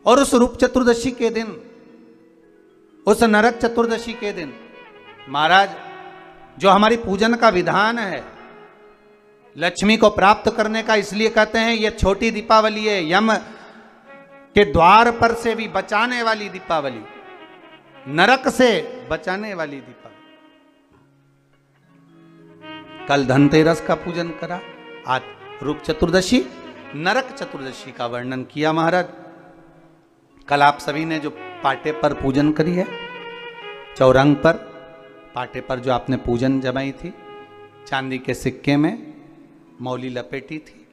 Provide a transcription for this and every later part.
और उस रूप चतुर्दशी के दिन, उस नरक चतुर्दशी के दिन महाराज जो हमारी पूजन का विधान है लक्ष्मी को प्राप्त करने का, इसलिए कहते हैं ये छोटी दीपावली है, यम के द्वार पर से भी बचाने वाली दीपावली, नरक से बचाने वाली दीपावली। कल धनतेरस का पूजन करा, आज रूप चतुर्दशी, नरक चतुर्दशी का वर्णन किया महाराज। कल आप सभी ने जो पाटे पर पूजन करी है, चौरंग पर पाटे पर जो आपने पूजन जमाई थी, चांदी के सिक्के में मौली लपेटी थी,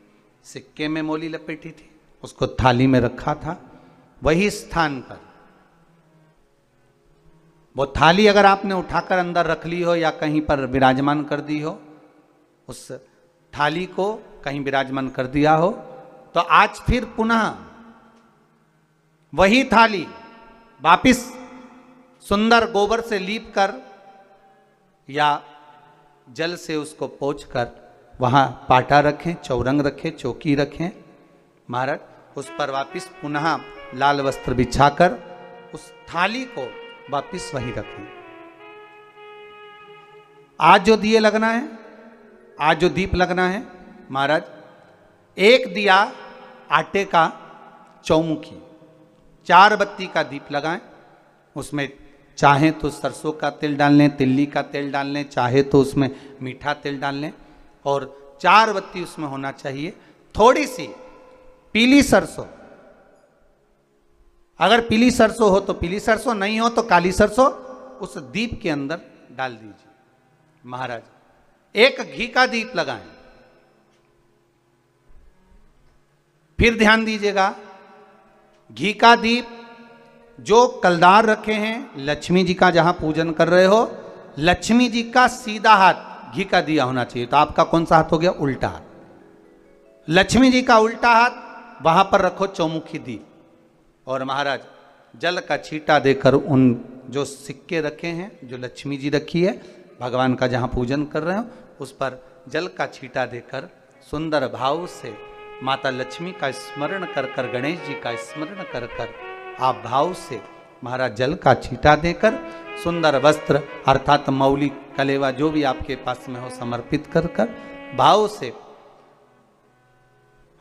सिक्के में मौली लपेटी थी, उसको थाली में रखा था, वही स्थान पर वो थाली अगर आपने उठाकर अंदर रख ली हो या कहीं पर विराजमान कर दी हो, उस थाली को कहीं विराजमान कर दिया हो, तो आज फिर पुनः वही थाली वापिस सुंदर गोबर से लीप कर या जल से उसको पोंछ कर वहां पाटा रखें, चौरंग रखें, चौकी रखें महाराज, उस पर वापिस पुनः लाल वस्त्र बिछाकर उस थाली को वापिस वहीं रखें। आज जो दिए लगना है, आज जो दीप लगना है महाराज, एक दिया आटे का चौमुखी, 4 बत्ती का दीप लगाएं, उसमें चाहे तो सरसों का तेल डाल लें, तिल्ली का तेल डाल लें, चाहे तो उसमें मीठा तेल डाल लें, और 4 बत्ती उसमें होना चाहिए। थोड़ी सी पीली सरसों, अगर पीली सरसों हो तो पीली सरसों, नहीं हो तो काली सरसों उस दीप के अंदर डाल दीजिए महाराज। एक घी का दीप लगाएं। फिर ध्यान दीजिएगा, घी का दीप जो कलदार रखे हैं, लक्ष्मी जी का जहां पूजन कर रहे हो, लक्ष्मी जी का सीधा हाथ घी का दिया होना चाहिए। तो आपका कौन सा हाथ हो गया? उल्टा हाथ। लक्ष्मी जी का उल्टा हाथ वहां पर रखो चौमुखी दीप, और महाराज जल का छींटा देकर उन जो सिक्के रखे हैं, जो लक्ष्मी जी रखी है, भगवान का जहां पूजन कर रहे हो, उस पर जल का छींटा देकर सुंदर भाव से माता लक्ष्मी का स्मरण कर कर, गणेश जी का स्मरण कर कर आप भाव से महाराज जल का छींटा देकर सुंदर वस्त्र अर्थात मौली कलेवा जो भी आपके पास में हो समर्पित कर कर भाव से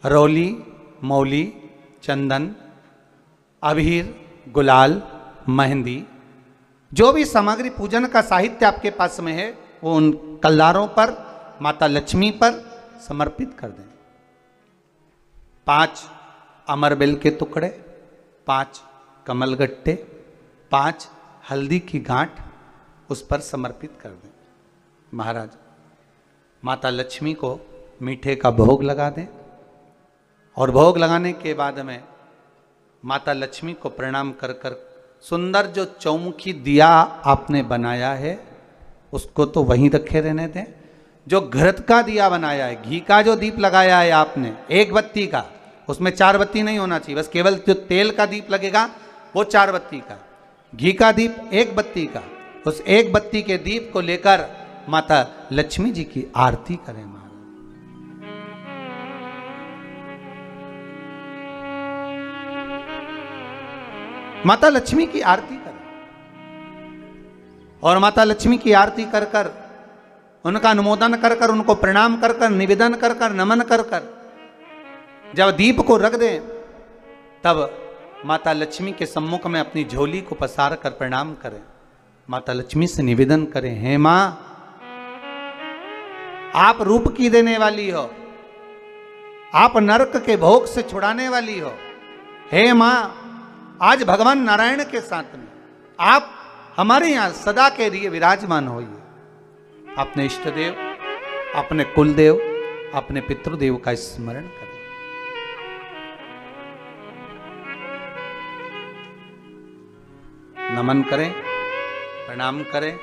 रौली, मौली, चंदन, अबीर, गुलाल, मेहंदी, जो भी सामग्री पूजन का साहित्य आपके पास में है, वो उन कलदारों पर, माता लक्ष्मी पर समर्पित कर दें। 5 अमरबेल के टुकड़े, 5 कमलगट्टे, 5 हल्दी की गांठ उस पर समर्पित कर दें महाराज। माता लक्ष्मी को मीठे का भोग लगा दें, और भोग लगाने के बाद में माता लक्ष्मी को प्रणाम कर कर सुंदर जो चौमुखी दिया आपने बनाया है उसको तो वहीं रखे रहने दें। जो घृत का दिया बनाया है, घी का जो दीप लगाया है आपने 1 बत्ती का, उसमें 4 बत्ती नहीं होना चाहिए, बस केवल जो तेल का दीप लगेगा वो 4 बत्ती का, घी का दीप 1 बत्ती का, उस 1 बत्ती के दीप को लेकर माता लक्ष्मी जी की आरती करें महाराज। माता लक्ष्मी की आरती करें, और माता लक्ष्मी की आरती कर कर उनका अनुमोदन कर कर, उनको प्रणाम कर कर, निवेदन कर कर, नमन कर कर जब दीप को रख दें, तब माता लक्ष्मी के सम्मुख में अपनी झोली को पसार कर प्रणाम करें। माता लक्ष्मी से निवेदन करें, हे मां, आप रूप की देने वाली हो, आप नरक के भोग से छुड़ाने वाली हो। हे मां, आज भगवान नारायण के साथ में आप हमारे यहां सदा के लिए विराजमान होइए। अपने इष्ट देव, अपने कुल देव, अपने पितृदेव का स्मरण करें। नमन करें, प्रणाम करें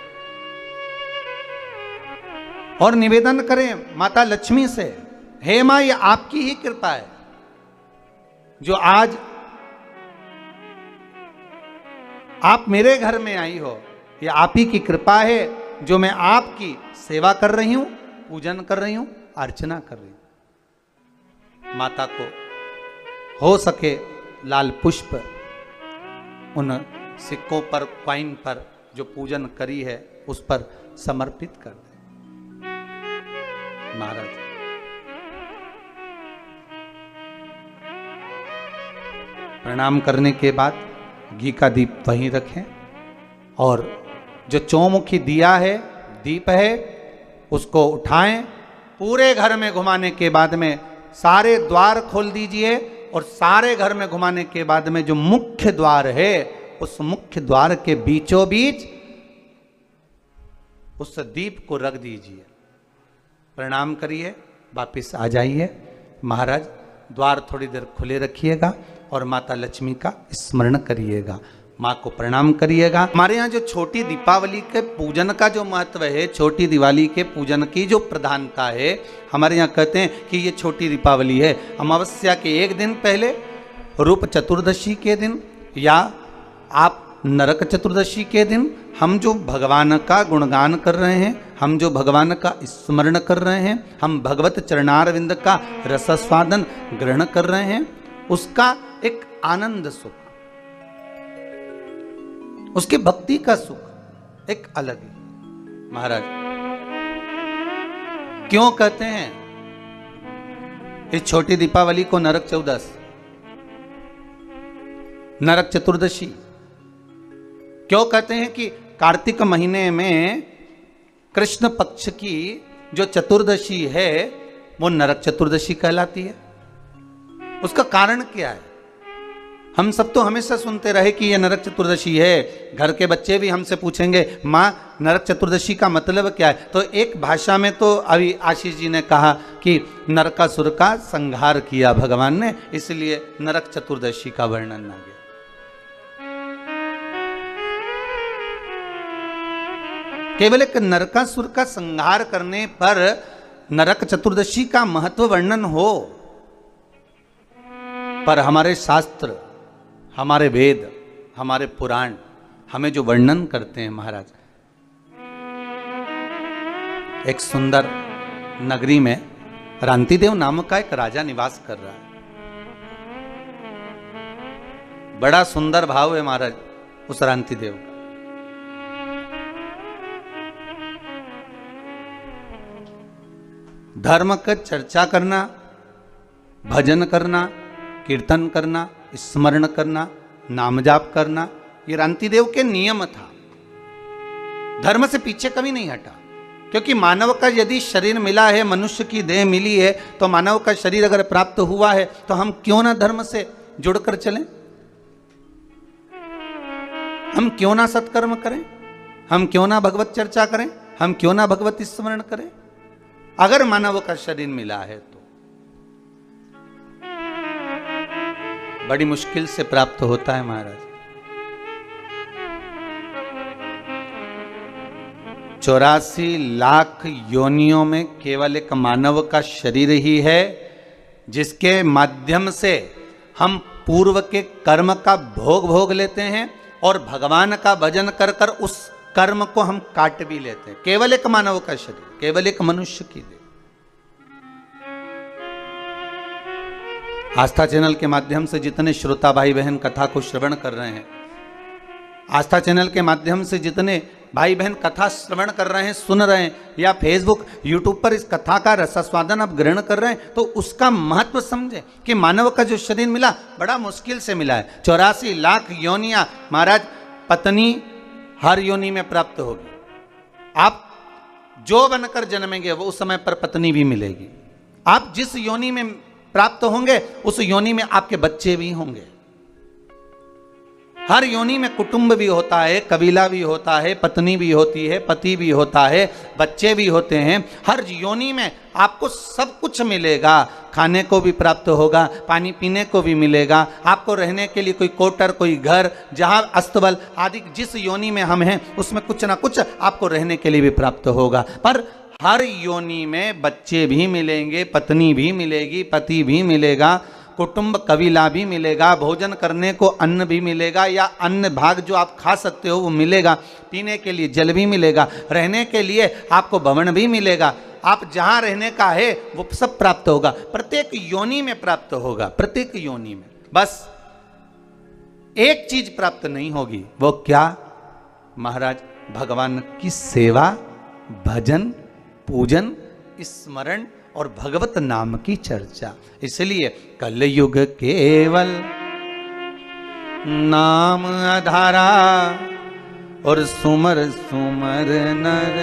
और निवेदन करें माता लक्ष्मी से, हे मां, ये आपकी ही कृपा है जो आज आप मेरे घर में आई हो। ये आप ही की कृपा है जो मैं आपकी सेवा कर रही हूं, पूजन कर रही हूं, अर्चना कर रही हूं। माता को हो सके लाल पुष्प उन सिक्कों पर, क्वाइन पर जो पूजन करी है उस पर समर्पित कर दे। महाराज प्रणाम करने के बाद घी का दीप वहीं रखें और जो चौमुखी दिया है, दीप है, उसको उठाएं, पूरे घर में घुमाने के बाद में सारे द्वार खोल दीजिए और सारे घर में घुमाने के बाद में जो मुख्य द्वार है उस मुख्य द्वार के बीचों बीच उस दीप को रख दीजिए। प्रणाम करिए, वापिस आ जाइए। महाराज द्वार थोड़ी देर खुले रखिएगा और माता लक्ष्मी का स्मरण करिएगा, माँ को प्रणाम करिएगा। हमारे यहाँ जो छोटी दीपावली के पूजन का जो महत्व है, छोटी दिवाली के पूजन की जो प्रधानता है, हमारे यहाँ कहते हैं कि ये छोटी दीपावली है। अमावस्या के एक दिन पहले, रूप चतुर्दशी के दिन या आप नरक चतुर्दशी के दिन हम जो भगवान का गुणगान कर रहे हैं, हम जो भगवान का स्मरण कर रहे हैं, हम भगवत चरणारविंद का रसस्वादन ग्रहण कर रहे हैं, उसका एक आनंद सुख, उसकी भक्ति का सुख एक अलग है। महाराज क्यों कहते हैं इस छोटी दीपावली को नरक चौदस, नरक चतुर्दशी? क्यों कहते हैं कि कार्तिक महीने में कृष्ण पक्ष की जो चतुर्दशी है वो नरक चतुर्दशी कहलाती है? उसका कारण क्या है? हम सब तो हमेशा सुनते रहे कि ये नरक चतुर्दशी है। घर के बच्चे भी हमसे पूछेंगे, माँ नरक चतुर्दशी का मतलब क्या है? तो एक भाषा में तो अभी आशीष जी ने कहा कि नरकासुर का संहार किया भगवान ने, इसलिए नरक चतुर्दशी का वर्णन आ गया। केवल एक नरकासुर का संहार करने पर नरक चतुर्दशी का महत्व वर्णन हो, पर हमारे शास्त्र, हमारे वेद, हमारे पुराण हमें जो वर्णन करते हैं महाराज, एक सुंदर नगरी में रांतिदेव नाम का एक राजा निवास कर रहा है। बड़ा सुंदर भाव है महाराज उस रांतिदेव का। धर्म का चर्चा करना, भजन करना, कीर्तन करना, स्मरण करना, नाम जाप करना, ये रांतिदेव के नियम था। धर्म से पीछे कभी नहीं हटा, क्योंकि मानव का यदि शरीर मिला है, मनुष्य की देह मिली है, तो मानव का शरीर अगर प्राप्त हुआ है तो हम क्यों ना धर्म से जुड़कर चलें? हम क्यों ना सत्कर्म करें? हम क्यों ना भगवत चर्चा करें? हम क्यों ना भगवत स्मरण करें? अगर मानव का शरीर मिला है तो बड़ी मुश्किल से प्राप्त होता है महाराज। 84 लाख योनियों में केवल एक मानव का शरीर ही है जिसके माध्यम से हम पूर्व के कर्म का भोग लेते हैं और भगवान का भजन कर कर उस कर्म को हम काट भी लेते हैं। केवल एक मानव का शरीर, केवल एक मनुष्य की देह। आस्था चैनल के माध्यम से जितने श्रोता भाई बहन कथा को श्रवण कर रहे हैं, आस्था चैनल के माध्यम से जितने भाई बहन कथा श्रवण कर रहे हैं, सुन रहे हैं, या फेसबुक यूट्यूब पर इस कथा का रसास्वादन आप ग्रहण कर रहे हैं, तो उसका महत्व समझे कि मानव का जो शरीर मिला बड़ा मुश्किल से मिला है। 84 लाख योनियां महाराज, पत्नी हर योनि में प्राप्त होगी। आप जो बनकर जन्मेंगे वो उस समय पर पत्नी भी मिलेगी। आप जिस योनि में प्राप्त होंगे उस योनि में आपके बच्चे भी होंगे। हर योनि में कुटुंब भी होता है, कबीला भी होता है, पत्नी भी होती है, पति भी होता है, बच्चे भी होते हैं। हर योनि में आपको सब कुछ मिलेगा। खाने को भी प्राप्त होगा, पानी पीने को भी मिलेगा, आपको रहने के लिए कोई क्वार्टर, कोई घर, जहां अस्तबल आदि जिस योनि में हम हैं उसमें कुछ ना कुछ आपको रहने के लिए भी प्राप्त होगा। पर हर योनि में बच्चे भी मिलेंगे, पत्नी भी मिलेगी, पति भी मिलेगा, कुटुंब कबीला भी मिलेगा, भोजन करने को अन्न भी मिलेगा, या अन्न भाग जो आप खा सकते हो वो मिलेगा, पीने के लिए जल भी मिलेगा, रहने के लिए आपको भवन भी मिलेगा। आप जहां रहने का है वो सब प्राप्त होगा, प्रत्येक योनि में प्राप्त होगा, प्रत्येक योनि में। बस एक चीज प्राप्त नहीं होगी। वो क्या? महाराज, भगवान की सेवा, भजन, पूजन, स्मरण और भगवत नाम की चर्चा। इसलिए कलयुग केवल नाम आधारा और सुमर सुमर नर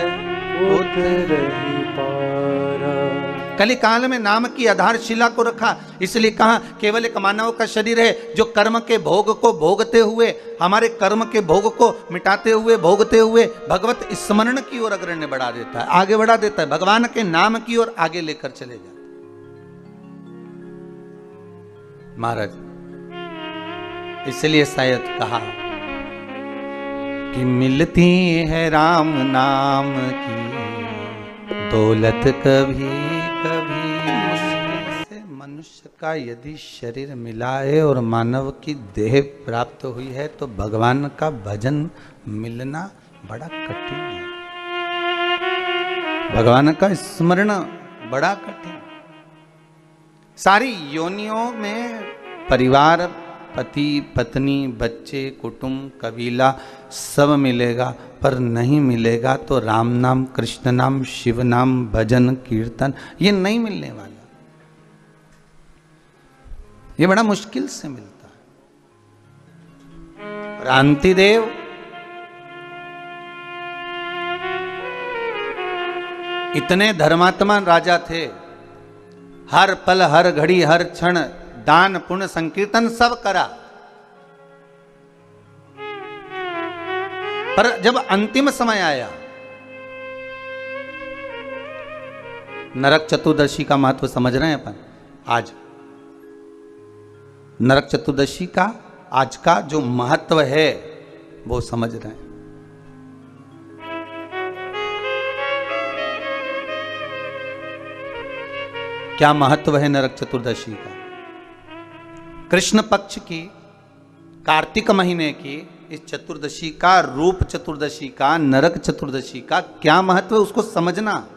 उतरहि पारा। कली काल में नाम की आधारशिला को रखा, इसलिए कहा केवल एक मानव का शरीर है जो कर्म के भोग को भोगते हुए, हमारे कर्म के भोग को मिटाते हुए, भोगते हुए भगवत स्मरण की ओर अग्रण्य बढ़ा देता है, आगे बढ़ा देता है, भगवान के नाम की ओर आगे लेकर चले जाते। महाराज, इसलिए शायद कहा कि मिलती है राम नाम की दौलत कभी कभी मुश्किल से। मनुष्य का यदि शरीर मिला है और मानव की देह प्राप्त हुई है तो भगवान का भजन मिलना बड़ा कठिन है, भगवान का स्मरण बड़ा कठिन। सारी योनियों में परिवार, पति पत्नी, बच्चे, कुटुंब, कबीला सब मिलेगा, पर नहीं मिलेगा तो राम नाम, कृष्ण नाम, शिव नाम, भजन, कीर्तन, ये नहीं मिलने वाला। ये बड़ा मुश्किल से मिलता है। रांतिदेव इतने धर्मात्मा राजा थे, हर पल, हर घड़ी, हर क्षण दान, पुण्य, संकीर्तन सब करा, पर जब अंतिम समय आया, नरक चतुर्दशी का महत्व समझ रहे हैं अपन? आज नरक चतुर्दशी का आज का जो महत्व है वो समझ रहे हैं। क्या महत्व है नरक चतुर्दशी का? कृष्ण पक्ष की, कार्तिक महीने की इस चतुर्दशी का, रूप चतुर्दशी का, नरक चतुर्दशी का क्या महत्व है उसको समझना।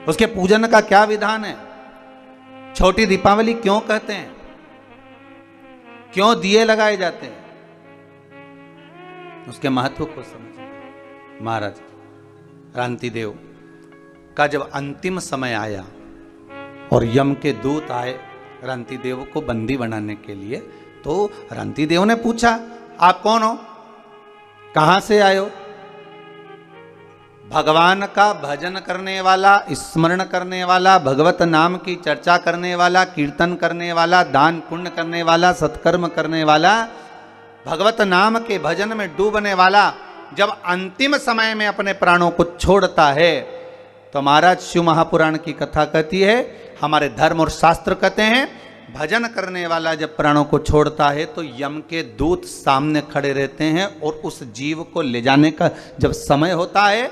उसके पूजन का क्या विधान है? छोटी दीपावली क्यों कहते हैं? क्यों दिए लगाए जाते हैं? उसके महत्व को समझना। महाराज, रांतिदेव का जब अंतिम समय आया और यम के दूत आए रांतिदेव को बंदी बनाने के लिए, तो रांतिदेव ने पूछा, आप कौन हो, कहां से आए हो? भगवान का भजन करने वाला, स्मरण करने वाला, भगवत नाम की चर्चा करने वाला, कीर्तन करने वाला, दान पुण्य करने वाला, सत्कर्म करने वाला, भगवत नाम के भजन में डूबने वाला जब अंतिम समय में अपने प्राणों को छोड़ता है, तो महाराज शिव महापुराण की कथा कहती है, हमारे धर्म और शास्त्र कहते हैं, भजन करने वाला जब प्राणों को छोड़ता है तो यम के दूत सामने खड़े रहते हैं और उस जीव को ले जाने का जब समय होता है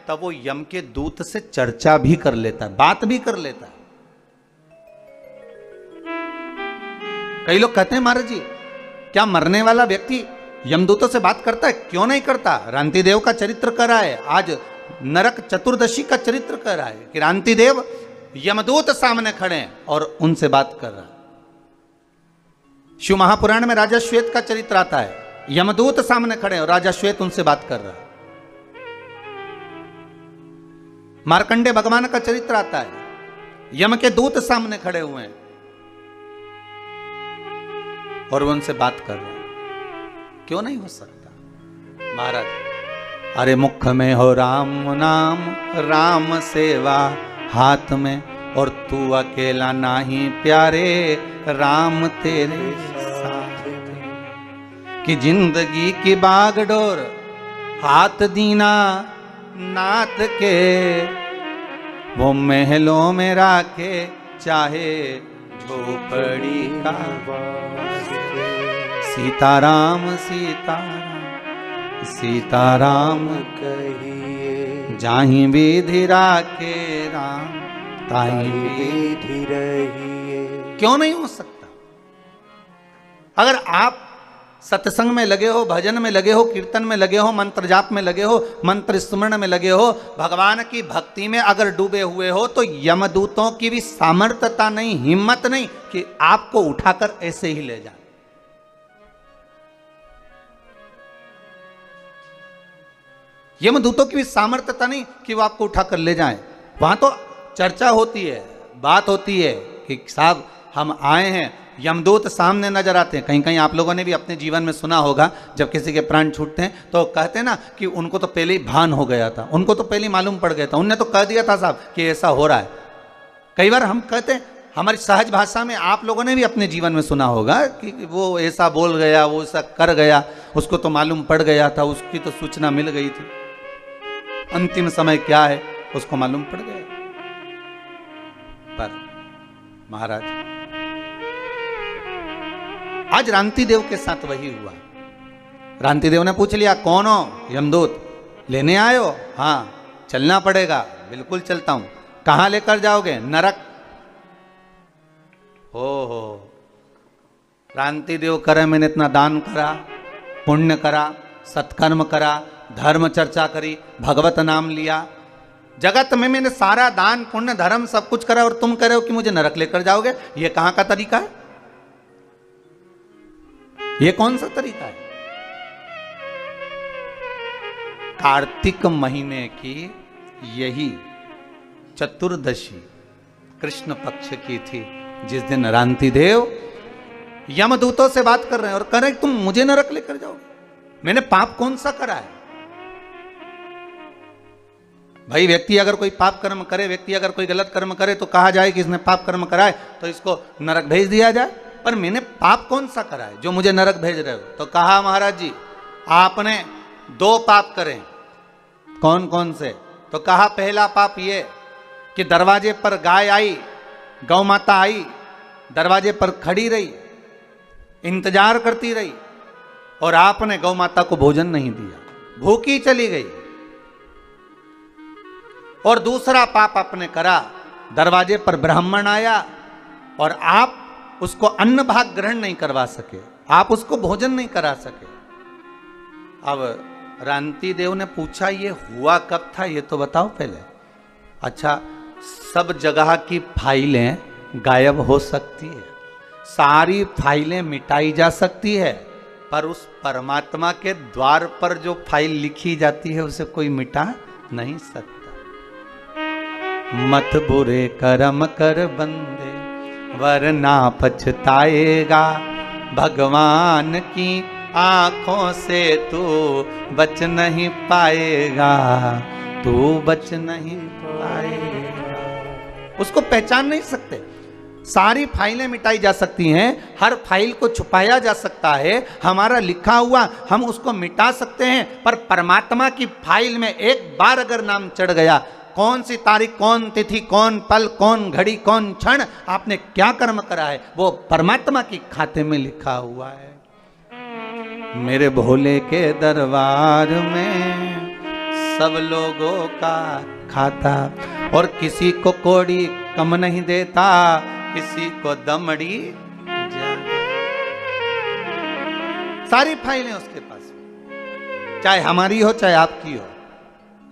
तब वो यम के दूत से चर्चा भी कर लेता है, बात भी कर लेता है। कई लोग कहते हैं महाराज जी, क्या मरने वाला व्यक्ति यमदूतों से बात करता है? क्यों नहीं करता? रांतिदेव का चरित्र कर रहा है, आज नरक चतुर्दशी का चरित्र कर रहा है कि रांतिदेव यमदूत सामने खड़े हैं और उनसे बात कर रहा है। शिव महापुराण में राजा श्वेत का चरित्र आता है, यमदूत सामने खड़े हैं और राजा श्वेत उनसे बात कर रहा है। मार्कंडे भगवान का चरित्र आता है, यम के दूत सामने खड़े हुए हैं और वो उनसे बात कर रहे हैं। क्यों नहीं हो सकता? महाराज, अरे मुख में हो राम नाम, राम सेवा हाथ में, और तू अकेला नाही प्यारे, राम तेरे साथ कि जिंदगी की बागडोर हाथ दीना नाथ के, वो महलों में राखे चाहे झोपड़ी का। सीताराम सीताराम सीताराम कहिए, जाहि विधि राखे राम ताहि विधि रहिए। क्यों नहीं हो सकता? अगर आप सत्संग में लगे हो, भजन में लगे हो, कीर्तन में लगे हो, मंत्र जाप में लगे हो, मंत्र स्मरण में लगे हो, भगवान की भक्ति में अगर डूबे हुए हो, तो यमदूतों की भी सामर्थ्यता नहीं, हिम्मत नहीं कि आपको उठाकर ऐसे ही ले जाए। यमदूतों की भी सामर्थ्यता नहीं कि वो आपको उठा कर ले जाएं। वहां तो चर्चा होती है, बात होती है कि साहब हम आए हैं, यमदूत सामने नजर आते हैं। कहीं कहीं आप लोगों ने भी अपने जीवन में सुना होगा, जब किसी के प्राण छूटते हैं तो कहते हैं ना कि उनको तो पहले ही भान हो गया था, उनको तो पहले ही मालूम पड़ गया था, उनने तो कह दिया था साहब कि ऐसा हो रहा है। कई बार हम कहते हैं, हमारी सहज भाषा में आप लोगों ने भी अपने जीवन में सुना होगा कि वो ऐसा बोल गया, वो ऐसा कर गया, उसको तो मालूम पड़ गया था, उसकी तो सूचना मिल गई थी, अंतिम समय क्या है उसको मालूम पड़ गया। पर महाराज आज रांति देव के साथ वही हुआ। रांति देव ने पूछ लिया, कौन हो? यमदूत। लेने आए हो? हाँ। चलना पड़ेगा। बिल्कुल चलता हूं। कहां लेकर जाओगे? नरक। हो रांति देव करे, मैंने इतना दान करा, पुण्य करा, सत्कर्म करा, धर्म चर्चा करी, भगवत नाम लिया, जगत में मैंने सारा दान पुण्य धर्म सब कुछ करा, और तुम कह रहे हो कि मुझे नरक लेकर जाओगे? ये कहां का तरीका है? ये कौन सा तरीका है? कार्तिक महीने की यही चतुर्दशी कृष्ण पक्ष की थी, जिस दिन रांति देव यमदूतों से बात कर रहे हैं और कह रहे हैं तुम मुझे नरक लेकर जाओगे। मैंने पाप कौन सा करा है? भाई व्यक्ति अगर कोई पाप कर्म करे, व्यक्ति अगर कोई गलत कर्म करे तो कहा जाए कि इसने पाप कर्म करा है तो इसको नरक भेज दिया जाए। पर मैंने पाप कौन सा करा है जो मुझे नरक भेज रहे हो? तो कहा महाराज जी आपने 2 पाप करे। कौन कौन से? तो कहा पहला पाप ये कि दरवाजे पर गाय आई, गौ माता आई, दरवाजे पर खड़ी रही, इंतजार करती रही, और आपने गौ माता को भोजन नहीं दिया, भूखी चली गई। और दूसरा पाप आपने करा, दरवाजे पर ब्राह्मण आया और आप उसको अन्न भाग ग्रहण नहीं करवा सके, आप उसको भोजन नहीं करा सके। अब रांति देव ने पूछा ये हुआ कब था, ये तो बताओ पहले। अच्छा, सब जगह की फाइलें गायब हो सकती है, सारी फाइलें मिटाई जा सकती है, पर उस परमात्मा के द्वार पर जो फाइल लिखी जाती है उसे कोई मिटा नहीं सकता। मत बुरे कर्म कर बंदे वरना पछताएगा, भगवान की आंखों से तू बच नहीं पाएगा, तू बच नहीं पाएगा। उसको पहचान नहीं सकते। सारी फाइलें मिटाई जा सकती हैं, हर फाइल को छुपाया जा सकता है, हमारा लिखा हुआ हम उसको मिटा सकते हैं, पर परमात्मा की फाइल में एक बार अगर नाम चढ़ गया, कौन सी तारीख, कौन तिथि, कौन पल, कौन घड़ी, कौन क्षण आपने क्या कर्म करा है, वो परमात्मा की खाते में लिखा हुआ है। मेरे भोले के दरबार में सब लोगों का खाता, और किसी को कोड़ी कम नहीं देता, किसी को दमड़ी ज्यादा। सारी फाइलें उसके पास, चाहे हमारी हो चाहे आपकी हो।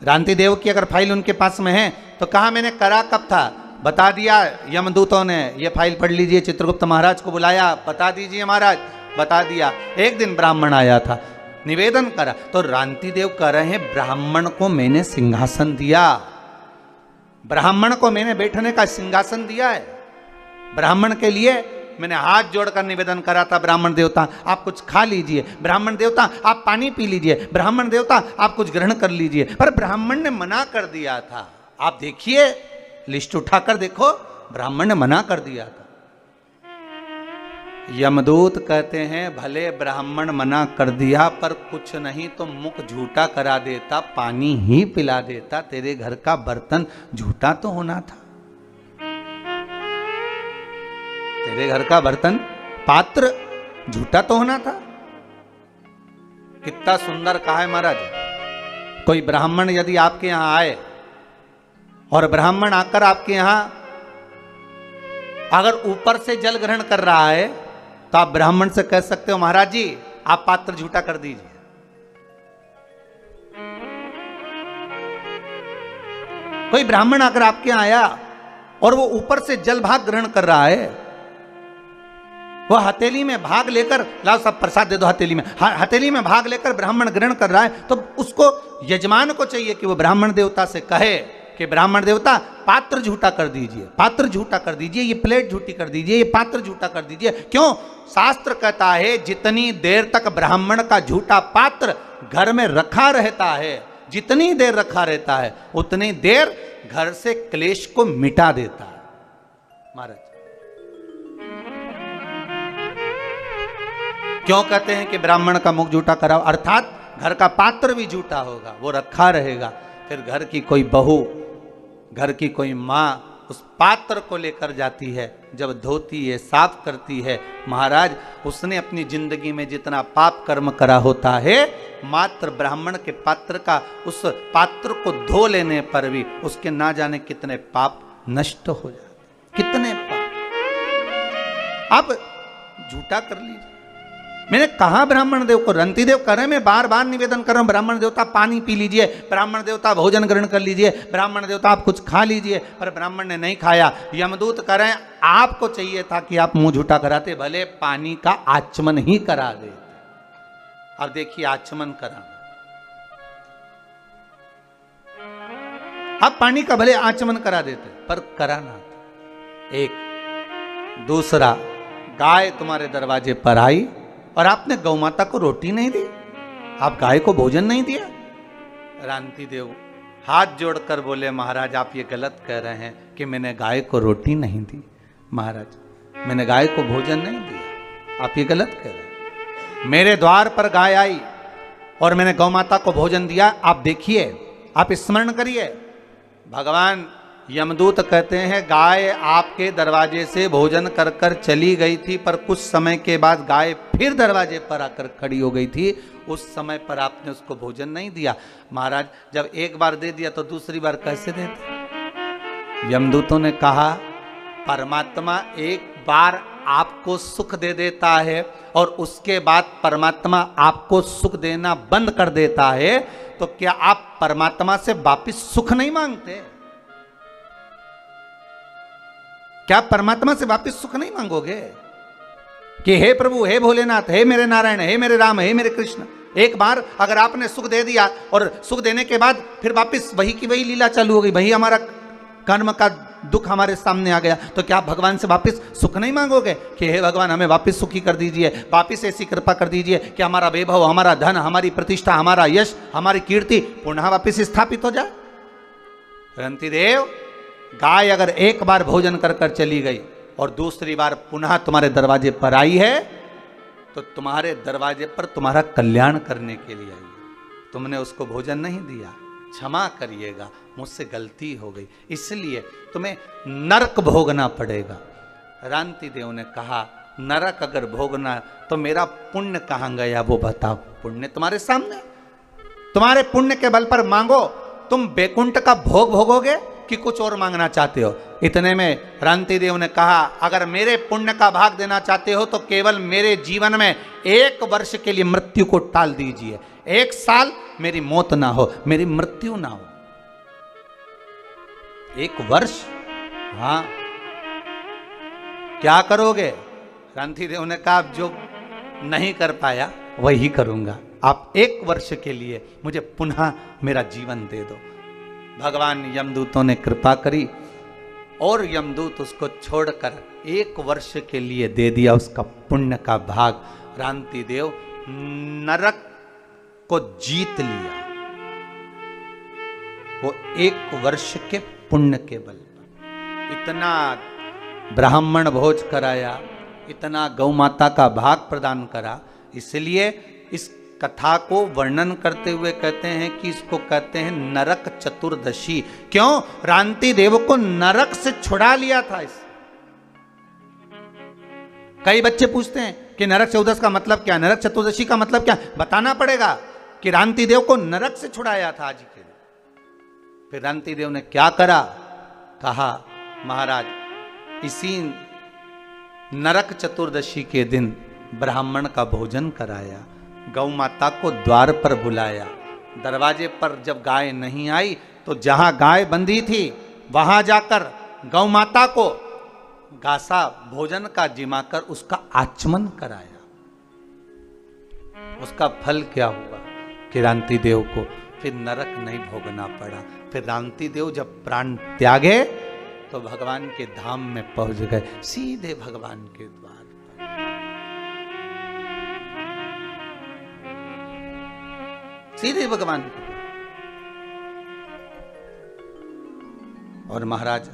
रांति देव की अगर फाइल उनके पास में है तो कहा मैंने करा कब था, बता दिया। यमदूतों ने ये फाइल पढ़ लीजिए, चित्रगुप्त महाराज को बुलाया, बता दीजिए महाराज, बता दिया। एक दिन ब्राह्मण आया था, निवेदन करा, तो रांति देव कह रहे हैं ब्राह्मण को मैंने सिंहासन दिया, ब्राह्मण को मैंने बैठने का सिंहासन दिया है, ब्राह्मण के लिए मैंने हाथ जोड़कर निवेदन करा था, ब्राह्मण देवता आप कुछ खा लीजिए, ब्राह्मण देवता आप पानी पी लीजिए, ब्राह्मण देवता आप कुछ ग्रहण कर लीजिए, पर ब्राह्मण ने मना कर दिया था। आप देखिए, लिस्ट उठाकर देखो, ब्राह्मण ने मना कर दिया था। यमदूत कहते हैं भले ब्राह्मण मना कर दिया, पर कुछ नहीं तो मुख झूठा करा देता, पानी ही पिला देता, तेरे घर का बर्तन झूठा तो होना था, तेरे घर का बर्तन पात्र झूठा तो होना था। कितना सुंदर कहा है महाराज। कोई ब्राह्मण यदि आपके यहां आए और ब्राह्मण आकर आपके यहां अगर ऊपर से जल ग्रहण कर रहा है तो आप ब्राह्मण से कह सकते हो महाराज जी आप पात्र झूठा कर दीजिए। कोई ब्राह्मण अगर आपके यहां आया और वो ऊपर से जल भाग ग्रहण कर रहा है वो हथेली में भाग लेकर, लाओ सब प्रसाद दे दो हथेली में, हथेली में भाग लेकर ब्राह्मण ग्रहण कर रहा है, तो उसको यजमान को चाहिए कि वो ब्राह्मण देवता से कहे कि ब्राह्मण देवता पात्र झूठा कर दीजिए, पात्र झूठा कर दीजिए, ये प्लेट झूठी कर दीजिए, ये पात्र झूठा कर दीजिए। क्यों? शास्त्र कहता है जितनी देर तक ब्राह्मण का झूठा पात्र घर में रखा रहता है, जितनी देर रखा रहता है उतनी देर घर से क्लेश को मिटा देता है। महाराज क्यों कहते हैं कि ब्राह्मण का मुख झूठा कराओ? अर्थात घर का पात्र भी झूठा होगा, वो रखा रहेगा, फिर घर की कोई बहू, घर की कोई माँ उस पात्र को लेकर जाती है, जब धोती है, साफ करती है, महाराज उसने अपनी जिंदगी में जितना पाप कर्म करा होता है, मात्र ब्राह्मण के पात्र का, उस पात्र को धो लेने पर भी उसके ना जाने कितने पाप नष्ट हो जाते, कितने पाप। अब झूठा कर लीजिए। मैंने कहा ब्राह्मण देव को, रंती देव करे, मैं बार बार निवेदन कर रहा हूं, ब्राह्मण देवता पानी पी लीजिए, ब्राह्मण देवता भोजन ग्रहण कर लीजिए, ब्राह्मण देवता आप कुछ खा लीजिए, पर ब्राह्मण ने नहीं खाया। यमदूत करें, आपको चाहिए था कि आप मुंह झूठा कराते, भले पानी का आचमन ही करा दे। अब देखिए आचमन करा, अब पानी का भले आचमन करा देते, पर कराना था। एक दूसरा, गाय तुम्हारे दरवाजे पर आई और आपने गौ माता को रोटी नहीं दी, आप गाय को भोजन नहीं दिया। रांति देव हाथ जोड़कर बोले, महाराज आप ये गलत कह रहे हैं कि मैंने गाय को रोटी नहीं दी। महाराज मैंने गाय को भोजन नहीं दिया, आप ये गलत कह रहे हैं। मेरे द्वार पर गाय आई और मैंने गौ माता को भोजन दिया। आप देखिए, आप स्मरण करिए, भगवान यमदूत कहते हैं गाय आपके दरवाजे से भोजन कर कर चली गई थी, पर कुछ समय के बाद गाय फिर दरवाजे पर आकर खड़ी हो गई थी, उस समय पर आपने उसको भोजन नहीं दिया। महाराज जब एक बार दे दिया तो दूसरी बार कैसे देते? यमदूतों ने कहा परमात्मा एक बार आपको सुख दे देता है और उसके बाद परमात्मा आपको सुख देना बंद कर देता है, तो क्या आप परमात्मा से वापिस सुख नहीं मांगते? क्या परमात्मा से वापिस सुख नहीं मांगोगे कि हे प्रभु, हे भोलेनाथ, हे मेरे नारायण, हे मेरे राम, हे मेरे कृष्ण? एक बार अगर आपने सुख दे दिया और सुख देने के बाद फिर वापिस वही की वही लीला चालू हो गई, वही हमारा कर्म का दुख हमारे सामने आ गया, तो क्या आप भगवान से वापिस सुख नहीं मांगोगे कि हे भगवान हमें वापिस सुखी कर दीजिए, वापिस ऐसी कृपा कर दीजिए कि हमारा वैभव, हमारा धन, हमारी प्रतिष्ठा, हमारा यश, हमारी कीर्ति पुनः वापिस स्थापित हो जाए? रंती देव, गाय अगर एक बार भोजन कर कर चली गई और दूसरी बार पुनः तुम्हारे दरवाजे पर आई है, तो तुम्हारे दरवाजे पर तुम्हारा कल्याण करने के लिए आई है। तुमने उसको भोजन नहीं दिया, क्षमा करिएगा, मुझसे गलती हो गई, इसलिए तुम्हें नरक भोगना पड़ेगा। रांति देव ने कहा नरक अगर भोगना तो मेरा पुण्य कहाँ गया वो बताओ। पुण्य तुम्हारे सामने, तुम्हारे पुण्य के बल पर मांगो। तुम बैकुंठ का भोग भोगोगे कि कुछ और मांगना चाहते हो? इतने में रांति देव ने कहा अगर मेरे पुण्य का भाग देना चाहते हो तो केवल मेरे जीवन में 1 वर्ष के लिए मृत्यु को टाल दीजिए। 1 साल मेरी मौत ना हो, मेरी मृत्यु ना हो। 1 वर्ष? हाँ, क्या करोगे? रांति देव ने कहा जो नहीं कर पाया वही करूंगा, आप 1 वर्ष के लिए मुझे पुनः मेरा जीवन दे दो। भगवान यमदूतों ने कृपा करी और यमदूत उसको छोड़कर 1 वर्ष के लिए दे दिया उसका पुण्य का भाग। रांति देव नरक को जीत लिया, वो 1 वर्ष के पुण्य के बल पर। इतना ब्राह्मण भोज कराया, इतना गौ माता का भाग प्रदान करा, इसलिए इस कथा को वर्णन करते हुए कहते हैं कि इसको कहते हैं नरक चतुर्दशी। क्यों? रांति देव को नरक से छुड़ा लिया था इस। कई बच्चे पूछते हैं कि नरक चतुर्दशी का मतलब क्या, नरक चतुर्दशी का मतलब क्या? बताना पड़ेगा कि रांति देव को नरक से छुड़ाया था आज के दिन। फिर रांति देव ने क्या करा? कहा महाराज इसी नरक चतुर्दशी के दिन ब्राह्मण का भोजन कराया, गौ माता को द्वार पर बुलाया। दरवाजे पर जब गाय नहीं आई तो जहां गाय बंधी थी वहां जाकर गौ माता को घासा भोजन का जिमाकर उसका आचमन कराया। उसका फल क्या हुआ कि रांति देव को फिर नरक नहीं भोगना पड़ा। फिर रांति देव जब प्राण त्यागे तो भगवान के धाम में पहुंच गए, सीधे भगवान के द्वार पर। सीधे भगवान के द्वार। और महाराज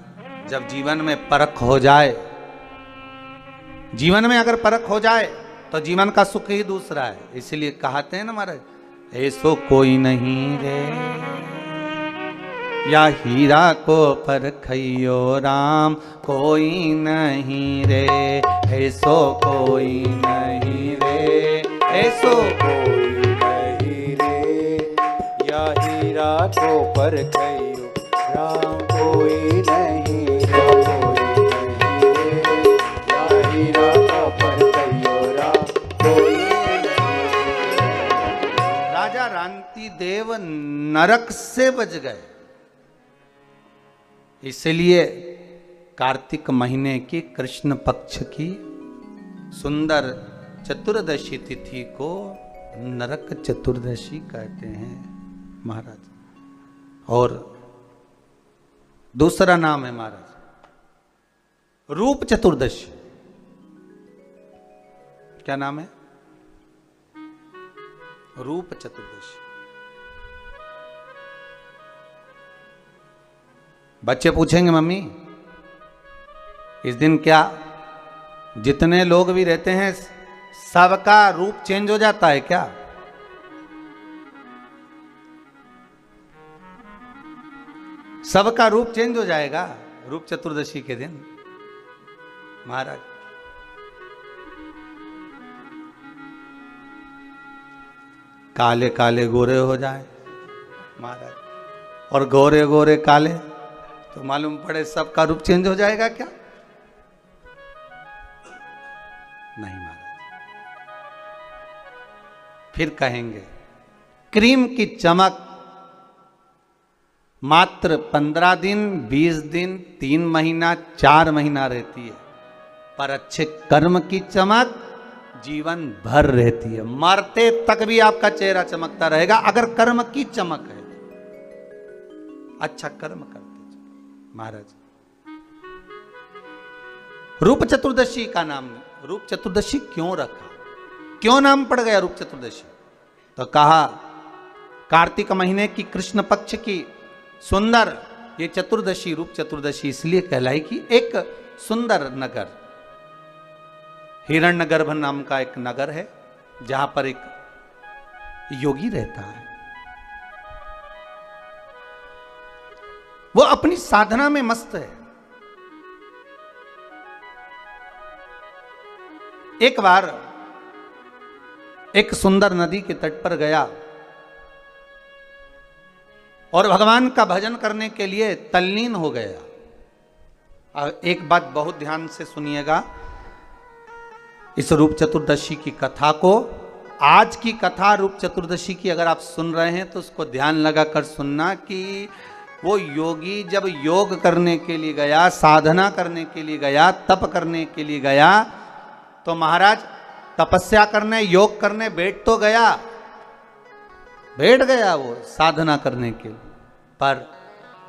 जब जीवन में परख हो जाए, जीवन में अगर परख हो जाए तो जीवन का सुख ही दूसरा है। इसलिए कहते हैं ना महाराज, ऐसो कोई नहीं रे या हीरा को परखइयो राम, कोई नहीं रे ऐसो कोई नहीं रे, ऐसो कोई नहीं रे या हीरा को परखइयो राम, कोई नहीं रे, या हीरा को परखइयो राम, कोई नहीं। राजा रांति देव नरक से बच गए। इसलिए कार्तिक महीने की कृष्ण पक्ष की सुंदर चतुर्दशी तिथि को नरक चतुर्दशी कहते हैं महाराज। और दूसरा नाम है महाराज रूप चतुर्दशी। क्या नाम है? रूप चतुर्दशी। बच्चे पूछेंगे मम्मी इस दिन क्या जितने लोग भी रहते हैं सबका रूप चेंज हो जाता है क्या? सबका रूप चेंज हो जाएगा रूप चतुर्दशी के दिन महाराज। काले काले गोरे हो जाए महाराज, और गोरे गोरे काले, तो मालूम पड़े सबका रूप चेंज हो जाएगा क्या? नहीं महाराज। फिर कहेंगे क्रीम की चमक मात्र 15 दिन, 20 दिन, 3 महीना, 4 महीना रहती है, पर अच्छे कर्म की चमक जीवन भर रहती है। मरते तक भी आपका चेहरा चमकता रहेगा अगर कर्म की चमक है। अच्छा कर्म करते महाराज। रूप चतुर्दशी का नाम रूप चतुर्दशी क्यों रखा, क्यों नाम पड़ गया रूप चतुर्दशी? तो कहा कार्तिक महीने की कृष्ण पक्ष की सुंदर ये चतुर्दशी, रूप चतुर्दशी इसलिए कहलाई कि एक सुंदर नगर हिरण्यगर्भ नाम का एक नगर है जहां पर एक योगी रहता है। वो अपनी साधना में मस्त है। एक बार एक सुंदर नदी के तट पर गया और भगवान का भजन करने के लिए तल्लीन हो गया। एक बात बहुत ध्यान से सुनिएगा, इस रूप चतुर्दशी की कथा को, आज की कथा रूप चतुर्दशी की अगर आप सुन रहे हैं तो उसको ध्यान लगाकर सुनना कि वो योगी जब योग करने के लिए गया, साधना करने के लिए गया, तप करने के लिए गया, तो महाराज तपस्या करने, योग करने बैठ तो गया, बैठ गया वो साधना करने के लिए, पर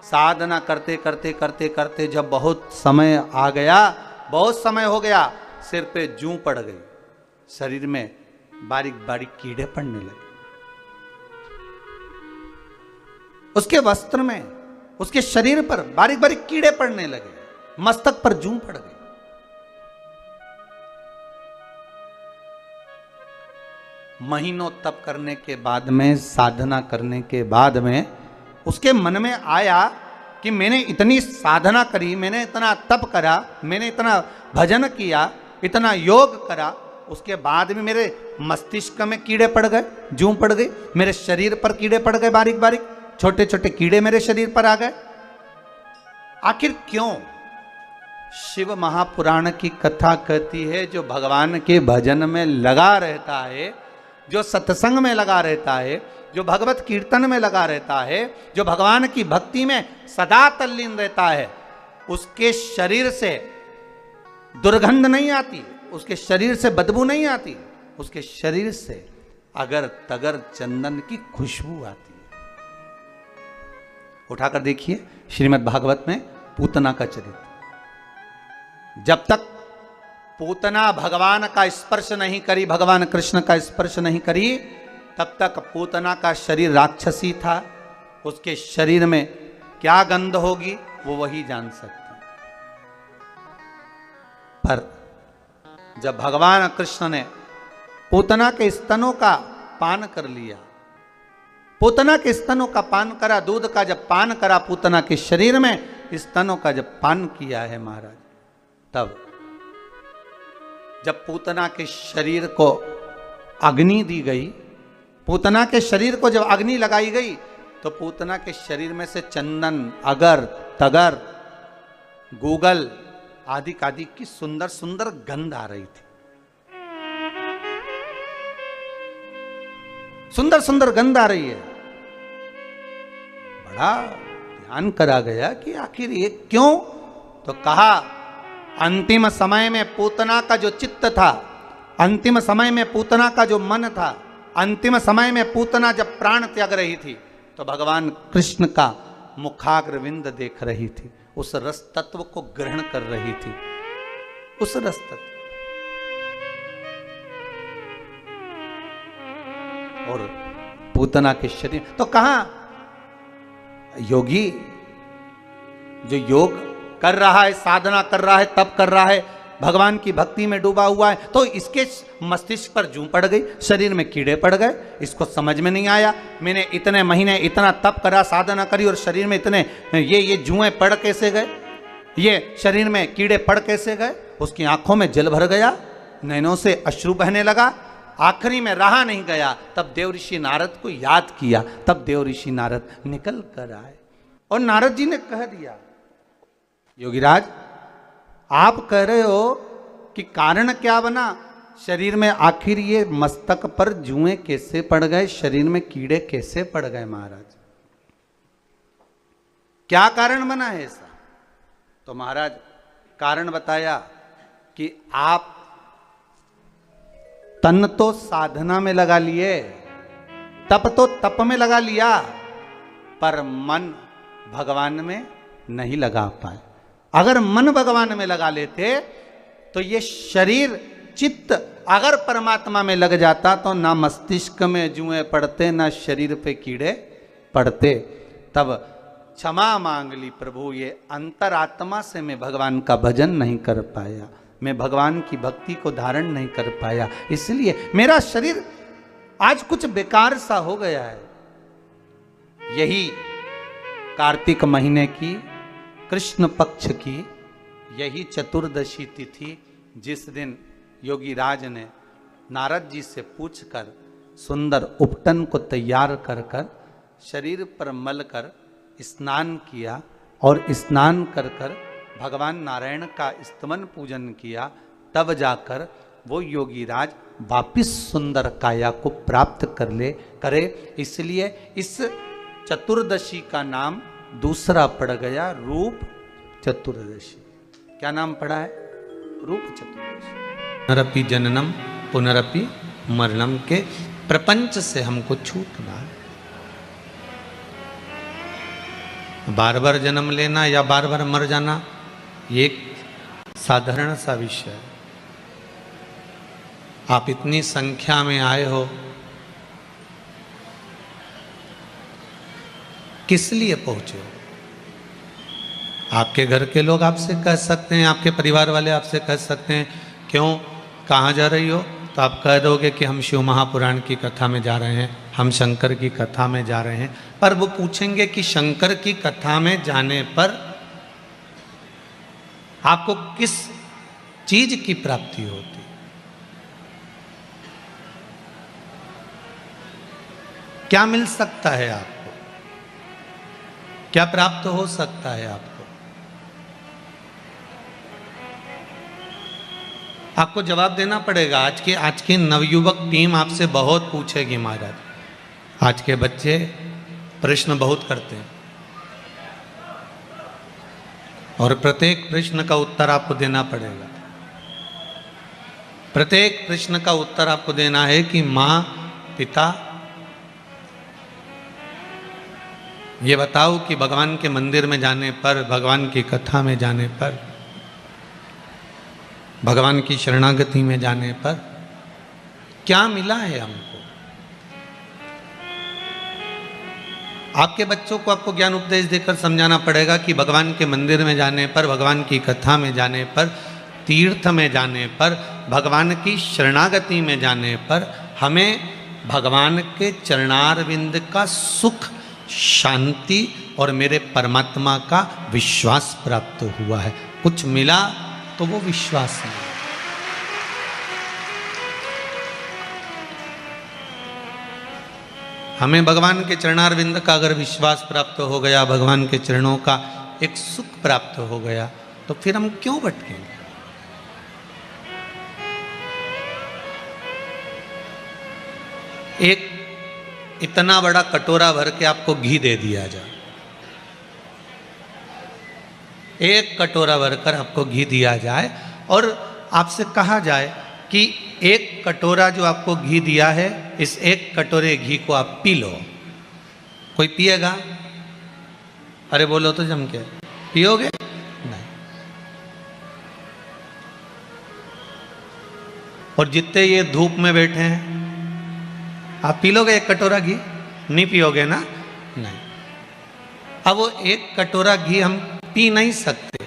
साधना करते करते करते करते जब बहुत समय आ गया, बहुत समय हो गया, सिर पे जूं पड़ गई, शरीर में बारीक बारीक कीड़े पड़ने लगे, उसके वस्त्र में, उसके शरीर पर बारीक बारीक कीड़े पड़ने लगे, मस्तक पर जूं पड़ गई। महीनों तप करने के बाद में, साधना करने के बाद में उसके मन में आया कि मैंने इतनी साधना करी, मैंने इतना तप करा, मैंने इतना भजन किया, इतना योग करा, उसके बाद में मेरे मस्तिष्क में कीड़े पड़ गए, जूं पड़ गई, मेरे शरीर पर कीड़े पड़ गए, बारीक बारीक छोटे छोटे कीड़े मेरे शरीर पर आ गए। आखिर क्यों? शिव महापुराण की कथा कहती है जो भगवान के भजन में लगा रहता है, जो सत्संग में लगा रहता है, जो भगवत कीर्तन में लगा रहता है, जो भगवान की भक्ति में सदा तल्लीन रहता है, उसके शरीर से दुर्गंध नहीं आती, उसके शरीर से बदबू नहीं आती, उसके शरीर से अगर तगर चंदन की खुशबू आती है। उठाकर देखिए श्रीमद् भागवत में पूतना का चरित्र। जब तक पूतना भगवान का स्पर्श नहीं करी, भगवान कृष्ण का स्पर्श नहीं करी, तब तक पूतना का शरीर राक्षसी था। उसके शरीर में क्या गंध होगी वो वही जान सकते। पर जब भगवान कृष्ण ने पूतना के स्तनों का पान कर लिया, पूतना के स्तनों का पान करा, दूध का जब पान करा पूतना के शरीर में, स्तनों का जब पान किया है महाराज, तब जब पूतना के शरीर को अग्नि दी गई, पूतना के शरीर को जब अग्नि लगाई गई, तो पूतना के शरीर में से चंदन, अगर, तगर, गूगल आदि आदि की सुंदर सुंदर गंध आ रही थी। सुंदर सुंदर गंध आ रही है। बड़ा ध्यान करा गया कि आखिर ये क्यों? तो कहा अंतिम समय में पूतना का जो चित्त था, अंतिम समय में पूतना का जो मन था, अंतिम समय में पूतना जब प्राण त्याग रही थी, तो भगवान कृष्ण का मुखाग्रविंद देख रही थी, उस रस तत्व को ग्रहण कर रही थी, उस रस तत्व। और पूतना के शरीर तो कहा योगी जो योग कर रहा है, साधना कर रहा है, तप कर रहा है, भगवान की भक्ति में डूबा हुआ है, तो इसके मस्तिष्क पर जूं पड़ गई, शरीर में कीड़े पड़ गए, इसको समझ में नहीं आया। मैंने इतने महीने इतना तप करा, साधना करी, और शरीर में इतने ये जुएं पड़ कैसे गए, ये शरीर में कीड़े पड़ कैसे गए? उसकी आंखों में जल भर गया, नैनों से अश्रु बहने लगा, आखिरी में रहा नहीं गया। तब देव ऋषि नारद को याद किया, तब देव ऋषि नारद निकल कर आए और नारद जी ने कह दिया, योगीराज आप कह रहे हो कि कारण क्या बना, शरीर में आखिर ये मस्तक पर जुएं कैसे पड़ गए, शरीर में कीड़े कैसे पड़ गए महाराज, क्या कारण बना है ऐसा? तो महाराज कारण बताया कि आप तन तो साधना में लगा लिए, तप तो तप में लगा लिया, पर मन भगवान में नहीं लगा पाए। अगर मन भगवान में लगा लेते तो ये शरीर चित्त अगर परमात्मा में लग जाता तो ना मस्तिष्क में जुएं पड़ते, ना शरीर पे कीड़े पड़ते। तब क्षमा मांग ली प्रभु, ये अंतरात्मा से मैं भगवान का भजन नहीं कर पाया, मैं भगवान की भक्ति को धारण नहीं कर पाया, इसलिए मेरा शरीर आज कुछ बेकार सा हो गया है। यही कार्तिक महीने की कृष्ण पक्ष की यही चतुर्दशी तिथि, जिस दिन योगी राज ने नारद जी से पूछकर सुंदर उपटन को तैयार कर कर शरीर पर मल कर स्नान किया और स्नान कर कर भगवान नारायण का स्तमन पूजन किया, तब जाकर वो योगी राज वापिस सुंदर काया को प्राप्त करे। इसलिए इस चतुर्दशी का नाम दूसरा पड़ गया रूप चतुर्दशी। क्या नाम पड़ा है? रूप चतुर्दशी। पुनरपि जननम पुनरपि मरणम के प्रपंच से हमको छूटना है। बार बार जन्म लेना या बार बार मर जाना ये एक साधारण सा विषय है। आप इतनी संख्या में आए हो, किस लिए पहुंचे हो? आपके घर के लोग आपसे कह सकते हैं, आपके परिवार वाले आपसे कह सकते हैं क्यों, कहाँ जा रही हो? तो आप कह दोगे कि हम शिव महापुराण की कथा में जा रहे हैं, हम शंकर की कथा में जा रहे हैं। पर वो पूछेंगे कि शंकर की कथा में जाने पर आपको किस चीज की प्राप्ति होती? क्या मिल सकता है आपको? क्या प्राप्त हो सकता है आपको? आपको जवाब देना पड़ेगा। आज की नवयुवक टीम आपसे बहुत पूछेगी महाराज। आज के बच्चे प्रश्न बहुत करते हैं और प्रत्येक प्रश्न का उत्तर आपको देना पड़ेगा। प्रत्येक प्रश्न का उत्तर आपको देना है कि माँ पिता, ये बताओ कि भगवान के मंदिर में जाने पर, भगवान की कथा में जाने पर, भगवान की शरणागति में जाने पर क्या मिला है हमको। आपके बच्चों को आपको ज्ञान उपदेश देकर समझाना पड़ेगा कि भगवान के मंदिर में जाने पर, भगवान की कथा में जाने पर, तीर्थ में जाने पर, भगवान की शरणागति में जाने पर हमें भगवान के चरणारविंद का सुख, शांति और मेरे परमात्मा का विश्वास प्राप्त हुआ है। कुछ मिला तो वो विश्वास है। हमें भगवान के चरणारविंद का अगर विश्वास प्राप्त हो गया, भगवान के चरणों का एक सुख प्राप्त हो गया, तो फिर हम क्यों भटकेंगे। एक इतना बड़ा कटोरा भर के आपको घी दे दिया जाए, एक कटोरा भरकर आपको घी दिया जाए और आपसे कहा जाए कि एक कटोरा जो आपको घी दिया है, इस एक कटोरे घी को आप पी लो। कोई पिएगा? अरे बोलो तो जम के, पियोगे? नहीं। और जितने ये धूप में बैठे हैं, आप पी लोगे एक कटोरा घी? नहीं पियोगे ना? नहीं। अब वो एक कटोरा घी हम पी नहीं सकते,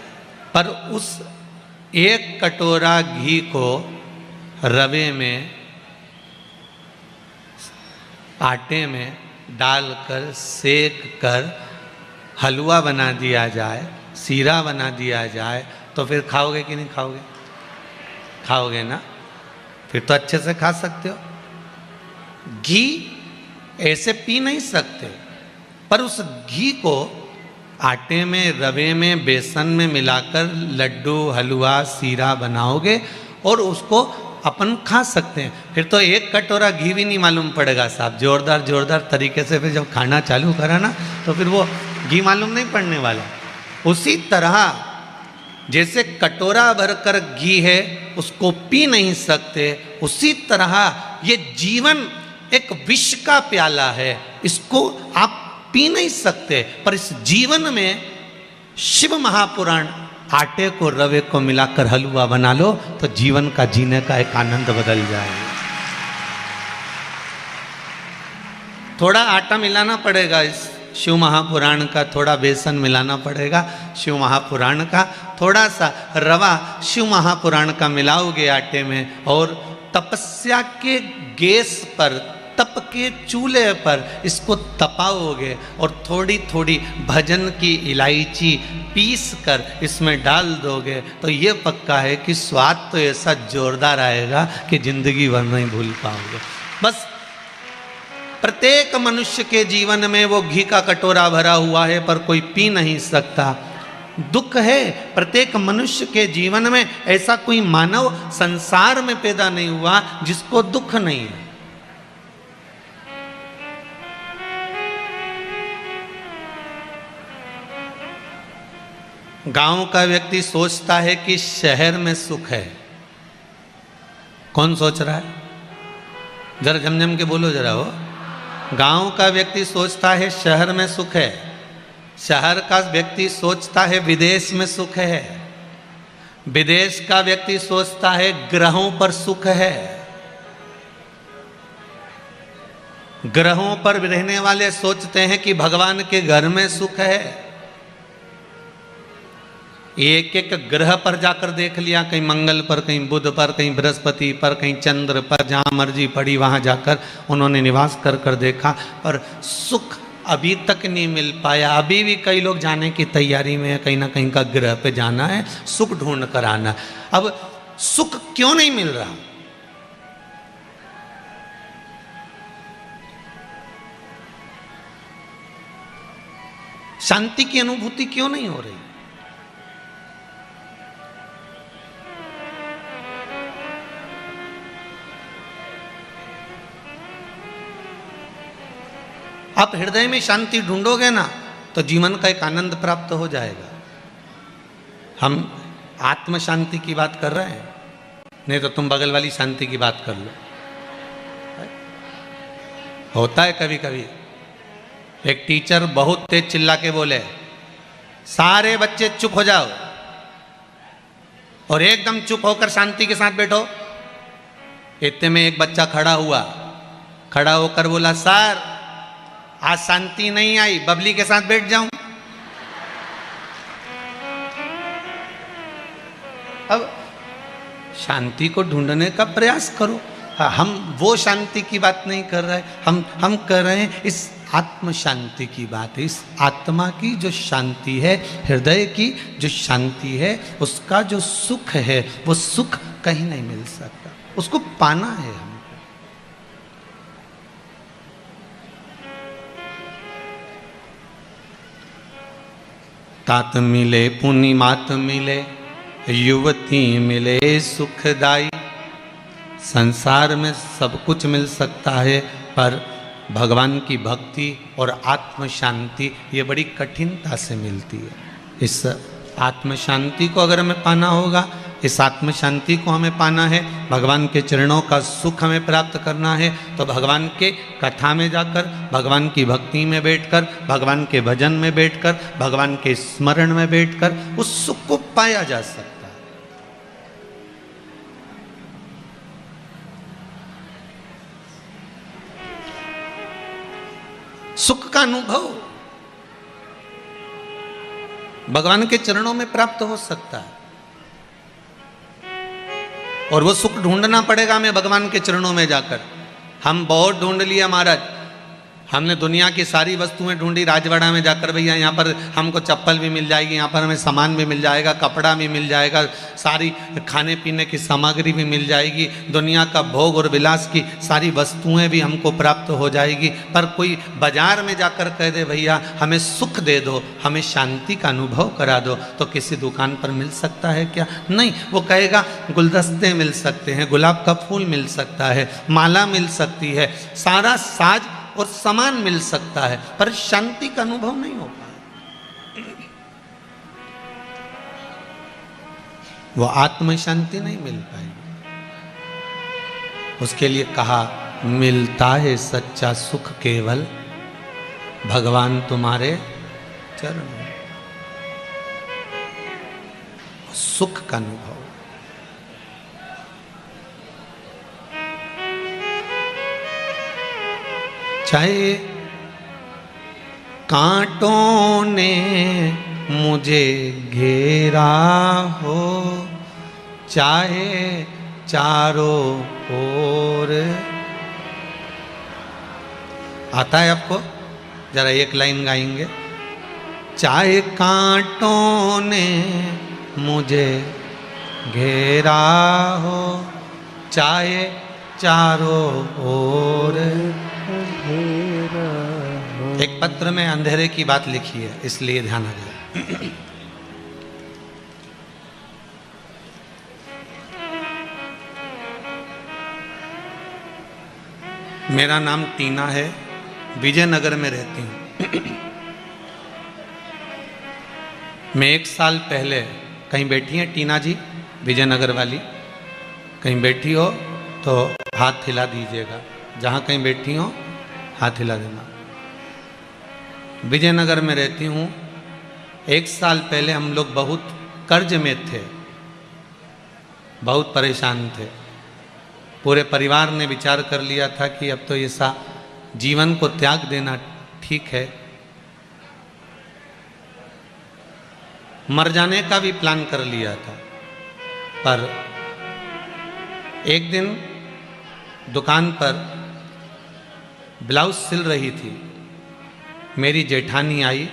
पर उस एक कटोरा घी को रवे में, आटे में डालकर सेक कर हलवा बना दिया जाए, सीरा बना दिया जाए, तो फिर खाओगे कि नहीं खाओगे? खाओगे ना? फिर तो अच्छे से खा सकते हो। घी ऐसे पी नहीं सकते, पर उस घी को आटे में, रवे में, बेसन में मिलाकर लड्डू, हलवा, सीरा बनाओगे और उसको अपन खा सकते हैं। फिर तो एक कटोरा घी भी नहीं मालूम पड़ेगा साहब। जोरदार तरीके से फिर जब खाना चालू करा ना, तो फिर वो घी मालूम नहीं पड़ने वाला। उसी तरह जैसे कटोरा भरकर घी है उसको पी नहीं सकते, उसी तरह ये जीवन एक विष का प्याला है, इसको आप पी नहीं सकते, पर इस जीवन में शिव महापुराण आटे को, रवे को मिलाकर हलवा बना लो तो जीवन का जीने का एक आनंद बदल जाएगा। थोड़ा आटा मिलाना पड़ेगा इस शिव महापुराण का, थोड़ा बेसन मिलाना पड़ेगा शिव महापुराण का, थोड़ा सा रवा शिव महापुराण का मिलाओगे आटे में और तपस्या के गैस पर, तप के चूल्हे पर इसको तपाओगे और थोड़ी थोड़ी भजन की इलायची पीस कर इसमें डाल दोगे, तो ये पक्का है कि स्वाद तो ऐसा जोरदार आएगा कि जिंदगी भर नहीं भूल पाओगे। बस प्रत्येक मनुष्य के जीवन में वो घी का कटोरा भरा हुआ है, पर कोई पी नहीं सकता। दुख है प्रत्येक मनुष्य के जीवन में, ऐसा कोई मानव संसार में पैदा नहीं हुआ जिसको दुख नहीं है। गांव का व्यक्ति सोचता है कि शहर में सुख है। कौन सोच रहा है? जरा झमझम के बोलो जरा। हो गांव का व्यक्ति सोचता है शहर में सुख है, शहर का व्यक्ति सोचता है विदेश में सुख है, विदेश का व्यक्ति सोचता है ग्रहों पर सुख है, ग्रहों पर रहने वाले सोचते हैं कि भगवान के घर में सुख है। एक एक ग्रह पर जाकर देख लिया, कहीं मंगल पर, कहीं बुध पर, कहीं बृहस्पति पर, कहीं चंद्र पर, जहाँ मर्जी पड़ी वहाँ जाकर उन्होंने निवास कर कर देखा, पर सुख अभी तक नहीं मिल पाया। अभी भी कई लोग जाने की तैयारी में है, कहीं ना कहीं का ग्रह पे जाना है, सुख ढूंढ कर आना। अब सुख क्यों नहीं मिल रहा? शांति की अनुभूति क्यों नहीं हो रही? आप हृदय में शांति ढूंढोगे ना तो जीवन का एक आनंद प्राप्त हो जाएगा। हम आत्म शांति की बात कर रहे हैं। नहीं तो तुम बगल वाली शांति की बात कर लो। होता है कभी कभी। एक टीचर बहुत तेज चिल्ला के बोले, सारे बच्चे चुप हो जाओ, और एकदम चुप होकर शांति के साथ बैठो। इतने में एक बच्चा खड़ा हुआ, खड़ा होकर बोला, सर आज शांति नहीं आई, बबली के साथ बैठ जाऊं। अब शांति को ढूंढने का प्रयास करो। हम वो शांति की बात नहीं कर रहे, हम कर रहे हैं इस आत्म शांति की बात है। इस आत्मा की जो शांति है, हृदय की जो शांति है, उसका जो सुख है, वो सुख कहीं नहीं मिल सकता, उसको पाना है हमको। तात मिले पुनि मात मिले, युवती मिले सुखदाई। संसार में सब कुछ मिल सकता है, पर भगवान की भक्ति और आत्म शांति ये बड़ी कठिनता से मिलती है। इस आत्म शांति को अगर हमें पाना होगा, इस आत्म शांति को हमें पाना है, भगवान के चरणों का सुख हमें प्राप्त करना है, तो भगवान के कथा में जाकर, भगवान की भक्ति में बैठकर, भगवान के भजन में बैठकर, भगवान के स्मरण में बैठकर उस सुख को पाया जा सकता है। सुख का अनुभव भगवान के चरणों में प्राप्त हो सकता है, और वो सुख ढूंढना पड़ेगा हमें भगवान के चरणों में जाकर। हम बहुत ढूंढ लिया महाराज, हमने दुनिया की सारी वस्तुएं ढूंढी, राजवाड़ा में जाकर भैया यहाँ पर हमको चप्पल भी मिल जाएगी, यहाँ पर हमें सामान भी मिल जाएगा, कपड़ा भी मिल जाएगा, सारी खाने पीने की सामग्री भी मिल जाएगी, दुनिया का भोग और विलास की सारी वस्तुएं भी हमको प्राप्त हो जाएगी। पर कोई बाजार में जाकर कह दे भैया हमें सुख दे दो, हमें शांति का अनुभव करा दो, तो किसी दुकान पर मिल सकता है क्या? नहीं। वो कहेगा गुलदस्ते मिल सकते हैं, गुलाब का फूल मिल सकता है, माला मिल सकती है, सारा साज और सामान मिल सकता है, पर शांति का अनुभव नहीं हो पाए, वो आत्म शांति नहीं मिल पाएगी। उसके लिए कहा, मिलता है सच्चा सुख केवल भगवान तुम्हारे चरण में। सुख का अनुभव। चाहे कांटों ने मुझे घेरा हो, चाहे चारों ओर। आता है आपको? जरा एक लाइन गाएंगे। चाहे कांटों ने मुझे घेरा हो, चाहे चारों ओर। एक पत्र में अंधेरे की बात लिखी है, इसलिए ध्यान आ गया। मेरा नाम टीना है, विजयनगर में रहती हूँ। मैं 1 साल पहले, कहीं बैठी हैं टीना जी विजयनगर वाली? कहीं बैठी हो तो हाथ हिला दीजिएगा, जहाँ कहीं बैठी हो हाथ हिला देना। विजयनगर में रहती हूँ। 1 साल पहले हम लोग बहुत कर्ज में थे, बहुत परेशान थे। पूरे परिवार ने विचार कर लिया था कि अब तो ऐसा जीवन को त्याग देना ठीक है। मर जाने का भी प्लान कर लिया था। पर एक दिन दुकान पर ब्लाउज सिल रही थी, मेरी जेठानी आई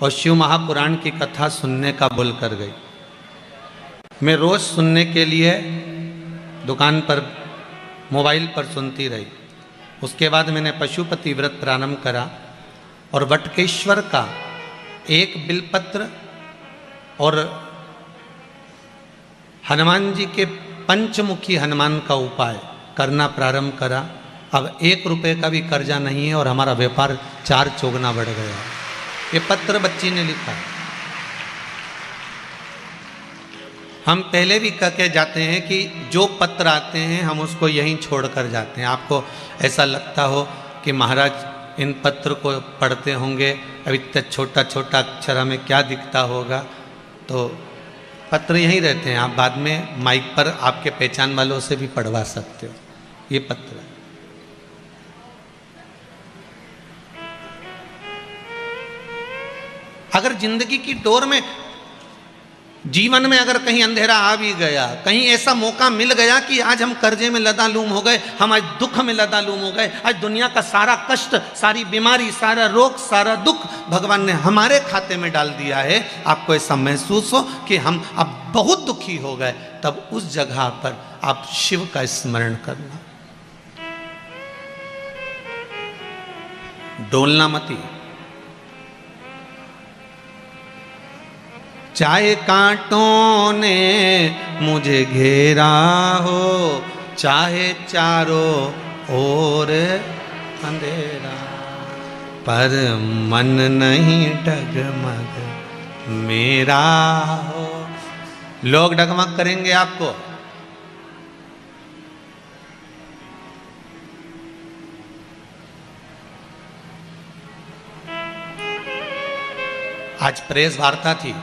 और शिव महापुराण की कथा सुनने का बोल कर गई। मैं रोज सुनने के लिए दुकान पर मोबाइल पर सुनती रही। उसके बाद मैंने पशुपति व्रत प्रारंभ करा और वटकेश्वर का एक बिलपत्र और हनुमान जी के पंचमुखी हनुमान का उपाय करना प्रारंभ करा। अब 1 रुपए का भी कर्जा नहीं है और हमारा व्यापार 4 चौगुना बढ़ गया। ये पत्र बच्ची ने लिखा। हम पहले भी कह के जाते हैं कि जो पत्र आते हैं हम उसको यहीं छोड़ कर जाते हैं। आपको ऐसा लगता हो कि महाराज इन पत्र को पढ़ते होंगे, अब इतना छोटा छोटा अक्षर हमें क्या दिखता होगा, तो पत्र यहीं रहते हैं। आप बाद में माइक पर आपके पहचान वालों से भी पढ़वा सकते हो ये पत्र। अगर जिंदगी की डोर में, जीवन में अगर कहीं अंधेरा आ भी गया, कहीं ऐसा मौका मिल गया कि आज हम कर्जे में लदालूम हो गए, हम आज दुख में लदालूम हो गए, आज दुनिया का सारा कष्ट, सारी बीमारी, सारा रोग, सारा दुख भगवान ने हमारे खाते में डाल दिया है, आपको ऐसा महसूस हो कि हम अब बहुत दुखी हो गए, तब उस जगह पर आप शिव का स्मरण करना, डोलना मती। चाहे कांटों ने मुझे घेरा हो, चाहे चारों ओर अंधेरा, पर मन नहीं डगमग मेरा हो। लोग डगमग करेंगे आपको, आज प्रेस वार्ता थी,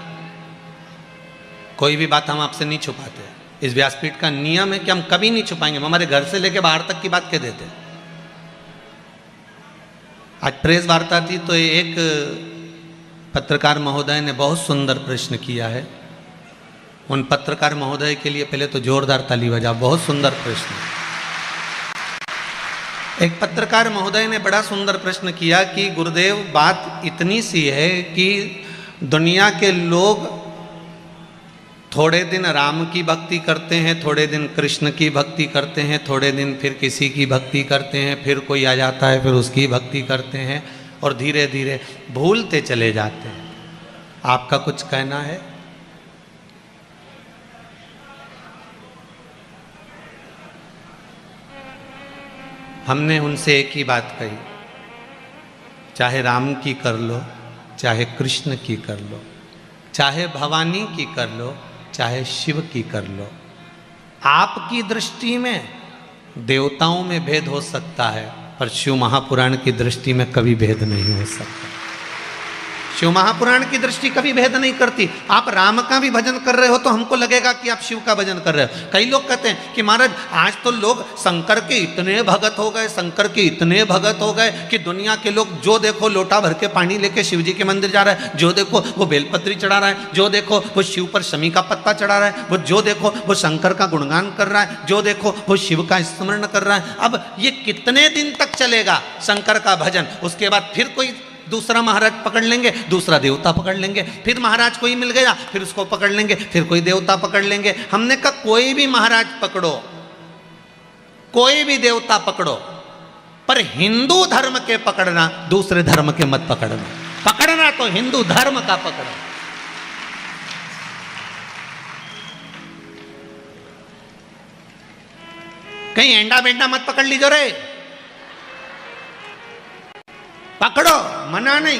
कोई भी बात हम आपसे नहीं छुपाते। इस व्यासपीठ का नियम है कि हम कभी नहीं छुपाएंगे, हम हमारे घर से लेकर बाहर तक की बात कह देते। आज प्रेस वार्ता थी तो एक पत्रकार महोदय ने बहुत सुंदर प्रश्न किया है। उन पत्रकार महोदय के लिए पहले तो जोरदार ताली बजाओ, बहुत सुंदर प्रश्न। एक पत्रकार महोदय ने बड़ा सुंदर प्रश्न किया कि गुरुदेव बात इतनी सी है कि दुनिया के लोग थोड़े दिन राम की भक्ति करते हैं, थोड़े दिन कृष्ण की भक्ति करते हैं, थोड़े दिन फिर किसी की भक्ति करते हैं, फिर कोई आ जाता है फिर उसकी भक्ति करते हैं और धीरे धीरे भूलते चले जाते हैं। आपका कुछ कहना है? हमने उनसे एक ही बात कही, चाहे राम की कर लो, चाहे कृष्ण की कर लो, चाहे भवानी की कर लो, चाहे शिव की कर लो, आपकी दृष्टि में देवताओं में भेद हो सकता है, पर शिव महापुराण की दृष्टि में कभी भेद नहीं हो सकता। शिव महापुराण की दृष्टि कभी भेद नहीं करती। आप राम का भी भजन कर रहे हो तो हमको लगेगा कि आप शिव का भजन कर रहे हो। कई लोग कहते हैं कि महाराज आज तो लोग शंकर के इतने भगत हो गए, शंकर के इतने भगत हो गए कि दुनिया के लोग जो देखो लोटा भर के पानी लेके शिव जी के मंदिर जा रहा है, जो देखो वो बेलपत्री चढ़ा रहा है, जो देखो वो शिव पर शमी का पत्ता चढ़ा रहा है, वो जो देखो वो शंकर का गुणगान कर रहा है, जो देखो वो शिव का स्मरण कर रहा है। अब ये कितने दिन तक चलेगा शंकर का भजन? उसके बाद फिर कोई दूसरा महाराज पकड़ लेंगे, दूसरा देवता पकड़ लेंगे, फिर महाराज कोई मिल गया फिर उसको पकड़ लेंगे, फिर कोई देवता पकड़ लेंगे। हमने कहा कोई भी महाराज पकड़ो, कोई भी देवता पकड़ो, पर हिंदू धर्म के पकड़ना, दूसरे धर्म के मत पकड़ना। पकड़ना तो हिंदू धर्म का पकड़ो। कहीं एंडा बेंडा मत पकड़ लीजो रे, पकड़ो, मना नहीं,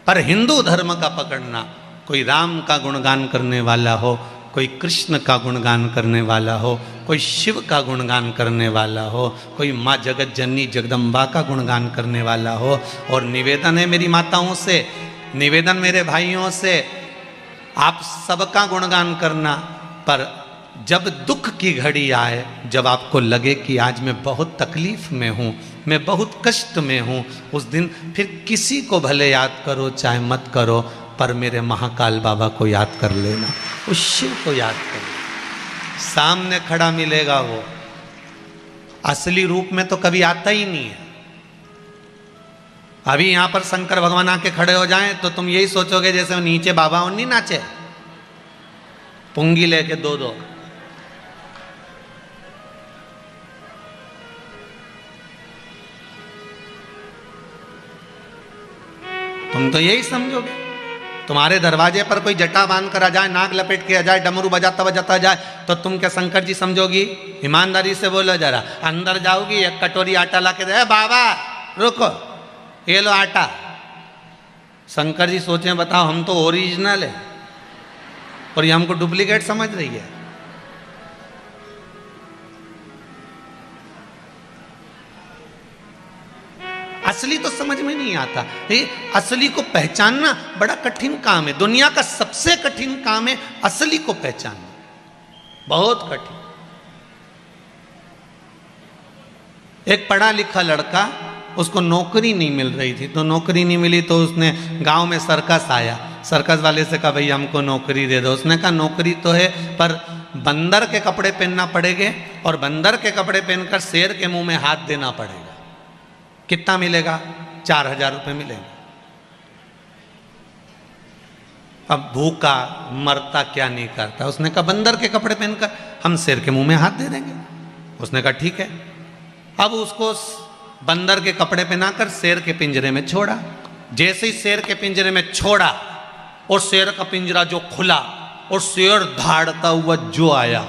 पर हिंदू धर्म का पकड़ना। कोई राम का गुणगान करने वाला हो, कोई कृष्ण का गुणगान करने वाला हो, कोई शिव का गुणगान करने वाला हो, कोई माँ जगत जननी जगदम्बा का गुणगान करने वाला हो। और निवेदन है मेरी माताओं से, निवेदन मेरे भाइयों से, आप सबका गुणगान करना, पर जब दुख की घड़ी आए, जब आपको लगे कि आज मैं बहुत तकलीफ में हूँ, मैं बहुत कष्ट में हूँ, उस दिन फिर किसी को भले याद करो चाहे मत करो, पर मेरे महाकाल बाबा को याद कर लेना, उस शिव को याद कर। सामने खड़ा मिलेगा वो, असली रूप में तो कभी आता ही नहीं है। अभी यहाँ पर शंकर भगवान आके खड़े हो जाएं तो तुम यही सोचोगे जैसे नीचे बाबा और नहीं नाचे, पुंगी लेके दो दो। तुम तो यही समझोगे, तुम्हारे दरवाजे पर कोई जटा बांध कर आ जाए, नाक लपेट के आ जाए, डमरू बजाता बजाता जाए, तो तुम क्या शंकर जी समझोगी? ईमानदारी से बोलो जरा। अंदर जाओगी, एक कटोरी आटा ला के दे, बाबा रुको ये लो आटा। शंकर जी सोचे बताओ हम तो ओरिजिनल है, और ये हमको डुप्लीकेट समझ रही है। असली तो समझ में नहीं आता। ये असली को पहचानना बड़ा कठिन काम है। दुनिया का सबसे कठिन काम है असली को पहचानना, बहुत कठिन। एक पढ़ा लिखा लड़का, उसको नौकरी नहीं मिल रही थी, तो नौकरी नहीं मिली तो उसने गांव में सर्कस आया, सर्कस वाले से कहा भाई हमको नौकरी दे दो। उसने कहा नौकरी तो है पर बंदर के कपड़े पहनना पड़ेंगे और बंदर के कपड़े पहनकर शेर के मुंह में हाथ देना पड़ेगा। कितना मिलेगा? 4000 रुपये मिलेंगे। अब भूखा मरता क्या नहीं करता। उसने कहा बंदर के कपड़े पहनकर हम शेर के मुंह में हाथ दे देंगे। उसने कहा ठीक है। अब उसको बंदर के कपड़े पहनाकर शेर के पिंजरे में छोड़ा। जैसे ही शेर के पिंजरे में छोड़ा और शेर का पिंजरा जो खुला और शेर धाड़ता हुआ जो आया,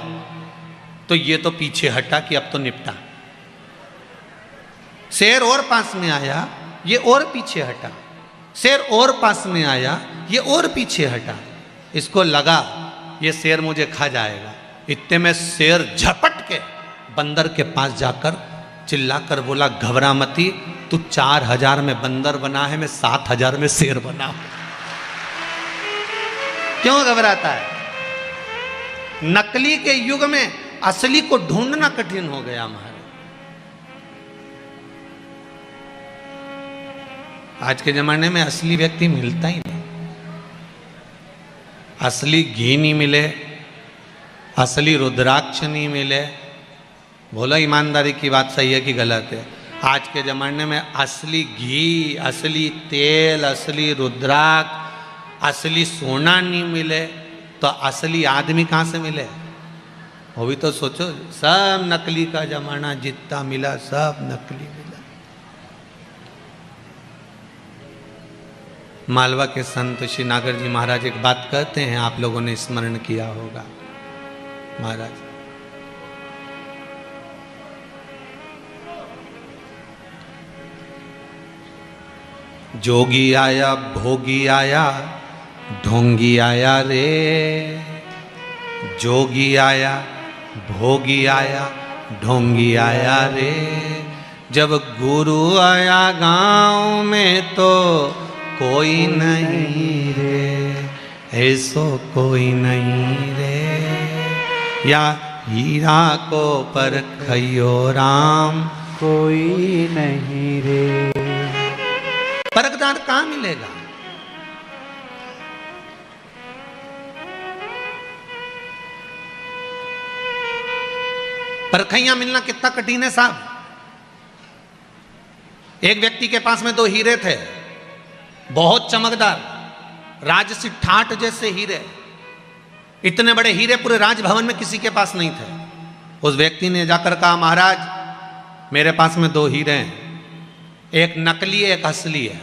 तो ये तो पीछे हटा कि अब तो निपटा। शेर और पास में आया, ये और पीछे हटा। शेर और पास में आया, ये और पीछे हटा। इसको लगा ये शेर मुझे खा जाएगा। इतने में शेर झपट के बंदर के पास जाकर चिल्लाकर बोला घबरा मती, तू 4000 में बंदर बना है, मैं 7000 में शेर बना हूं। क्यों घबराता है? नकली के युग में असली को ढूंढना कठिन हो गया हमारे। आज के जमाने में असली व्यक्ति मिलता ही नहीं। असली घी नहीं मिले, असली रुद्राक्ष नहीं मिले। बोलो ईमानदारी की बात सही है कि गलत है? आज के ज़माने में असली घी, असली तेल, असली रुद्राक्ष, असली सोना नहीं मिले तो असली आदमी कहाँ से मिले? वो भी तो सोचो, सब नकली का जमाना, जितना मिला सब नकली मिला। मालवा के संत श्री नागर जी महाराज एक बात कहते हैं, आप लोगों ने स्मरण किया होगा। महाराज जोगी आया भोगी आया ढोंगी आया रे, जोगी आया भोगी आया ढोंगी आया रे। जब गुरु आया गांव में तो कोई नहीं रे, ऐसो कोई नहीं रे। या हीरा को परखियो राम, कोई नहीं रे। परखदार कहाँ मिलेगा? परखैया मिलना कितना कठिन है साहब। एक व्यक्ति के पास में 2 हीरे थे, बहुत चमकदार, राजसी ठाठ जैसे हीरे। इतने बड़े हीरे पूरे राजभवन में किसी के पास नहीं थे। उस व्यक्ति ने जाकर कहा महाराज मेरे पास में 2 हीरे हैं, एक नकली है एक असली है,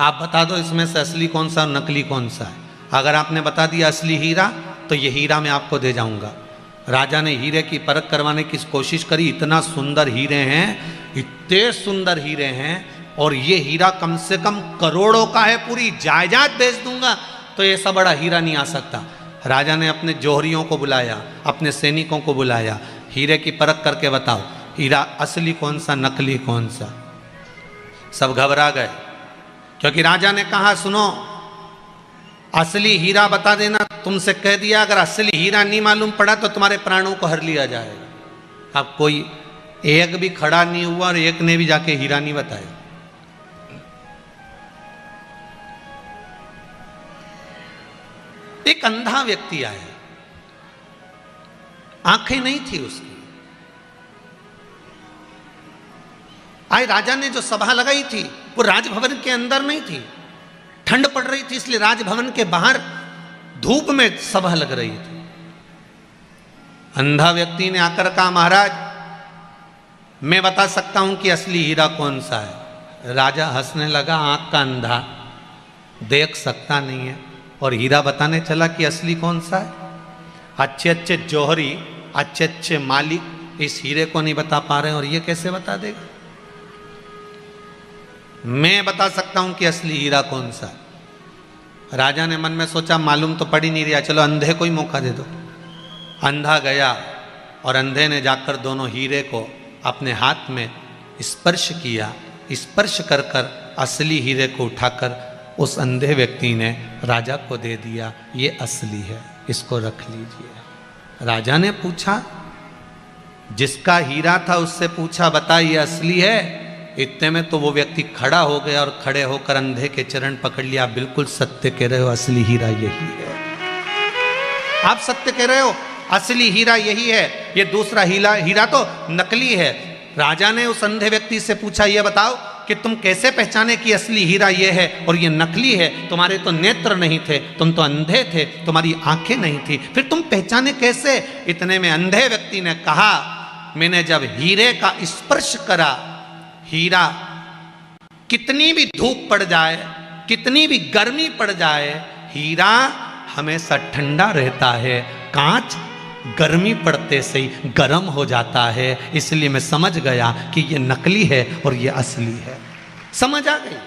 आप बता दो इसमें से असली कौन सा और नकली कौन सा है। अगर आपने बता दिया असली हीरा तो ये हीरा मैं आपको दे जाऊंगा। राजा ने हीरे की परख करवाने की कोशिश करी। इतना सुंदर हीरे हैं, इतने सुंदर हीरे हैं, और ये हीरा कम से कम करोड़ों का है, पूरी जायदाद बेच दूंगा तो ऐसा बड़ा हीरा नहीं आ सकता। राजा ने अपने जौहरियों को बुलाया, अपने सैनिकों को बुलाया, हीरे की परख करके बताओ हीरा असली कौन सा नकली कौन सा। सब घबरा गए क्योंकि राजा ने कहा सुनो असली हीरा बता देना, तुमसे कह दिया अगर असली हीरा नहीं मालूम पड़ा तो तुम्हारे प्राणों को हर लिया जाएगा। अब कोई एक भी खड़ा नहीं हुआ और एक ने भी जाके हीरा नहीं बताया। एक अंधा व्यक्ति आया, आंखें नहीं थी उसकी। आज राजा ने जो सभा लगाई थी वो राजभवन के अंदर नहीं थी, ठंड पड़ रही थी इसलिए राजभवन के बाहर धूप में सभा लग रही थी। अंधा व्यक्ति ने आकर कहा महाराज मैं बता सकता हूं कि असली हीरा कौन सा है। राजा हंसने लगा, आंख का अंधा देख सकता नहीं है और हीरा बताने चला कि असली कौन सा है। अच्छे अच्छे जौहरी, अच्छे अच्छे मालिक इस हीरे को नहीं बता पा रहे और ये कैसे बता देगा। मैं बता सकता हूं कि असली हीरा कौन सा है। राजा ने मन में सोचा मालूम तो पड़ ही नहीं रहा, चलो अंधे को ही मौका दे दो। अंधा गया और अंधे ने जाकर दोनों हीरे को अपने हाथ में स्पर्श किया। स्पर्श कर कर असली हीरे को उठाकर उस अंधे व्यक्ति ने राजा को दे दिया। ये असली है, इसको रख लीजिए। राजा ने पूछा, जिसका हीरा था उससे पूछा, बता ये असली है? इतने में तो वो व्यक्ति खड़ा हो गया और खड़े होकर अंधे के चरण पकड़ लिया। बिल्कुल सत्य कह रहे हो, असली हीरा यही है। आप सत्य कह रहे हो, असली हीरा यही है, ये दूसरा हीरा तो नकली है। राजा ने उस अंधे व्यक्ति से पूछा, ये बताओ कि तुम कैसे पहचाने कि असली हीरा ये है और ये नकली है? तुम्हारे तो नेत्र नहीं थे, तुम तो अंधे थे, तुम्हारी आंखें नहीं थी, फिर तुम पहचाने कैसे? इतने में अंधे व्यक्ति ने कहा, मैंने जब हीरे का स्पर्श करा, हीरा कितनी भी धूप पड़ जाए, कितनी भी गर्मी पड़ जाए, हीरा हमेशा ठंडा रहता है। कांच गर्मी पड़ते से ही गर्म हो जाता है। इसलिए मैं समझ गया कि ये नकली है और ये असली है। समझ आ गई?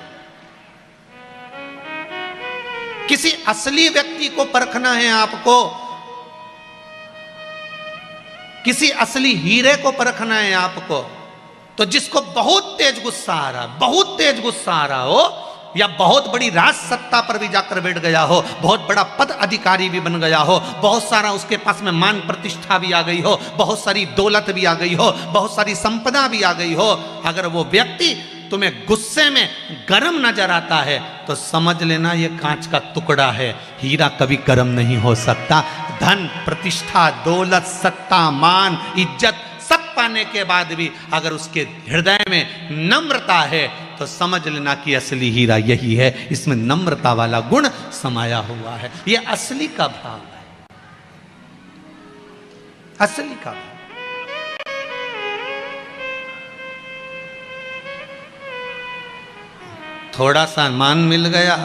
किसी असली व्यक्ति को परखना है आपको, किसी असली हीरे को परखना है आपको, तो जिसको बहुत तेज गुस्सा आ रहा, बहुत तेज गुस्सा आ रहा हो, या बहुत बड़ी राज सत्ता पर भी जाकर बैठ गया हो, बहुत बड़ा पद अधिकारी भी बन गया हो, बहुत सारा उसके पास में मान प्रतिष्ठा भी आ गई हो, बहुत सारी दौलत भी आ गई हो, बहुत सारी संपदा भी आ गई हो, अगर वो व्यक्ति तुम्हें गुस्से में गर्म नजर आता है तो समझ लेना ये कांच का टुकड़ा है। हीरा कभी गर्म नहीं हो सकता। धन, प्रतिष्ठा, दौलत, सत्ता, मान, इज्जत सब पाने के बाद भी अगर उसके हृदय में नम्रता है तो समझ लेना कि असली हीरा यही है। इसमें नम्रता वाला गुण समाया हुआ है। यह असली का भाव है, असली का भाव। थोड़ा सा मान मिल गया,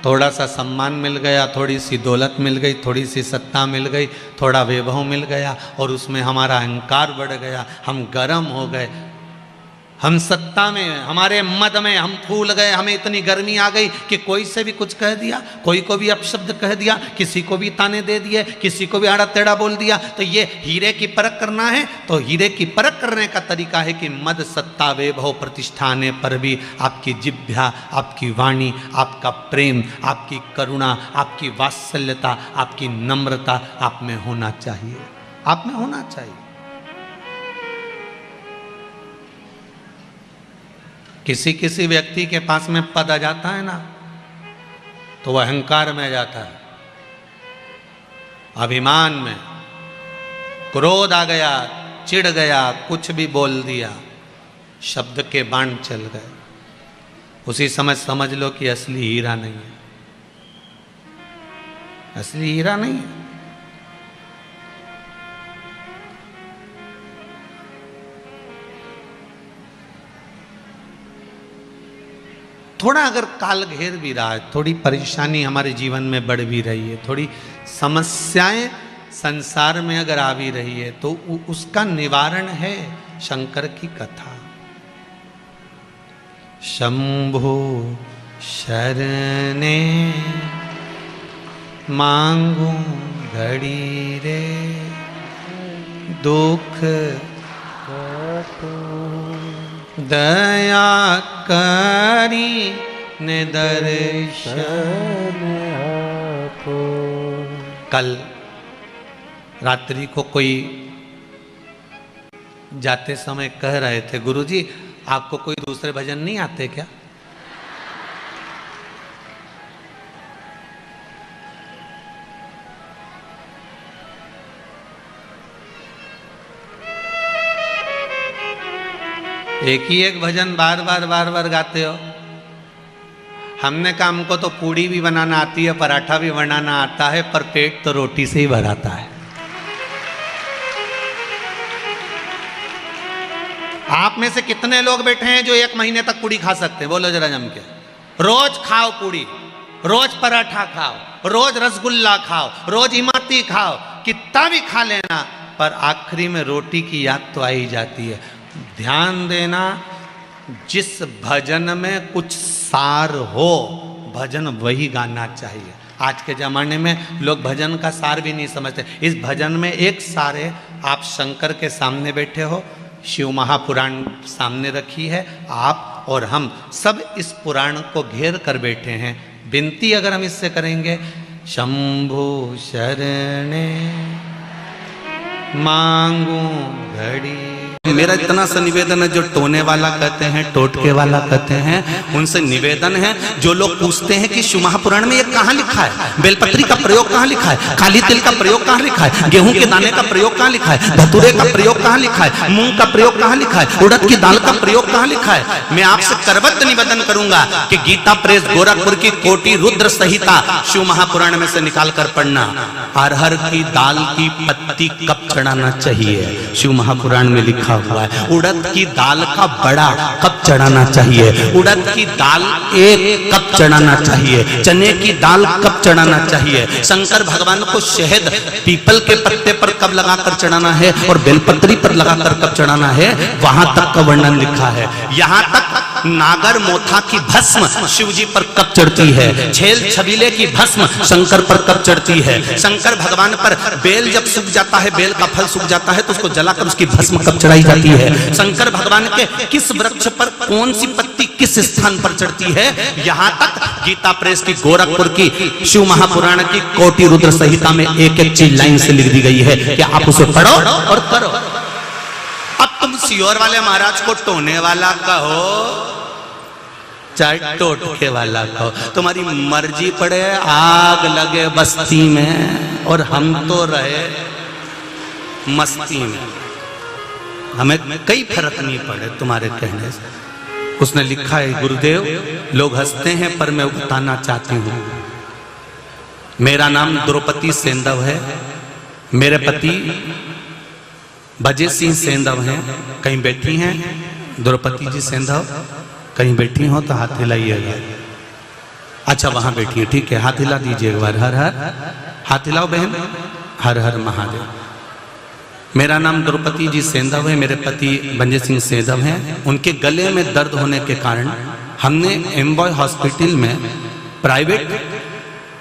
थोड़ा सा सम्मान मिल गया, थोड़ी सी दौलत मिल गई, थोड़ी सी सत्ता मिल गई, थोड़ा वैभव मिल गया और उसमें हमारा अहंकार बढ़ गया, हम गर्म हो गए, हम सत्ता में, हमारे मद में हम फूल गए, हमें इतनी गर्मी आ गई कि कोई से भी कुछ कह दिया, कोई को भी अपशब्द कह दिया, किसी को भी ताने दे दिए, किसी को भी आड़ा टेढ़ा बोल दिया। तो ये हीरे की परख करना है तो हीरे की परख करने का तरीका है कि मद, सत्ता, वैभव, प्रतिष्ठा आने पर भी आपकी जिह्वा, आपकी वाणी, आपका प्रेम, आपकी करुणा, आपकी वात्सल्यता, आपकी नम्रता आप में होना चाहिए, आप में होना चाहिए। किसी किसी व्यक्ति के पास में पद आ जाता है ना तो वह अहंकार में जाता है, अभिमान में, क्रोध आ गया, चिढ़ गया, कुछ भी बोल दिया, शब्द के बाण चल गए, उसी समय समझ लो कि असली हीरा नहीं है, असली हीरा नहीं है। थोड़ा अगर काल घेर भी रहा है, थोड़ी परेशानी हमारे जीवन में बढ़ भी रही है, थोड़ी समस्याएं संसार में अगर आ भी रही है तो उसका निवारण है शंकर की कथा। शंभो शरणे मांगू घड़ी रे, दुख दया करी ने दर्शन आपो। कल रात्रि को कोई जाते समय कह रहे थे, गुरुजी आपको कोई दूसरे भजन नहीं आते क्या? एक ही एक भजन बार बार गाते हो। हमने कहा हमको तो पूड़ी भी बनाना आती है, पराठा भी बनाना आता है, पर पेट तो रोटी से ही भराता है। आप में से कितने लोग बैठे हैं जो एक महीने तक पूड़ी खा सकते हैं? बोलो जरा जम के। रोज खाओ पूड़ी, रोज पराठा खाओ, रोज रसगुल्ला खाओ, रोज इमरती खाओ, कितना भी खा लेना, पर आखिरी में रोटी की याद तो आ ही जाती है। ध्यान देना, जिस भजन में कुछ सार हो भजन वही गाना चाहिए। आज के ज़माने में लोग भजन का सार भी नहीं समझते। इस भजन में एक सारे, आप शंकर के सामने बैठे हो, शिव महापुराण सामने रखी है, आप और हम सब इस पुराण को घेर कर बैठे हैं। विनती अगर हम इससे करेंगे, शंभु शरणे मांगू घड़ी। मेरा इतना सा निवेदन है, जो टोने वाला कहते हैं, टोटके वाला कहते हैं, उनसे निवेदन है, जो लोग पूछते हैं कि शिव महापुराण में ये कहाँ लिखा है, बेलपत्री का प्रयोग कहाँ लिखा है, काली तिल का प्रयोग कहाँ लिखा है, गेहूं के दाने का प्रयोग कहाँ लिखा है, धतूरे का प्रयोग कहाँ लिखा है, मूंग का प्रयोग कहाँ लिखा है, उड़द की दाल का प्रयोग कहाँ लिखा है। मैं आपसे करबद्ध निवेदन करूंगा कि गीता प्रेस गोरखपुर की कोटि रुद्र संहिता शिव महापुराण में से निकाल कर पढ़ना। अरहर की दाल की पत्ती कब चढ़ाना चाहिए, शिव महापुराण में लिखा हुआ है। उड़द की दाल का बड़ा कब चढ़ाना चाहिए, उड़द की दाल एक कब चढ़ाना चाहिए, चने की दाल कब चढ़ाना चाहिए, शंकर भगवान को शहद पीपल के पत्ते पर कब लगाकर चढ़ाना है और बेलपत्री पर लगाकर कब चढ़ाना है, वहां तक का वर्णन लिखा है। यहां तक नागर मोथा की भस्म शिव जी पर कब चढ़ती है, छेल छबीले की भस्म शंकर पर कब चढ़ती है, शंकर भगवान पर बेल जब सूख जाता है, बेल का फल सूख जाता है तो उसको जलाकर उसकी भस्म कब चढ़ाई जाती है, शंकर भगवान के किस वृक्ष पर कौन सी पत्ती किस स्थान पर चढ़ती है। यहां तक गीता प्रेस की गोरखपुर की शिव महापुराण की कोटि रुद्र संहिता में एक एक चीज लाइन से लिख दी गई है कि आप उसे पढ़ो और करो। अब तुम सियोर वाले महाराज को टोने वाला कहो चाहे टोटके वाला कहो, तुम्हारी मर्जी पड़े, आग लगे बस्ती में और हम तो रहे मस्ती में, हमें कई फर्क नहीं पड़े तुम्हारे कहने से। उसने लिखा है, गुरुदेव लोग हंसते हैं पर मैं बताना चाहती हूँ, मेरा नाम द्रौपदी सेंधव है, मेरे पति भजे सिंह सेंधव हैं, कहीं बैठी हैं द्रौपदी जी सेंधव, कहीं बैठी हो तो हाथ हिलाइएगा। अच्छा वहां बैठी है, ठीक है, हाथ हिला दीजिए एक बार, हर हर, हाथ हिलाओ बहन, हर हर महादेव। मेरा नाम द्रौपदी जी सेंधव है, मेरे पति भंजे सिंह सेंधव हैं। उनके गले में दर्द होने के कारण हमने एम्बॉय हॉस्पिटल में, प्राइवेट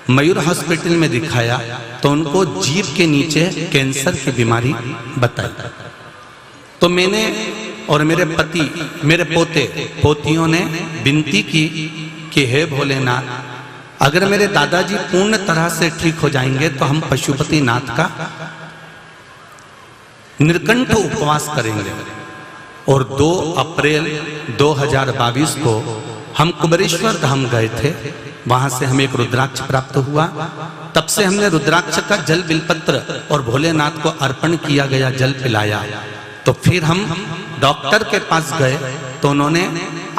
मयूर हॉस्पिटल में दिखाया तो उनको जीभ के नीचे कैंसर की बीमारी बताई। तो मैंने और मेरे पति, मेरे पोते पोतियों ने विनती की कि हे भोलेनाथ, अगर मेरे दादाजी पूर्ण तरह से ठीक हो जाएंगे तो हम पशुपति नाथ का निर्कंठ उपवास करेंगे। और 2 अप्रैल 2022 को हम कुबेरेश्वर धाम गए थे, वहां से हमें एक रुद्राक्ष प्राप्त हुआ। तब से हमने रुद्राक्ष का जल बिलपत्र और भोलेनाथ को अर्पण किया गया जल पिलाया। तो फिर हम डॉक्टर के पास गए तो उन्होंने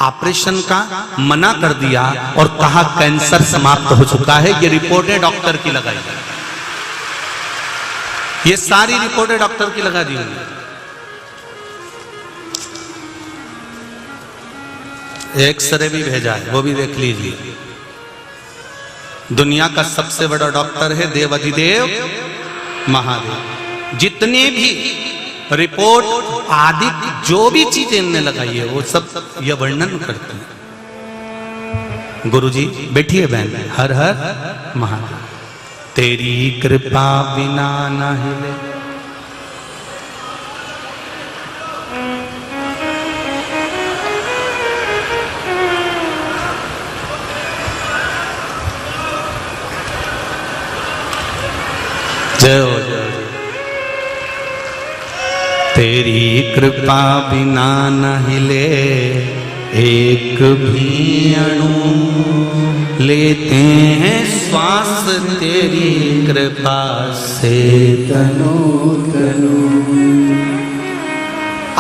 ऑपरेशन का मना कर दिया और कहा कैंसर समाप्त हो चुका है। ये रिपोर्टें डॉक्टर की लगाई, ये सारी रिपोर्टें डॉक्टर की लगा दी हुई। एक्सरे भी भेजा है, वो भी देख लीजिए। दुनिया का सबसे बड़ा डॉक्टर है देवाधिदेव महादेव। जितने भी रिपोर्ट आदि जो भी चीजें इनने लगाई है वो सब यह वर्णन करते हैं। गुरुजी बैठिए बहन, हर हर महादेव। तेरी कृपा बिना न हिले, जय हो जय। तेरी कृपा बिना न हिले एक भी अणु, लेते हैं श्वास तेरी कृपा से तनु तनु।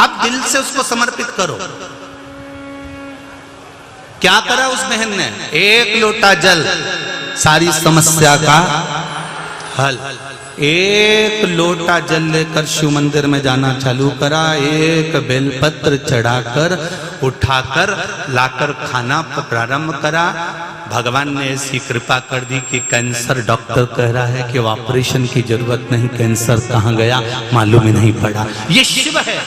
अब दिल से उसको समर्पित करो। क्या करा उस बहन ने, एक लोटा जल सारी समस्या का हल। एक लोटा जल लेकर शिव मंदिर में जाना चालू करा, एक बेलपत्र चढ़ाकर उठाकर लाकर खाना प्रारंभ करा। भगवान ने ऐसी कृपा कर दी कि कैंसर डॉक्टर कह रहा है कि ऑपरेशन की जरूरत नहीं, कैंसर कहाँ गया मालूम ही नहीं पड़ा। ये शिव है।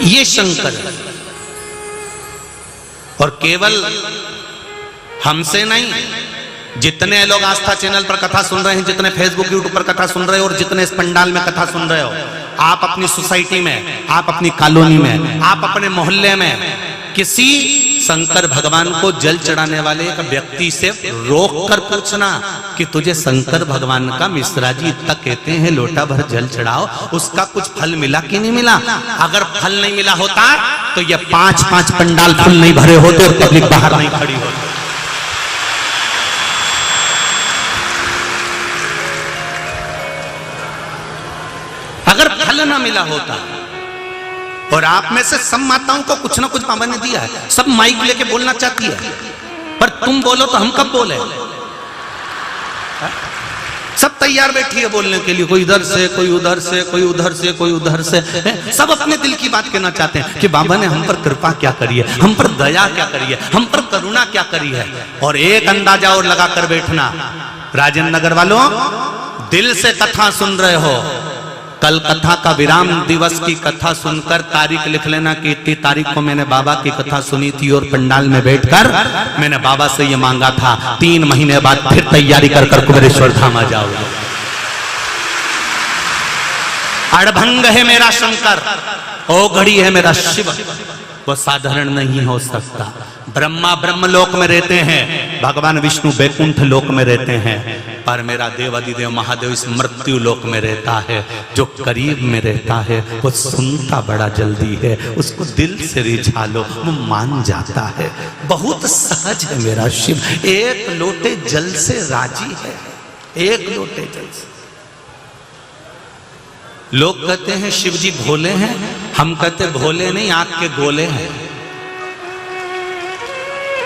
ये शंकर है। और केवल हमसे नहीं, जितने लोग आस्था चैनल पर कथा सुन रहे हैं, जितने फेसबुक यूट्यूब पर कथा सुन रहे हो और जितने इस पंडाल में कथा सुन रहे हो, आप अपनी सोसाइटी में, आप अपनी कॉलोनी में, आप अपने मोहल्ले में किसी शंकर भगवान को जल चढ़ाने वाले एक व्यक्ति से रोक कर पूछना कि तुझे शंकर भगवान का मिश्रा जी इतना कहते हैं लोटा भर जल चढ़ाओ, उसका कुछ फल मिला कि नहीं मिला। अगर फल नहीं मिला होता तो ये 5-5 पंडाल फुल नहीं भरे होते और पब्लिक बाहर नहीं खड़ी होती। अगर फल ना मिला होता, और आप में से सब माताओं को कुछ ना कुछ बाबा ने दिया है, सब माइक लेके बोलना चाहती है, पर तुम बोलो तो हम कब बोले। सब तैयार बैठी है बोलने के लिए, कोई इधर से, कोई उधर से, कोई उधर से, कोई उधर से, सब अपने दिल की बात कहना चाहते हैं कि बाबा ने हम पर कृपा क्या करी है, हम पर दया क्या करी है, हम पर करुणा क्या करी है। और एक अंदाजा और लगा कर बैठना, राजेंद्र नगर वालों, दिल से कथा सुन रहे हो, कल कथा का विराम दिवस की कथा सुनकर तारीख लिख लेना कि इतनी तारीख को मैंने बाबा की कथा सुनी थी और पंडाल में बैठकर मैंने बाबा से ये मांगा था, 3 महीने बाद फिर तैयारी कर कुबेरेश्वर धाम आ जाओगे। अड़भंग है मेरा शंकर, ओ घड़ी है मेरा शिव, वो साधारण नहीं हो सकता। ब्रह्मा ब्रह्मलोक में रहते हैं, भगवान विष्णु बैकुंठ लोक में रहते हैं, पर मेरा देव अधिदेव महादेव इस मृत्यु लोक में रहता है। जो करीब में रहता है वो सुनता बड़ा जल्दी है, उसको दिल से रिझा लो वो मान जाता है। बहुत सहज है मेरा शिव, एक लोटे जल से राजी है, एक लोटे जल से। लोग कहते हैं शिव जी भोले हैं, हम कहते भोले नहीं, आग के गोले हैं।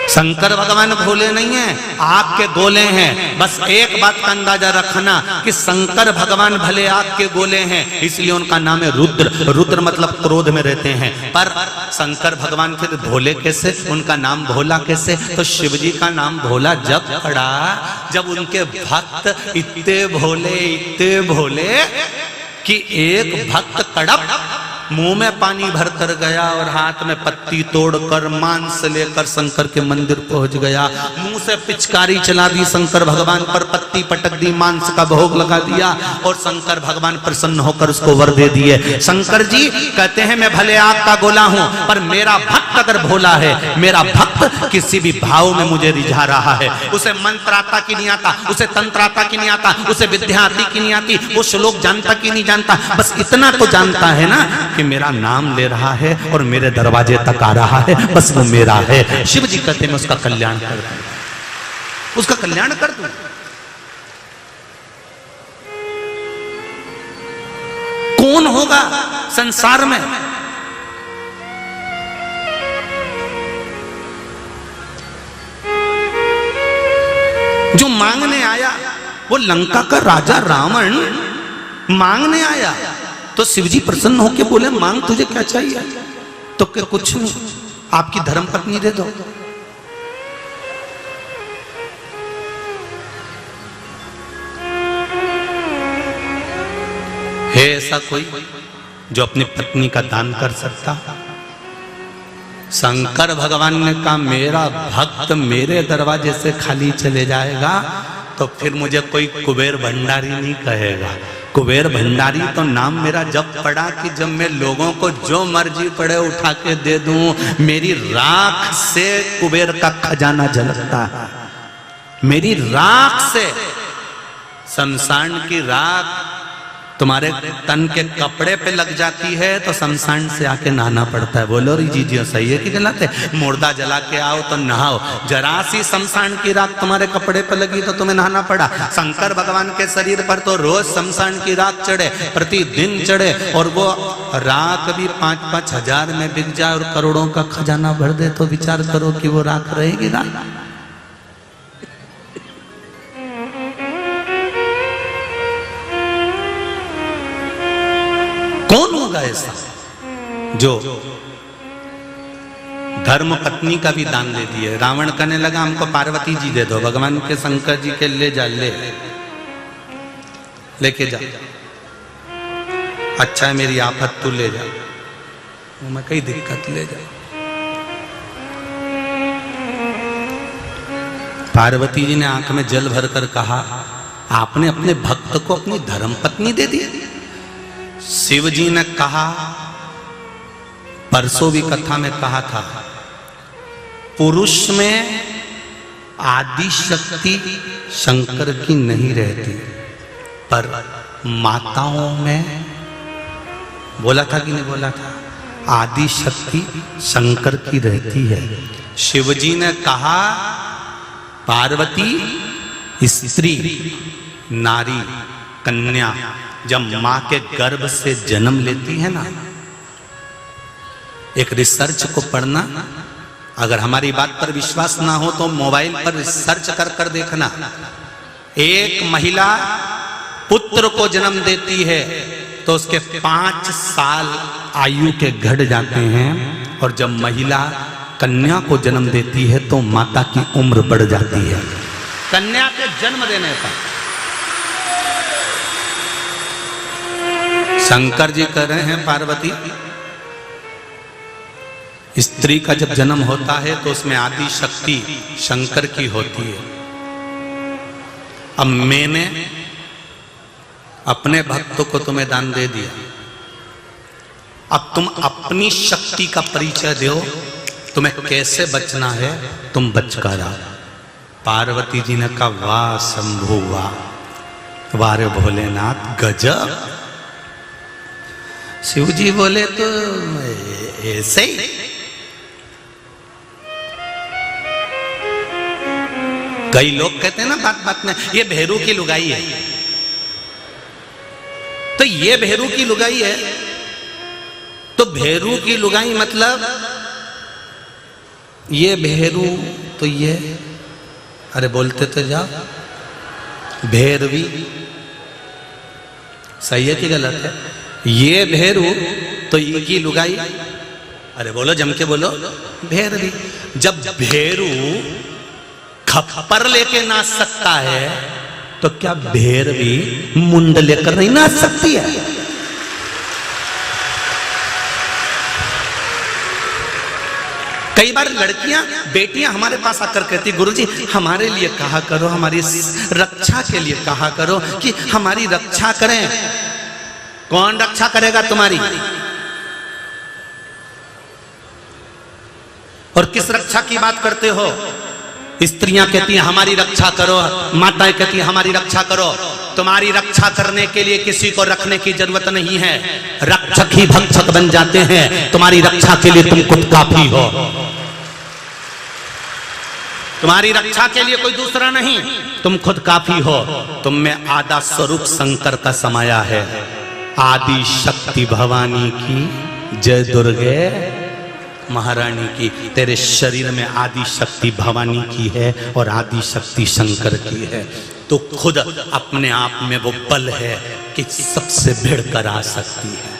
शंकर भगवान भोले नहीं है, आग के गोले हैं। बस एक बात का अंदाजा रखना कि शंकर भगवान भले आग के गोले हैं, इसलिए उनका नाम है रुद्र। रुद्र मतलब क्रोध में रहते हैं, पर शंकर भगवान फिर भोले कैसे, उनका नाम भोला कैसे। तो शिव जी का नाम भोला जब पड़ा, जब उनके भक्त इतने भोले कि एक भक्त कड़प मुंह में पानी भर कर गया और हाथ में पत्ती तोड़कर मांस लेकर शंकर के मंदिर पहुंच गया। मुंह से पिचकारी चला दी शंकर भगवान पर, पत्ती पटक दी, मांस का भोग लगा दिया और शंकर भगवान प्रसन्न होकर उसको वर दे दिए। शंकर जी कहते हैं मैं भले आग का गोला हूं, पर मेरा भक्त अगर भोला है, मेरा भक्त किसी भी भाव में मुझे रिझा रहा है, उसे मंत्र आता कि नहीं आता, उसे तंत्र आता कि नहीं आता, उसे विद्या आती कि नहीं आती, वो श्लोक जानता कि नहीं जानता, बस इतना तो जानता है ना कि मेरा नाम ले रहा है और मेरे दरवाजे तक आ रहा है, बस वो मेरा है। शिव जी कहते हैं मैं उसका कल्याण कर दूं, उसका कल्याण कर दूं। कौन होगा संसार में जो मांगने आया? वो लंका का राजा रावण मांगने आया तो शिवजी प्रसन्न होकर बोले मांग तुझे क्या चाहिए? तो क्या कुछ नहीं, आपकी धर्म पत्नी दे दो। है ऐसा कोई जो अपनी पत्नी का दान कर सकता? शंकर भगवान ने कहा मेरा भक्त मेरे दरवाजे से खाली चले जाएगा तो फिर मुझे कोई कुबेर भंडारी नहीं कहेगा। कुबेर भंडारी तो नाम मेरा जब पड़ा कि जब मैं लोगों को जो मर्जी पड़े उठा के दे दूं। मेरी राख से कुबेर का खजाना झलकता है, मेरी राख से। शमशान की राख तुम्हारे तन के कपड़े पे लग जाती है तो शमशान से आके नहाना पड़ता है। बोलो री जी सही है कि गलत है? मुर्दा जला के आओ तो नहाओ, जरा सी शमशान की राख तुम्हारे कपड़े पे लगी तो तुम्हें नहाना पड़ा। शंकर भगवान के शरीर पर तो रोज शमशान की राख चढ़े, प्रतिदिन चढ़े, और वो राख भी 5-5 हजार में बिक जाए और करोड़ों का खजाना भर दे तो विचार करो कि वो राख रहेगी ना? कौन होगा ऐसा जो धर्म पत्नी का भी दान दे दिए? रावण कहने लगा हमको पार्वती जी दे दो। भगवान के शंकर जी के ले जा, लेके जा। अच्छा है मेरी आफत, तू ले जा, मैं कई दिक्कत ले जा। पार्वती जी ने आंख में जल भरकर कहा, आपने अपने भक्त को अपनी धर्मपत्नी दे दी। शिव जी ने कहा, परसों भी कथा में कहा था, पुरुष में आदि शक्ति शंकर की नहीं रहती, पर माताओं में बोला था कि नहीं बोला था, आदि शक्ति शंकर की रहती है। शिव जी ने कहा, पार्वती स्त्री, नारी, कन्या जब मां के गर्भ से जन्म लेती है ना, एक रिसर्च को पढ़ना, अगर हमारी बात पर विश्वास ना हो तो मोबाइल पर रिसर्च कर कर देखना। एक महिला पुत्र को जन्म देती है तो उसके 5 साल आयु के घट जाते हैं, और जब महिला कन्या को जन्म देती है तो माता की उम्र बढ़ जाती है। कन्या के जन्म देने पर शंकर जी कह रहे हैं, पार्वती स्त्री का जब जन्म होता है तो उसमें आदि शक्ति शंकर की होती है। अब मैंने अपने भक्तों को तुम्हें दान दे दिया, अब तुम अपनी शक्ति का परिचय दो, तुम्हें कैसे बचना है तुम बचकर आओ। पार्वती जी ने कहा, वाह शंभु वाह, वारे भोलेनाथ गजब। शिव जी बोले, तो ऐसे ही कई लोग कहते हैं ना बात बात में, ये भेरू की लुगाई है, तो ये भेरू की लुगाई है, तो भेरू की लुगाई मतलब ये भेरू, तो ये, अरे बोलते तो जाओ, भैरवी, सही है कि गलत है? ये भेरू तो ये की लुगाई, अरे बोलो जम के बोलो, भैरवी। जब भेरू खप्पर लेके नाच सकता है तो क्या भैरवी मुंड लेकर नहीं नाच सकती है? कई बार लड़कियां बेटियां हमारे पास आकर कहती, गुरुजी हमारे लिए कहा करो, हमारी रक्षा के लिए कहा करो कि हमारी रक्षा करें। कौन रक्षा करेगा तुम्हारी? और किस रक्षा की बात करते हो? स्त्रियां कहती हैं हमारी रक्षा करो, माताएं कहती हैं हमारी रक्षा करो। तुम्हारी रक्षा करने के लिए किसी को रखने की जरूरत नहीं है, रक्षक ही भक्षक बन जाते हैं। तुम्हारी रक्षा के लिए तुम खुद काफी हो, तुम्हारी रक्षा के लिए कोई दूसरा नहीं, तुम खुद काफी हो। तुम में आधा स्वरूप शंकर का समाया है। आदि शक्ति भवानी की जय, दुर्गे महारानी की। तेरे शरीर में आदि शक्ति भवानी की है और आदि शक्ति शंकर की है। तो खुद अपने आप में वो बल है कि सबसे भिड़ कर आ सकती है।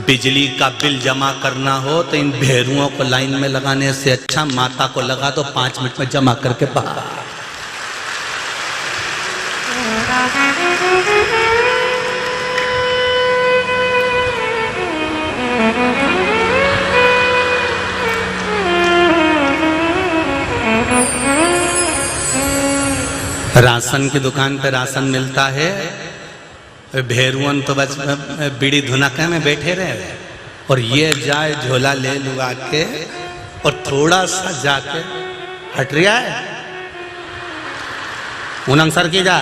बिजली का बिल जमा करना हो तो इन भेरुओं को लाइन में लगाने से अच्छा माता को लगा दो, 5 मिनट में जमा करके बाहर। राशन की दुकान पे राशन मिलता है, भेरुअन तो बस बीड़ी धुनके में बैठे रहे, और ये जाए झोला ले लुआ के और थोड़ा सा जाके हट रहा है, उनंग सर की जा,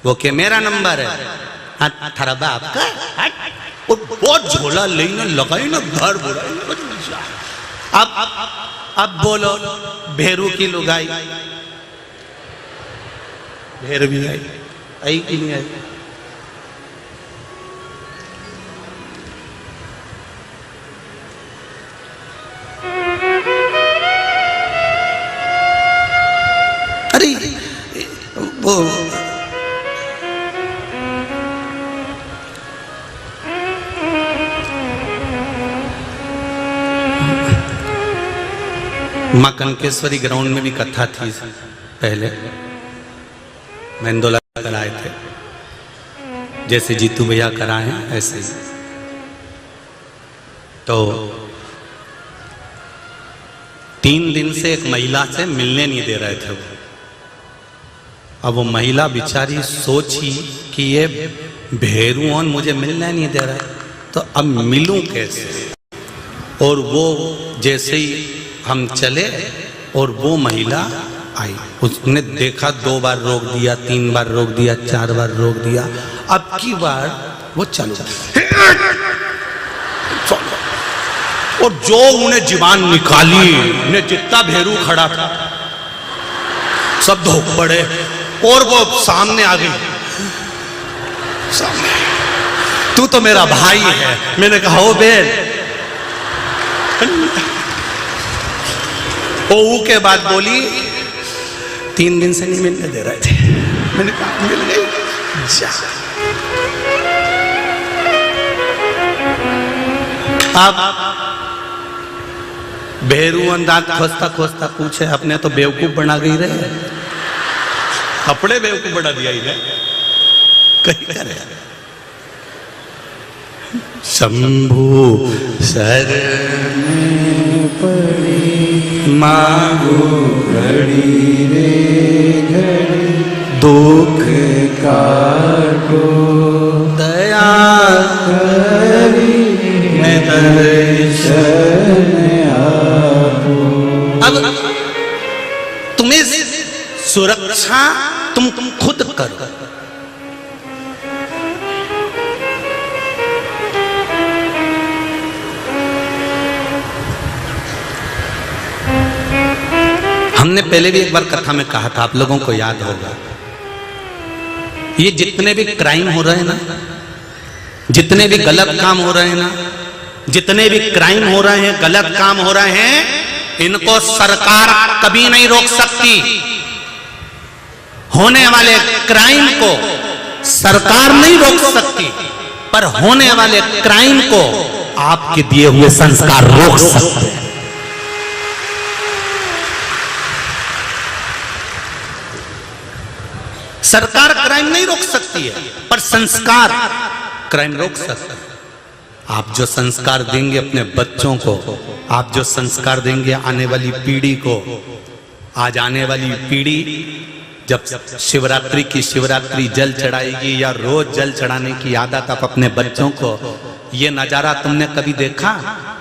वो के मेरा नंबर है, हाँ थारा बाप का, और बहुत झोला लेना लगाई ना घर बुराई। अब बोलो भेरू की लुगाई, भैरवी आई, आई कि नहीं आई? अरे वो मां कनकेश्वरी ग्राउंड में भी कथा थी पहले, मेंदोला कराए थे, जैसे जीतू भैया कराए हैं ऐसे। तो 3 दिन से एक महिला से मिलने नहीं दे रहे थे वो। अब वो महिला बेचारी सोची कि ये भेरुआन मुझे मिलने नहीं दे रहा है, तो अब मिलूं कैसे। और वो जैसे ही हम चले और वो महिला आई, उसने देखा 2 बार रोक दिया, 3 बार रोक दिया, 4 बार रोक दिया, अब की बार वो चलो। और जो उन्हें जुबान निकाली, उन्हें जितना भेरू खड़ा था सब धोख पड़े और वो सामने आ गई। सामने, तू तो मेरा भाई है। मैंने कहा ओ बेन। ओ के बाद बोली 3 दिन से नहीं मिलने दे रहे थे। मैंने कहा मिल गई जा। अब भेरू अंदाज खोजता खोजता पूछे, अपने तो बेवकूफ बना गई रहे, कपड़े बेवकूफ बना दिया ही कहीं करे। शंभु शरण पड़ी मांगो घड़ी रे घड़ी दुख काटो दया हरि दर्शन आपो। अब तुम्हें सुरक्षा तुम खुद करो। हमने पहले भी एक बार कथा में कहा था, आप लोगों को याद होगा, ये जितने भी क्राइम हो रहे हैं ना, जितने भी गलत काम हो रहे हैं ना, जितने भी क्राइम हो रहे हैं, गलत काम हो रहे हैं, इनको सरकार कभी नहीं रोक सकती। होने वाले क्राइम को सरकार नहीं रोक सकती, पर होने वाले क्राइम को आपके दिए हुए संस्कार रोक सकते हैं। सरकार क्राइम नहीं रोक सकती है, पर संस्कार क्राइम रोक सकता है। आप जो संस्कार देंगे अपने बच्चों को, आप जो संस्कार देंगे आने वाली पीढ़ी को, आज आने वाली पीढ़ी जब शिवरात्रि की शिवरात्रि जल चढ़ाएगी या रोज जल चढ़ाने की आदत आप अपने बच्चों को, ये नजारा तुमने कभी देखा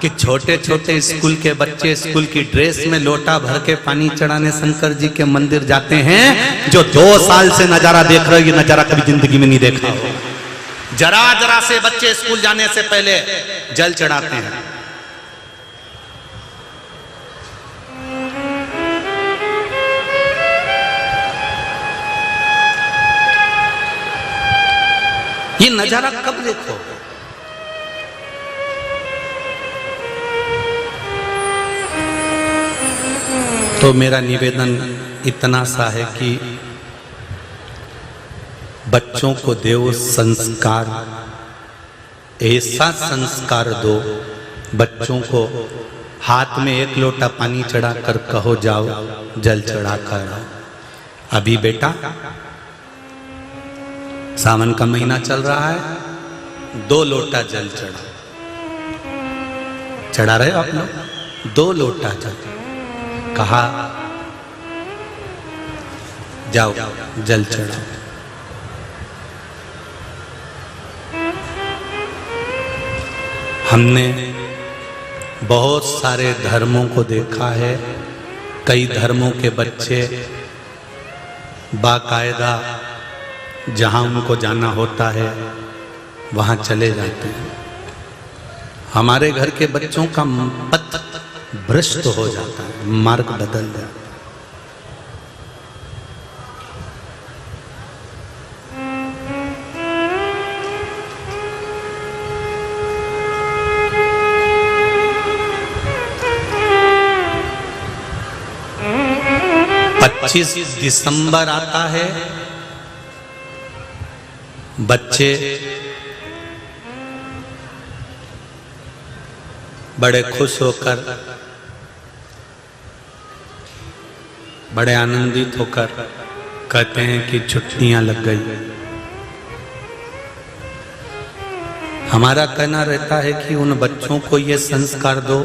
कि छोटे छोटे स्कूल के बच्चे स्कूल की ड्रेस में लोटा भर के पानी चढ़ाने शंकर जी के मंदिर जाते हैं? जो 2 साल से नजारा देख रहे हो, ये नजारा कभी जिंदगी में नहीं देखा हो। जरा जरा से बच्चे स्कूल जाने से पहले जल चढ़ाते हैं। ये नजारा कब देखो? तो मेरा निवेदन इतना सा है कि बच्चों को देव संस्कार, ऐसा संस्कार दो बच्चों को, हाथ में 1 लोटा पानी चढ़ाकर कहो जाओ जल चढ़ा कर आओ। अभी बेटा सावन का महीना चल रहा है, 2 लोटा जल चढ़ा रहे हो आप लोग? 2 लोटा जल, कहा जाओ जल चढ़ाओ। हमने बहुत सारे धर्मों को देखा है, कई धर्मों के बच्चे बाकायदा जहां उनको जाना होता है वहां चले जाते हैं। हमारे घर के बच्चों का पथ भ्रष्ट हो जाता है, मार्ग बदल जाता है। पच्चीस दिसंबर आता है, बच्चे बड़े खुश होकर, बड़े आनंदित होकर कहते हैं कि छुट्टियां लग गई। हमारा कहना रहता है कि उन बच्चों को ये संस्कार दो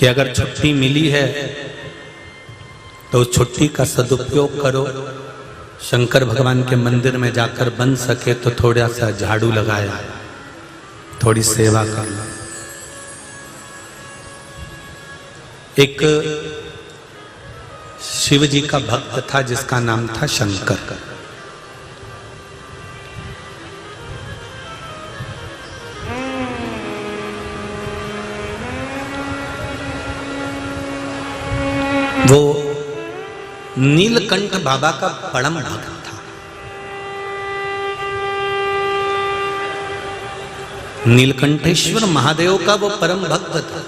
कि अगर छुट्टी मिली है तो उस छुट्टी का सदुपयोग करो। शंकर भगवान के मंदिर में जाकर बन सके तो थोड़ा सा झाड़ू लगाया, थोड़ी सेवा कर लो। एक शिव जी का भक्त था जिसका नाम था शंकर। वो नीलकंठ बाबा का परम भक्त था। नीलकंठेश्वर महादेव का वो परम भक्त था।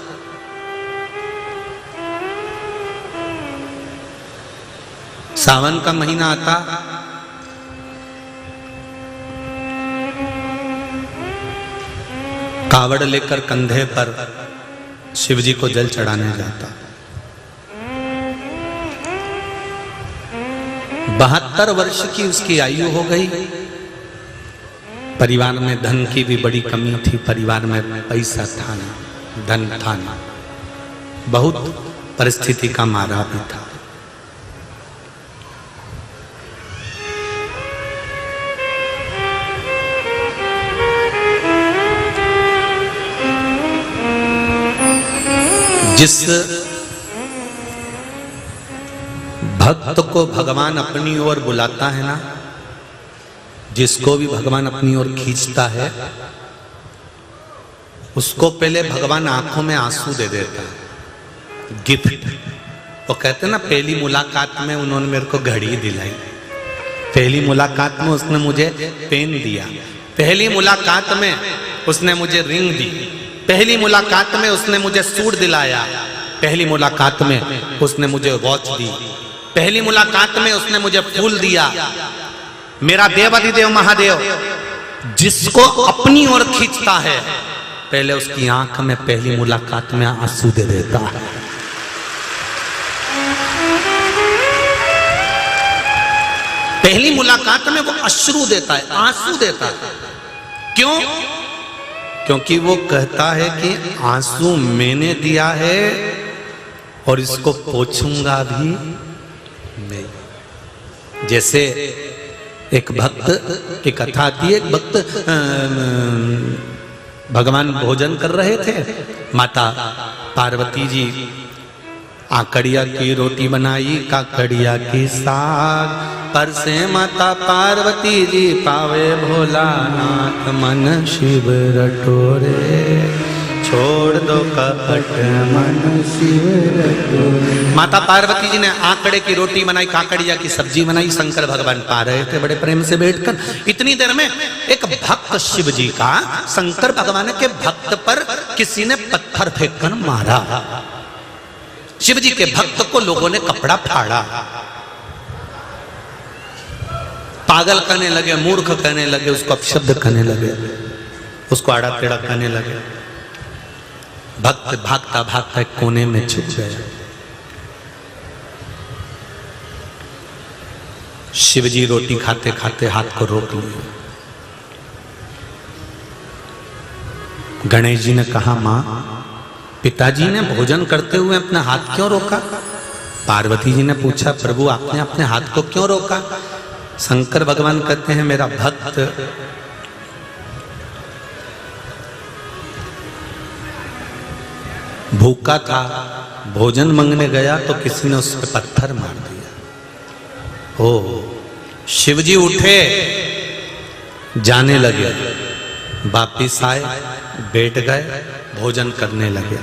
सावन का महीना आता, कावड़ लेकर कंधे पर शिव जी को जल चढ़ाने जाता। 72 वर्ष की उसकी आयु हो गई। परिवार में धन की भी बड़ी कमी थी, परिवार में पैसा था नहीं, धन था नहीं, बहुत परिस्थिति का मारा भी था। जिस भक्त को भगवान अपनी ओर बुलाता है ना, जिसको भी भगवान अपनी ओर खींचता है, उसको पहले भगवान आंखों में आंसू दे देता है, गिफ्ट। वो कहते हैं ना, पहली मुलाकात में उन्होंने मेरे को घड़ी दिलाई, पहली मुलाकात में उसने मुझे पेन दिया, पहली मुलाकात में उसने मुझे रिंग दी, पहली मुलाकात में उसने मुझे सूट दिलाया, पहली मुलाकात में उसने मुझे वॉच दी, पहली मुलाकात में उसने मुझे फूल दिया। मेरा देवाधिदेव महादेव जिसको अपनी ओर खींचता है, पहले उसकी आंख में पहली मुलाकात में आंसू दे देता है। पहली मुलाकात में वो अश्रु देता है, आंसू देता है। क्यों? क्योंकि वो कहता है कि आंसू मैंने दिया है और इसको पोंछूंगा भी मैं। जैसे एक भक्त की कथा आती है, एक भक्त भगवान भोजन कर रहे थे, माता पार्वती जी आकड़िया की रोटी बनाई, काकड़िया की साग, पर से माता पार्वती जी पावे भोलानाथ, मन शिव रटोरे, छोड़ दो कपट मन शिव रटोरे। माता पार्वती जी ने आकड़े की रोटी बनाई, काकड़िया की सब्जी बनाई, शंकर भगवान पा रहे थे बड़े प्रेम से बैठकर। इतनी देर में एक भक्त शिव जी का शंकर भगवान के भक्त पर किसी ने पत्थर फेंककर मारा। शिव जी के भक्त को लोगों ने कपड़ा फाड़ा, पागल कहने लगे, मूर्ख कहने लगे, उसको अपशब्द कहने लगे, उसको आड़ा टेढ़ा कहने लगे। भक्त भागता भागता एक कोने में छुप गया। शिव जी रोटी खाते खाते हाथ को रोक लिया। गणेश जी ने कहा, मां, पिताजी ने भोजन करते हुए अपना हाथ क्यों रोका? पार्वती जी ने पूछा, प्रभु आपने अपने हाथ को क्यों रोका? शंकर भगवान कहते हैं, मेरा भक्त भूखा था, भोजन मांगने गया तो किसी ने उस पर पत्थर मार दिया। ओ, शिव जी उठे, जाने लगे, वापिस आए, बैठ गए, भोजन करने लगे।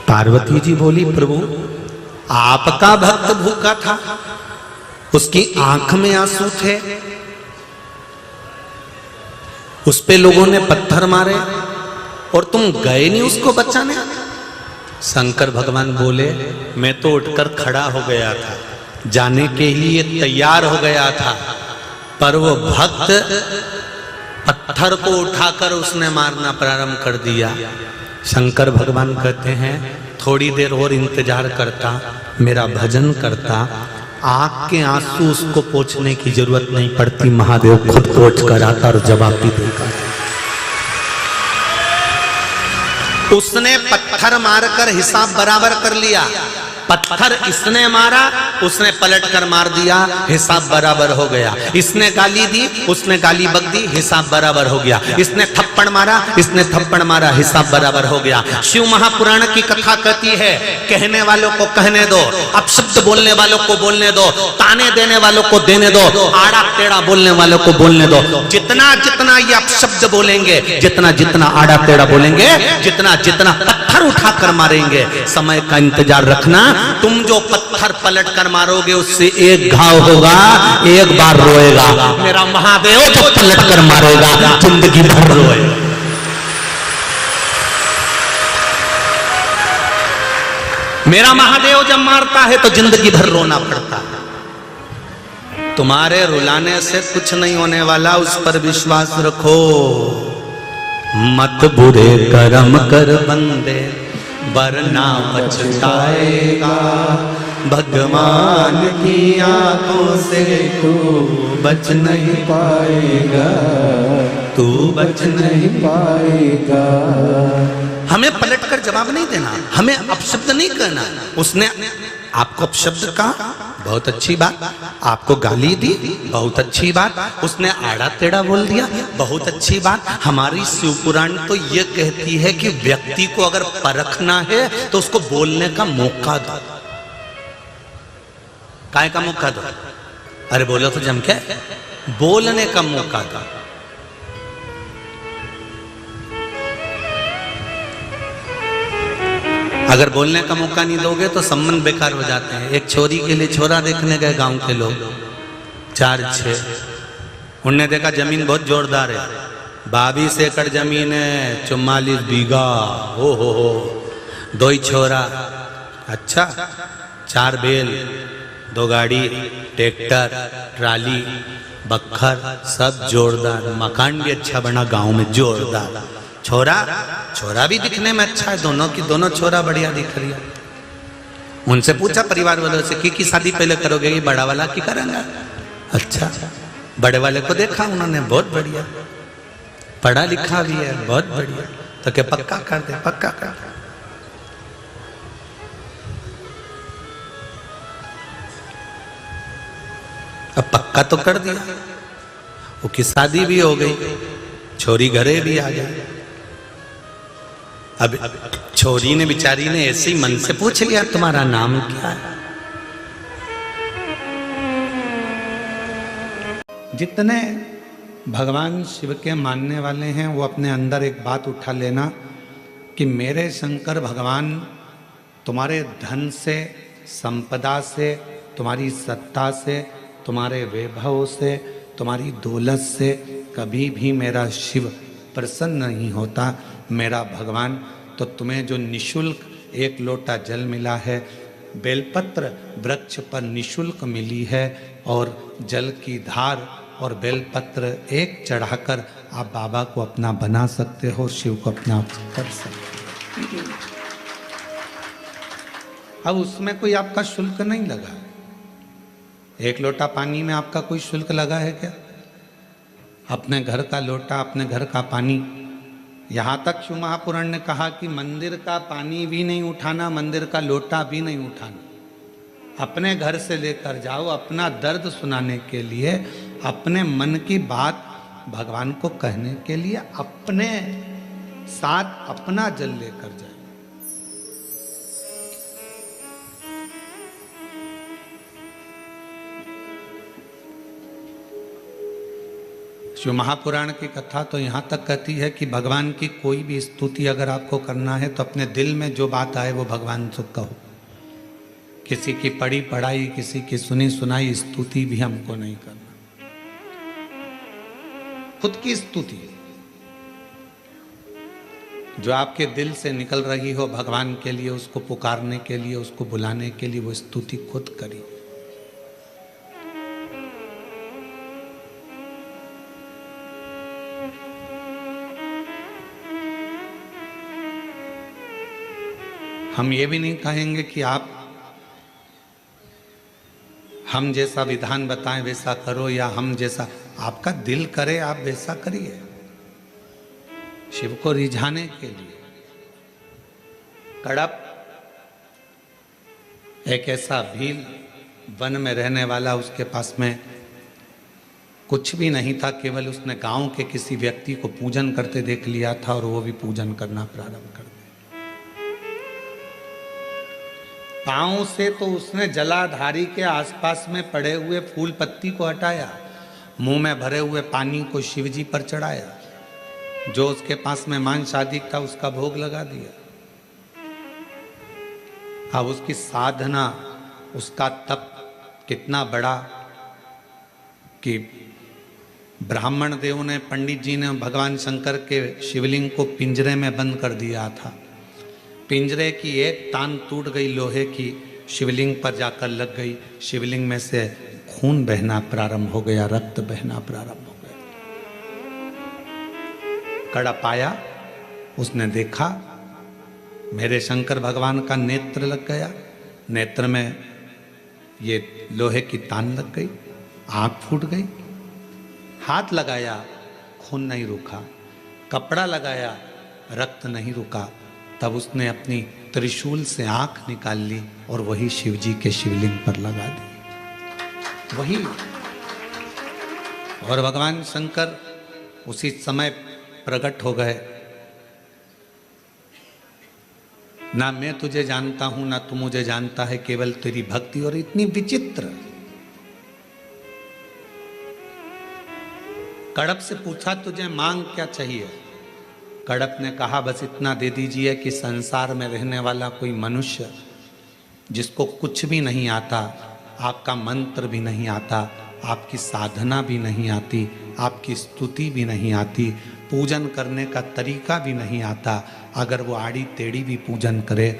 पार्वती जी बोली, प्रभु आपका भक्त भूखा था, उसकी आंख में आंसू थे, उस पे लोगों ने पत्थर मारे और तुम गए नहीं उसको बचाने। शंकर भगवान बोले, मैं तो उठकर खड़ा हो गया था, जाने के लिए तैयार हो गया था, पर वो भक्त पत्थर को उठाकर उसने मारना प्रारंभ कर दिया। शंकर भगवान कहते हैं, थोड़ी देर और इंतजार करता, मेरा भजन करता, आंख के आंसू उसको पोंछने की जरूरत नहीं पड़ती, महादेव खुद पोंछ कर आता और जवाब भी देगा। उसने पत्थर मारकर हिसाब बराबर कर लिया। पत्थर इसने मारा, उसने पलट कर मार दिया, हिसाब बराबर हो गया। इसने गाली दी, उसने गाली बक दी, हिसाब बराबर हो गया। इसने थप्पड़ मारा, इसने थप्पड़ मारा, हिसाब बराबर हो गया। शिव महापुराण की कथा कहती है, कहने वालों को कहने दो, अपशब्द बोलने वालों को बोलने दो, ताने देने वालों को देने दो, आड़ा टेढ़ा बोलने वालों को बोलने दो। जितना जितना ये अपशब्द बोलेंगे, जितना जितना आड़ा टेढ़ा बोलेंगे, जितना जितना पत्थर उठाकर मारेंगे, समय का इंतजार रखना। तुम जो पत्थर पलट कर मारोगे उससे एक घाव होगा, एक बार रोएगा। मेरा महादेव जो पलट कर मारेगा जिंदगी भर रोएगा। मेरा महादेव जब मारता है तो जिंदगी भर रोना पड़ता है। तुम्हारे रुलाने से कुछ नहीं होने वाला, उस पर विश्वास रखो। मत बुरे कर्म कर बंदे, वरना पछताएगा। भगवान की आंखों से तू बच नहीं पाएगा, तू बच नहीं पाएगा। हमें पलटकर जवाब नहीं देना, हमें अपशब्द नहीं करना। उसने आपको अपशब्द कहा, बहुत अच्छी बात। आपको गाली दी, बहुत अच्छी बात। उसने आड़ा टेढ़ा बोल दिया, बहुत अच्छी बात। हमारी शिव पुराण तो ये कहती है कि व्यक्ति को अगर परखना है तो उसको बोलने का मौका दो। काय का मौका दो? अरे बोलो तो जम के, बोलने का मौका दो। अगर बोलने का मौका नहीं दोगे तो संबंध बेकार हो जाते हैं। एक छोरी के लिए छोरा देखने गए गांव के लोग, 4-6। उनने देखा जमीन बहुत जोरदार है, 22 एकड़ जमीन है, 44 बीघा। हो 2 ही छोरा। अच्छा, 4 बैल, 2 गाड़ी, ट्रैक्टर, ट्राली, बखर, सब जोरदार। मकान भी अच्छा बना गांव में, जोरदार। छोरा भी दिखने में अच्छा है, दोनों की दोनों छोरा बढ़िया दिख रही है। उनसे पूछा परिवार वालों से कि शादी पहले करोगे, ये बड़ा वाला की करेंगे? अच्छा, बड़े वाले को देखा उन्होंने, बहुत बढ़िया, पढ़ा लिखा भी है, बहुत बढ़िया। तो क्या पक्का कर दे? पक्का कर दे। अब पक्का तो कर दिया, वो की शादी भी हो गई, छोरी घरे भी आ गई। अब छोरी ने, बेचारी ने ऐसे ही मन से पूछ लिया, तुम्हारा नाम क्या है? जितने भगवान शिव के मानने वाले हैं वो अपने अंदर एक बात उठा लेना कि मेरे शंकर भगवान तुम्हारे धन से, संपदा से, तुम्हारी सत्ता से, तुम्हारे वैभव से, तुम्हारी दौलत से कभी भी मेरा शिव प्रसन्न नहीं होता। मेरा भगवान, तो तुम्हें जो निशुल्क 1 लोटा जल मिला है, बेलपत्र वृक्ष पर निशुल्क मिली है, और जल की धार और बेलपत्र एक चढ़ाकर आप बाबा को अपना बना सकते हो, शिव को अपना कर सकते हो। अब उसमें कोई आपका शुल्क नहीं लगा। 1 लोटा पानी में आपका कोई शुल्क लगा है क्या? अपने घर का लोटा, अपने घर का पानी। यहाँ तक शिव महापुराण ने कहा कि मंदिर का पानी भी नहीं उठाना, मंदिर का लोटा भी नहीं उठाना। अपने घर से लेकर जाओ, अपना दर्द सुनाने के लिए, अपने मन की बात भगवान को कहने के लिए अपने साथ अपना जल लेकर जाओ। शिव महापुराण की कथा तो यहाँ तक कहती है कि भगवान की कोई भी स्तुति अगर आपको करना है तो अपने दिल में जो बात आए वो भगवान से कहो। किसी की पढ़ी पढ़ाई, किसी की सुनी सुनाई स्तुति भी हमको नहीं करना। खुद की स्तुति जो आपके दिल से निकल रही हो भगवान के लिए, उसको पुकारने के लिए, उसको बुलाने के लिए, वो स्तुति खुद करिए। हम ये भी नहीं कहेंगे कि आप हम जैसा विधान बताएं वैसा करो, या हम जैसा आपका दिल करे आप वैसा करिए, शिव को रिझाने के लिए। कड़प एक ऐसा भील वन में रहने वाला, उसके पास में कुछ भी नहीं था, केवल उसने गांव के किसी व्यक्ति को पूजन करते देख लिया था और वो भी पूजन करना प्रारंभ कर दिया। पांव से तो उसने जलाधारी के आसपास में पड़े हुए फूल पत्ती को हटाया, मुंह में भरे हुए पानी को शिवजी पर चढ़ाया, जो उसके पास में मांस आदि था उसका भोग लगा दिया। अब उसकी साधना, उसका तप कितना बड़ा कि ब्राह्मण देव ने, पंडित जी ने भगवान शंकर के शिवलिंग को पिंजरे में बंद कर दिया था। पिंजरे की एक तान टूट गई लोहे की, शिवलिंग पर जाकर लग गई। शिवलिंग में से खून बहना प्रारंभ हो गया, रक्त बहना प्रारंभ हो गया। कड़प आया, उसने देखा मेरे शंकर भगवान का नेत्र लग गया, नेत्र में ये लोहे की तान लग गई, आंख फूट गई। हाथ लगाया, खून नहीं रुका, कपड़ा लगाया, रक्त नहीं रुका। तब उसने अपनी त्रिशूल से आंख निकाल ली और वही शिवजी के शिवलिंग पर लगा दी, वही। और भगवान शंकर उसी समय प्रकट हो गए। ना मैं तुझे जानता हूं, ना तू मुझे जानता है, केवल तेरी भक्ति। और इतनी विचित्र। कड़प से पूछा तुझे मांग क्या चाहिए? कड़प ने कहा बस इतना दे दीजिए कि संसार में रहने वाला कोई मनुष्य जिसको कुछ भी नहीं आता, आपका मंत्र भी नहीं आता, आपकी साधना भी नहीं आती, आपकी स्तुति भी नहीं आती, पूजन करने का तरीका भी नहीं आता, अगर वो आड़ी टेढ़ी भी पूजन करे,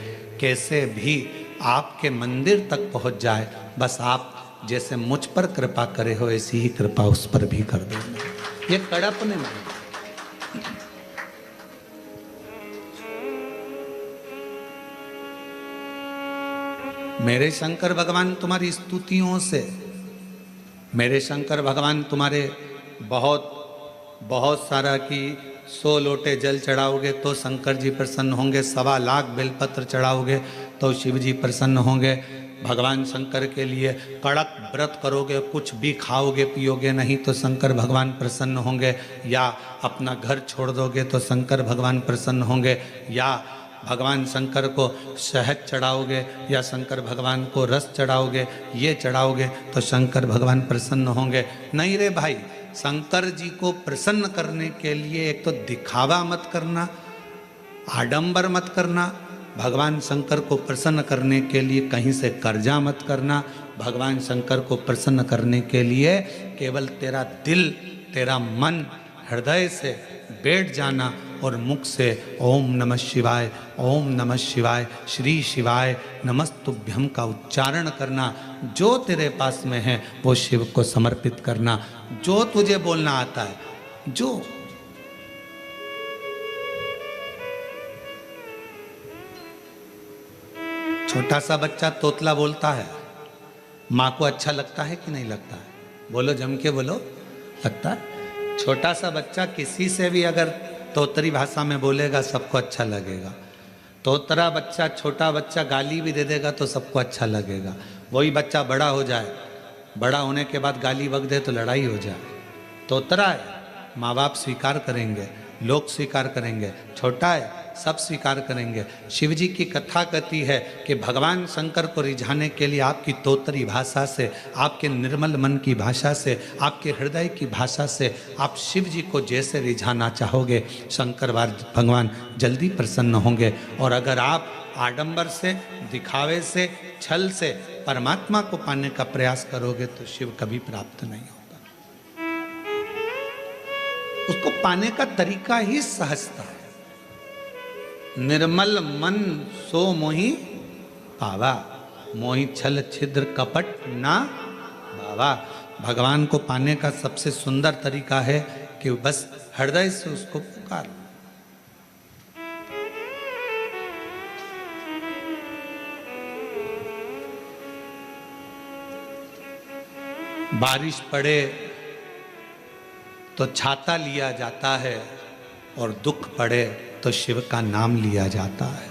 कैसे भी आपके मंदिर तक पहुंच जाए, बस आप जैसे मुझ पर कृपा करे हो ऐसी ही कृपा उस पर भी कर देना। ये कड़प ने मांगा। मेरे शंकर भगवान तुम्हारी स्तुतियों से, मेरे शंकर भगवान तुम्हारे बहुत सारा कि 100 लोटे जल चढ़ाओगे तो शंकर जी प्रसन्न होंगे, 1.25 लाख बेलपत्र चढ़ाओगे तो शिव जी प्रसन्न होंगे। भगवान शंकर के लिए कड़क व्रत करोगे, कुछ भी खाओगे पियोगे नहीं तो शंकर भगवान प्रसन्न होंगे, या अपना घर छोड़ दोगे तो शंकर भगवान प्रसन्न होंगे, या भगवान शंकर को शहद चढ़ाओगे या शंकर भगवान को रस चढ़ाओगे, ये चढ़ाओगे तो शंकर भगवान प्रसन्न होंगे। नहीं रे भाई, शंकर जी को प्रसन्न करने के लिए एक तो दिखावा मत करना, आडंबर मत करना। भगवान शंकर को प्रसन्न करने के लिए कहीं से कर्जा मत करना। भगवान शंकर को प्रसन्न करने के लिए केवल तेरा दिल, तेरा मन हृदय से बैठ जाना और मुख से ओम नमः शिवाय, ओम नमः शिवाय, श्री शिवाय नमस्तुभ्यम का उच्चारण करना। जो तेरे पास में है वो शिव को समर्पित करना, जो तुझे बोलना आता है। जो छोटा सा बच्चा तोतला बोलता है, माँ को अच्छा लगता है कि नहीं लगता है? बोलो, जम के बोलो, लगता है। छोटा सा बच्चा किसी से भी अगर तोतरी भाषा में बोलेगा सबको अच्छा लगेगा। तोतरा बच्चा, छोटा बच्चा गाली भी दे देगा तो सबको अच्छा लगेगा। वही बच्चा बड़ा हो जाए, बड़ा होने के बाद गाली बक दे तो लड़ाई हो जाए। तोतरा है, माँ बाप स्वीकार करेंगे, लोग स्वीकार करेंगे। छोटा है, सब स्वीकार करेंगे। शिव जी की कथा कहती है कि भगवान शंकर को रिझाने के लिए आपकी तोतरी भाषा से, आपके निर्मल मन की भाषा से, आपके हृदय की भाषा से आप शिव जी को जैसे रिझाना चाहोगे, शंकर भगवान जल्दी प्रसन्न होंगे। और अगर आप आडंबर से, दिखावे से, छल से परमात्मा को पाने का प्रयास करोगे तो शिव कभी प्राप्त नहीं होगा। उसको पाने का तरीका ही सहजता है। निर्मल मन सो मोहि पावा, मोहि छल छिद्र कपट ना बावा। भगवान को पाने का सबसे सुंदर तरीका है कि बस हृदय से उसको पुकारो। बारिश पड़े तो छाता लिया जाता है और दुख पड़े तो शिव का नाम लिया जाता है।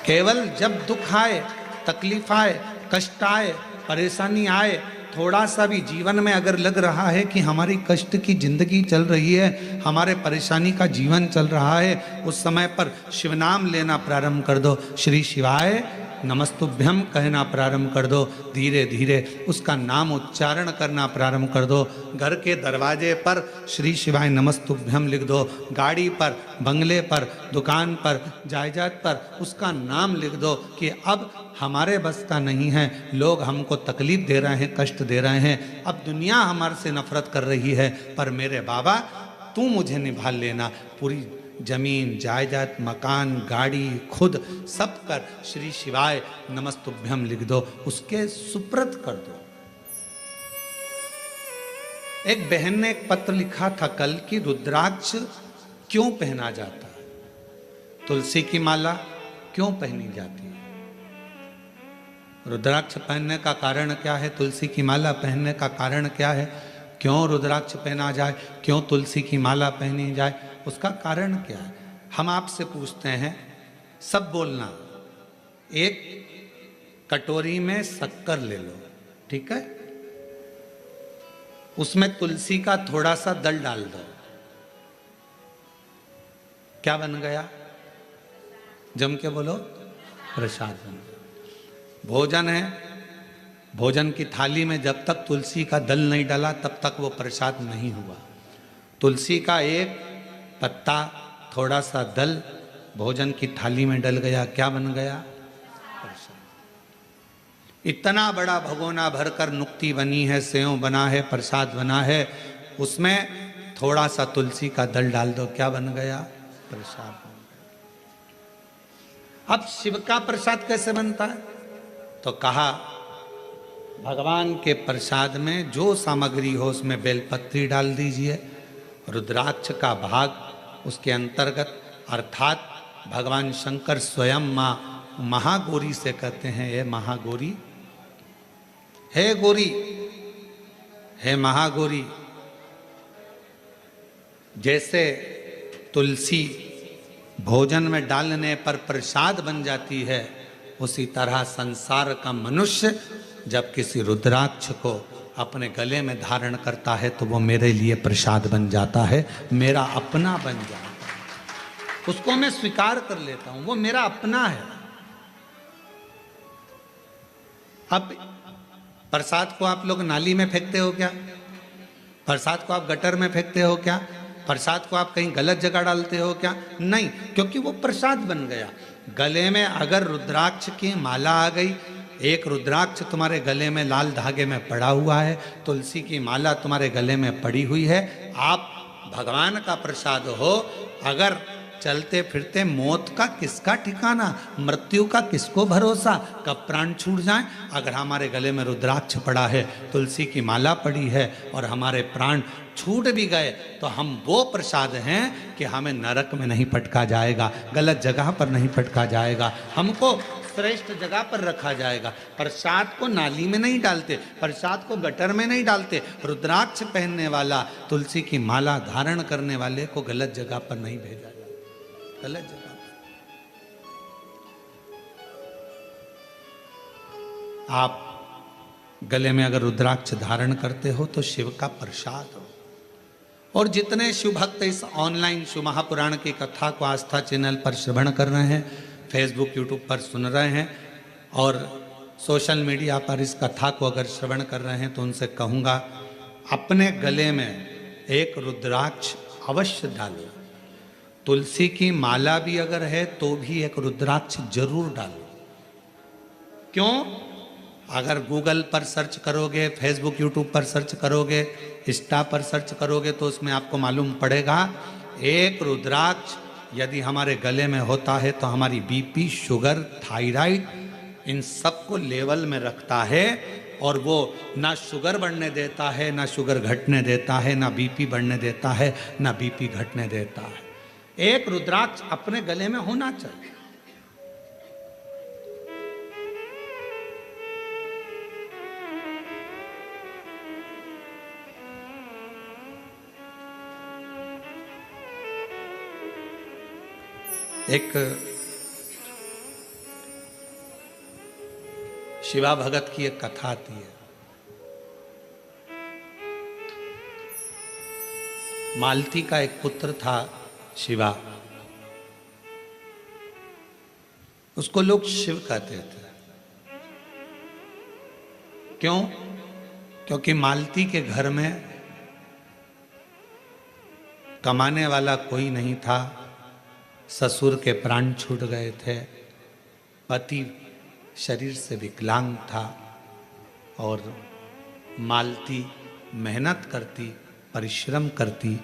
केवल जब दुख आए, तकलीफ आए, कष्ट आए, परेशानी आए, थोड़ा सा भी जीवन में अगर लग रहा है कि हमारी कष्ट की जिंदगी चल रही है, हमारे परेशानी का जीवन चल रहा है, उस समय पर शिव नाम लेना प्रारंभ कर दो, श्री शिवाय नमस्तुभ्यम कहना प्रारंभ कर दो। धीरे धीरे उसका नाम उच्चारण करना प्रारंभ कर दो। घर के दरवाजे पर श्री शिवाय नमस्तुभ्यम लिख दो। गाड़ी पर, बंगले पर, दुकान पर, जायदाद पर उसका नाम लिख दो कि अब हमारे बस का नहीं है, लोग हमको तकलीफ दे रहे हैं, कष्ट दे रहे हैं, अब दुनिया हमारे से नफरत कर रही है, पर मेरे बाबा तू मुझे निभा लेना। पूरी जमीन, जायदाद, मकान, गाड़ी, खुद सब कर श्री शिवाय नमस्तुभ्यम लिख दो, उसके सुप्रत कर दो। एक बहन ने एक पत्र लिखा था कल कि रुद्राक्ष क्यों पहना जाता है, तुलसी की माला क्यों पहनी जाती है, रुद्राक्ष पहनने का कारण क्या है, तुलसी की माला पहनने का कारण क्या है, क्यों रुद्राक्ष पहना जाए, क्यों तुलसी की माला पहनी जाए, उसका कारण क्या है। हम आपसे पूछते हैं, सब बोलना। एक कटोरी में शक्कर ले लो, ठीक है, उसमें तुलसी का थोड़ा सा दल डाल दो, क्या बन गया, जम के बोलो, प्रसाद बन गया। भोजन है, भोजन की थाली में जब तक तुलसी का दल नहीं डाला तब तक वो प्रसाद नहीं हुआ। तुलसी का एक पत्ता, थोड़ा सा दल भोजन की थाली में डल गया, क्या बन गया, प्रसाद। इतना बड़ा भगोना भरकर नुक्ति बनी है, सेव बना है, प्रसाद बना है, उसमें थोड़ा सा तुलसी का दल डाल दो, क्या बन गया, प्रसाद बन गया। अब शिव का प्रसाद कैसे बनता है, तो कहा भगवान के प्रसाद में जो सामग्री हो उसमें बेलपत्री डाल दीजिए, रुद्राक्ष का भाग उसके अंतर्गत, अर्थात भगवान शंकर स्वयं माँ महागौरी से कहते हैं, ये महागौरी, हे गौरी, हे महागौरी। जैसे तुलसी भोजन में डालने पर प्रसाद बन जाती है, उसी तरह संसार का मनुष्य जब किसी रुद्राक्ष को अपने गले में धारण करता है तो वो मेरे लिए प्रसाद बन जाता है, मेरा अपना बन जाता है, उसको मैं स्वीकार कर लेता हूं, वो मेरा अपना है। अब प्रसाद को आप लोग नाली में फेंकते हो क्या, प्रसाद को आप गटर में फेंकते हो क्या, प्रसाद को आप कहीं गलत जगह डालते हो क्या, नहीं, क्योंकि वो प्रसाद बन गया। गले में अगर रुद्राक्ष की माला आ गई, एक रुद्राक्ष तुम्हारे गले में लाल धागे में पड़ा हुआ है, तुलसी की माला तुम्हारे गले में पड़ी हुई है, आप भगवान का प्रसाद हो। अगर चलते फिरते मौत का किसका ठिकाना, मृत्यु का किसको भरोसा, कब प्राण छूट जाए। अगर हमारे गले में रुद्राक्ष पड़ा है, तुलसी की माला पड़ी है और हमारे प्राण छूट भी गए तो हम वो प्रसाद हैं कि हमें नरक में नहीं पटका जाएगा, गलत जगह पर नहीं पटका जाएगा, हमको श्रेष्ठ जगह पर रखा जाएगा। प्रसाद को नाली में नहीं डालते, प्रसाद को गटर में नहीं डालते, रुद्राक्ष पहनने वाला, तुलसी की माला धारण करने वाले को गलत जगह पर नहीं भेजा जाता, गलत जगह पर। आप गले में अगर रुद्राक्ष धारण करते हो तो शिव का प्रसाद हो। और जितने शिव भक्त इस ऑनलाइन शिव महापुराण की कथा को आस्था चैनल पर श्रवण कर रहे हैं, फेसबुक यूट्यूब पर सुन रहे हैं और सोशल मीडिया पर इस कथा को अगर श्रवण कर रहे हैं, तो उनसे कहूँगा अपने गले में एक रुद्राक्ष अवश्य डालो। तुलसी की माला भी अगर है तो भी एक रुद्राक्ष जरूर डालो। क्यों? अगर गूगल पर सर्च करोगे, फेसबुक यूट्यूब पर सर्च करोगे, इंस्टा पर सर्च करोगे तो उसमें आपको मालूम पड़ेगा एक रुद्राक्ष यदि हमारे गले में होता है तो हमारी बीपी, शुगर, थायराइड इन सब को लेवल में रखता है और वो ना शुगर बढ़ने देता है, ना शुगर घटने देता है, ना बीपी बढ़ने देता है, ना बीपी घटने देता है। एक रुद्राक्ष अपने गले में होना चाहिए। शिवा भगत की एक कथा आती है। मालती का एक पुत्र था शिवा, उसको लोग शिव कहते थे। क्यों? क्योंकि मालती के घर में कमाने वाला कोई नहीं था, ससुर के प्राण छूट गए थे, पति शरीर से विकलांग था और मालती मेहनत करती, परिश्रम करती।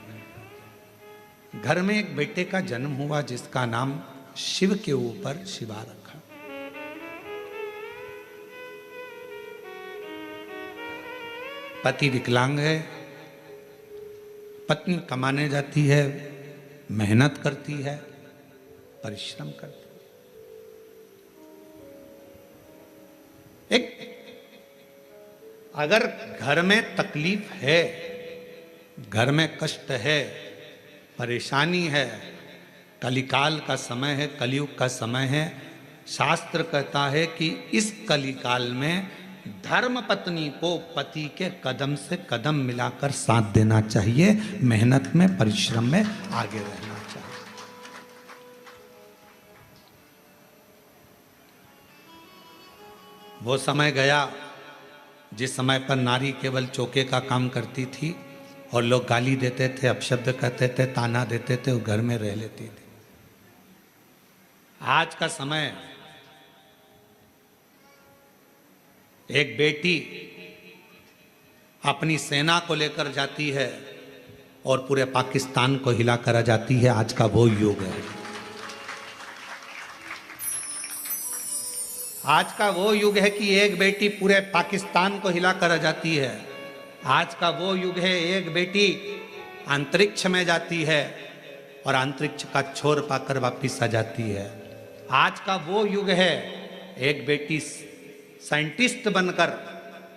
घर में एक बेटे का जन्म हुआ जिसका नाम शिव के ऊपर शिवा रखा। पति विकलांग है, पत्नी कमाने जाती है, मेहनत करती है, परिश्रम करती है। एक अगर घर में तकलीफ है, घर में कष्ट है, परेशानी है, कलिकाल का समय है, कलयुग का समय है, शास्त्र कहता है कि इस कलिकाल में धर्म पत्नी को पति के कदम से कदम मिलाकर साथ देना चाहिए, मेहनत में, परिश्रम में आगे रहना चाहिए। वो समय गया जिस समय पर नारी केवल चौके का काम करती थी और लोग गाली देते थे, अपशब्द कहते थे, ताना देते थे, वो घर में रह लेती थी। आज का समय एक बेटी अपनी सेना को लेकर जाती है और पूरे पाकिस्तान को हिला कर आ जाती है। आज का वो युग है। आज का वो युग है कि एक बेटी पूरे पाकिस्तान को हिला कर आ जाती है। आज का वो युग है एक बेटी अंतरिक्ष में जाती है और अंतरिक्ष का छोर पाकर वापिस आ जाती है। आज का वो युग है एक बेटी साइंटिस्ट बनकर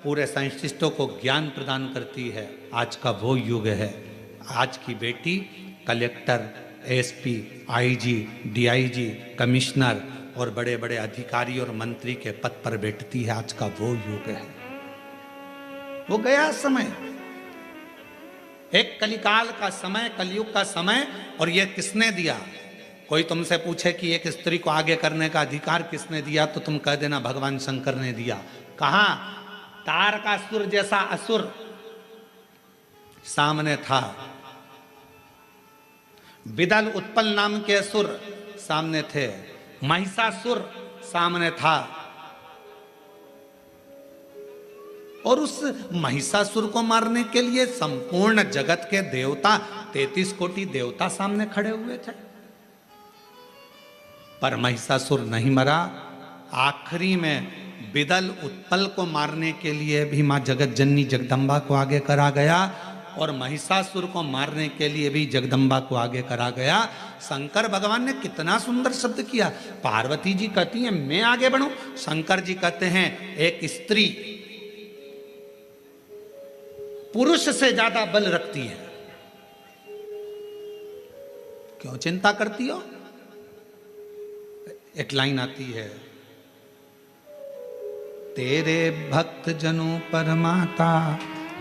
पूरे साइंटिस्टों को ज्ञान प्रदान करती है। आज का वो युग है। आज की बेटी collector, SP, IG, DIG, commissioner और बड़े बड़े अधिकारी और मंत्री के पद पर बैठती है। आज का वो युग है। वो गया समय, एक कलिकाल का समय, कलयुग का समय। और ये किसने दिया? कोई तुमसे पूछे कि एक स्त्री को आगे करने का अधिकार किसने दिया, तो तुम कह देना भगवान शंकर ने दिया। कहां? तारकासुर जैसा असुर सामने था, विदल उत्पल नाम के असुर सामने थे, महिषासुर सामने था। और उस महिषासुर को मारने के लिए संपूर्ण जगत के देवता, 33 कोटि देवता सामने खड़े हुए थे, पर महिषासुर नहीं मरा। आखिरी में विदल उत्पल को मारने के लिए भी मां जगत जननी जगदम्बा को आगे करा गया और महिषासुर को मारने के लिए भी जगदम्बा को आगे करा गया। शंकर भगवान ने कितना सुंदर शब्द किया। पार्वती जी कहती हैं मैं आगे बढ़ूं, शंकर जी कहते हैं एक स्त्री पुरुष से ज्यादा बल रखती है, क्यों चिंता करती हो? एक लाइन आती है, तेरे भक्त जनों पर माता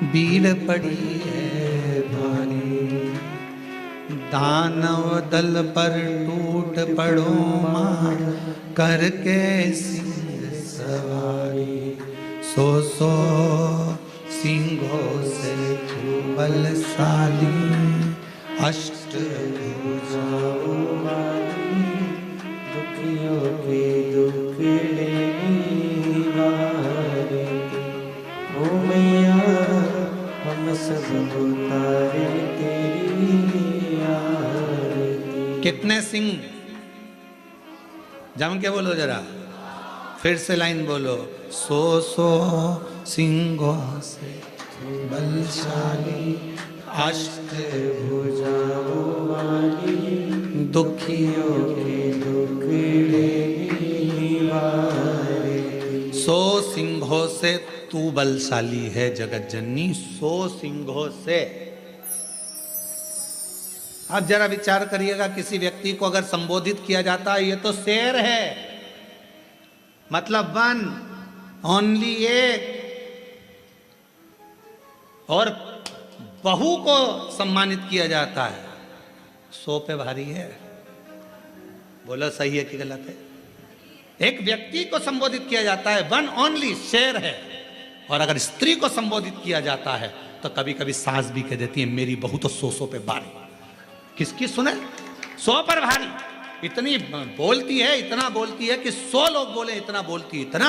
बीड़ पड़ी है भारी, दानव दल पर टूट पड़ो मार करके सिंह सवारी, सो सिंहों से बलशाली, अष्ट भुजाओं वाली, दुखियों के दुख लेने वाली, ओ मैया हम सब उतारे तेरी आरती। कितने सिंह? जम के बोलो जरा, फिर से लाइन बोलो, सो सिंहों से बलशाली, अष्ट भुजाओं वाली, दुखियों के दुख लेने वाली। 100 सिंहों से तू बलशाली है जगत जननी, 100 सिंहों से। अब जरा विचार करिएगा, किसी व्यक्ति को अगर संबोधित किया जाता है ये तो शेर है, मतलब वन, ओनली एक। और बहू को सम्मानित किया जाता है, 100 पे भारी है। बोलो सही है कि गलत है? एक व्यक्ति को संबोधित किया जाता है, वन ओनली, शेर है। और अगर स्त्री को संबोधित किया जाता है तो कभी कभी सास भी कह देती है मेरी बहू तो 100 पे भारी। किसकी सुने? 100 पर भारी। इतनी बोलती है, इतना बोलती है कि 100 लोग बोले इतना बोलती है, इतना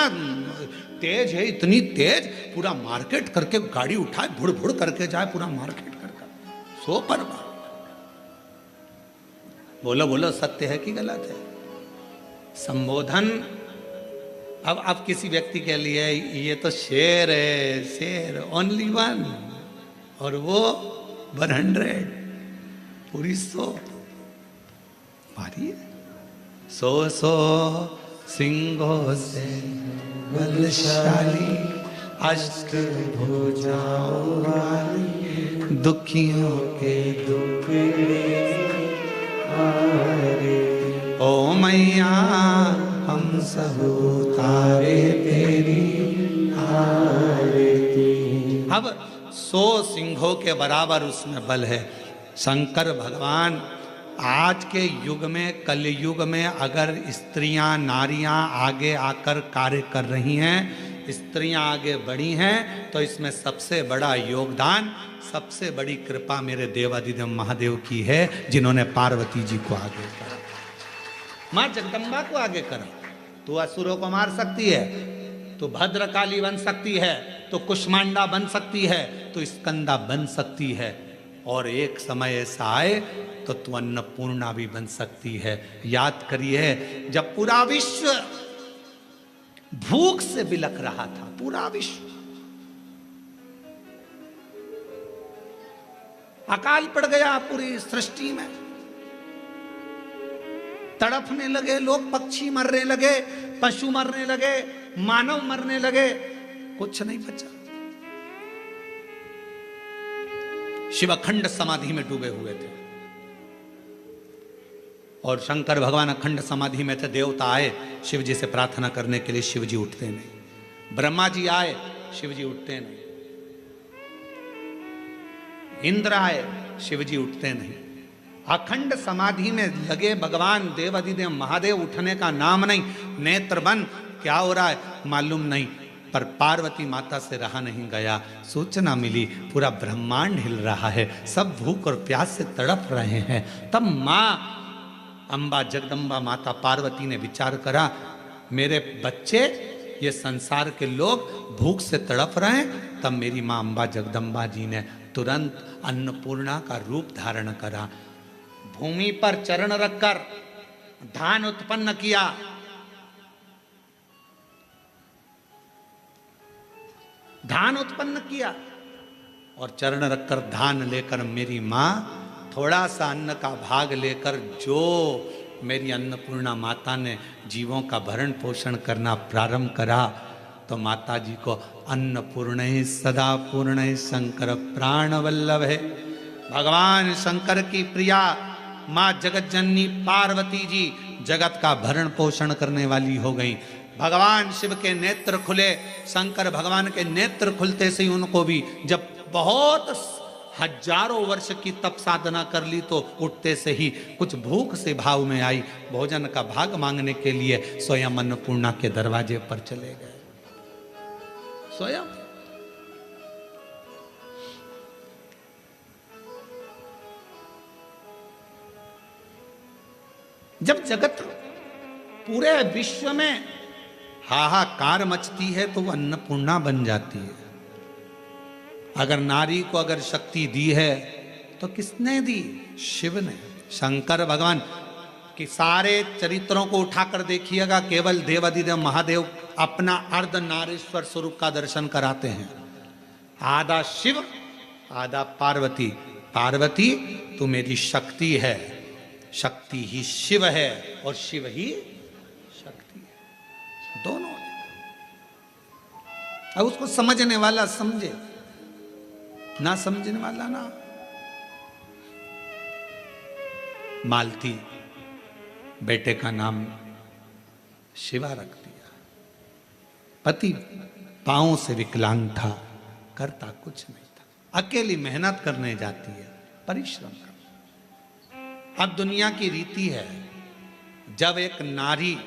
तेज है, इतनी तेज, पूरा मार्केट करके गाड़ी उठाए, भुड़ भुड़ करके जाए, पूरा मार्केट करके 100 पर भारी। बोलो बोलो सत्य है कि गलत है? संबोधन अब किसी व्यक्ति के लिए ये तो शेर है, शेर, ओनली वन, और वो 100, पूरी 100 भारी है। 100 सिंहों से बलशाली, अष्टभुजाओं वाली, दुखियों के दुख हारे। ओ मैया हम सब उतारे तेरी आरती। अब 100 सिंहों के बराबर उसमें बल है। शंकर भगवान आज के युग में, कलयुग में, अगर स्त्रियां, नारियां आगे आकर कार्य कर रही हैं, स्त्रियां आगे बढ़ी हैं, तो इसमें सबसे बड़ा योगदान, सबसे बड़ी कृपा मेरे देवादिदेव महादेव की है, जिन्होंने पार्वती जी को आगे करा, मां जगदम्बा को आगे करा। तू असुरों को मार सकती है, तो भद्रकाली बन सकती है, तो कुष्मांडा बन सकती है, तो स्कंदा बन सकती है, और एक समय ऐसा आए तो तू अन्नपूर्णा भी बन सकती है। याद करिए जब पूरा विश्व भूख से बिलख रहा था, पूरा विश्व, अकाल पड़ गया पूरी सृष्टि में, तड़पने लगे लोग, पक्षी मरने लगे, पशु मरने लगे, मानव मरने लगे, कुछ नहीं बचा। शिव अखंड समाधि में डूबे हुए थे और शंकर भगवान अखंड समाधि में थे। देवता आए शिव जी से प्रार्थना करने के लिए, शिव जी उठते नहीं। ब्रह्मा जी आए, शिव जी उठते नहीं। इंद्र आए, शिव जी उठते नहीं। अखंड समाधि में लगे भगवान देवादिदेव महादेव, उठने का नाम नहीं। नेत्र बंद, क्या हो रहा है मालूम नहीं, पर पार्वती माता से रहा नहीं गया। सूचना मिली पूरा ब्रह्मांड हिल रहा है, सब भूख और प्यास से तड़प रहे हैं। तब माँ अम्बा जगदम्बा माता पार्वती ने विचार करा, मेरे बच्चे, ये संसार के लोग भूख से तड़प रहे हैं। तब मेरी माँ अम्बा जगदम्बा जी ने तुरंत अन्नपूर्णा का रूप धारण करा। भूमि पर चरण रखकर धान उत्पन्न किया। धान उत्पन्न किया और चरण रखकर धान लेकर मेरी माँ थोड़ा सा अन्न का भाग लेकर, जो मेरी अन्नपूर्णा माता ने जीवों का भरण पोषण करना प्रारंभ करा, तो माता जी को अन्नपूर्ण सदा पूर्ण शंकर प्राण वल्लभ है। भगवान शंकर की प्रिया माँ जगत जननी पार्वती जी जगत का भरण पोषण करने वाली हो गई। भगवान शिव के नेत्र खुले, शंकर भगवान के नेत्र खुलते से ही उनको भी, जब बहुत हजारों वर्ष की तप साधना कर ली, तो उठते से ही कुछ भूख से भाव में आई, भोजन का भाग मांगने के लिए स्वयं अन्नपूर्णा के दरवाजे पर चले गए। स्वयं जब जगत पूरे विश्व में हाहाकार मचती है तो वो अन्नपूर्णा बन जाती है। अगर नारी को अगर शक्ति दी है तो किसने दी? शिव ने। शंकर भगवान के सारे चरित्रों को उठाकर देखिएगा, केवल देवादिदेव महादेव अपना अर्ध नारीश्वर स्वरूप का दर्शन कराते हैं। आधा शिव, आधा पार्वती। पार्वती तू मेरी शक्ति है, शक्ति ही शिव है और शिव ही शक्ति है, दोनों। अब उसको समझने वाला समझे, ना समझने वाला ना। मालती बेटे का नाम शिवा रख दिया। पति पांवों से विकलांग था, करता कुछ नहीं था। अकेली मेहनत करने जाती है, परिश्रम कर। अब दुनिया की रीति है, जब एक नारी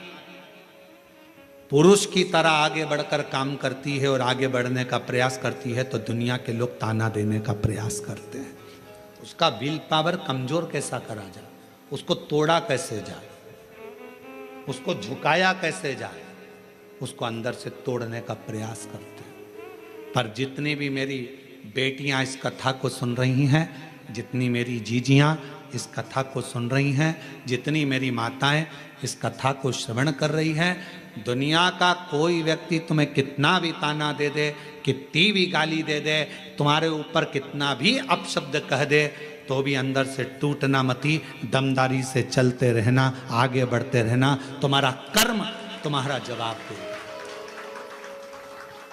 पुरुष की तरह आगे बढ़कर काम करती है और आगे बढ़ने का प्रयास करती है, तो दुनिया के लोग ताना देने का प्रयास करते हैं। उसका विल पावर कमजोर कैसा करा जाए, उसको तोड़ा कैसे जाए, उसको झुकाया कैसे जाए, उसको अंदर से तोड़ने का प्रयास करते हैं। पर जितनी भी मेरी बेटियां इस कथा को सुन रही हैं, जितनी मेरी जीजियां इस कथा को सुन रही हैं, जितनी मेरी माताएं इस कथा को श्रवण कर रही हैं, दुनिया का कोई व्यक्ति तुम्हें कितना भी ताना दे दे, कितनी भी गाली दे दे, तुम्हारे ऊपर कितना भी अपशब्द कह दे, तो भी अंदर से टूटना मती, दमदारी से चलते रहना, आगे बढ़ते रहना। तुम्हारा कर्म तुम्हारा जवाब देगा,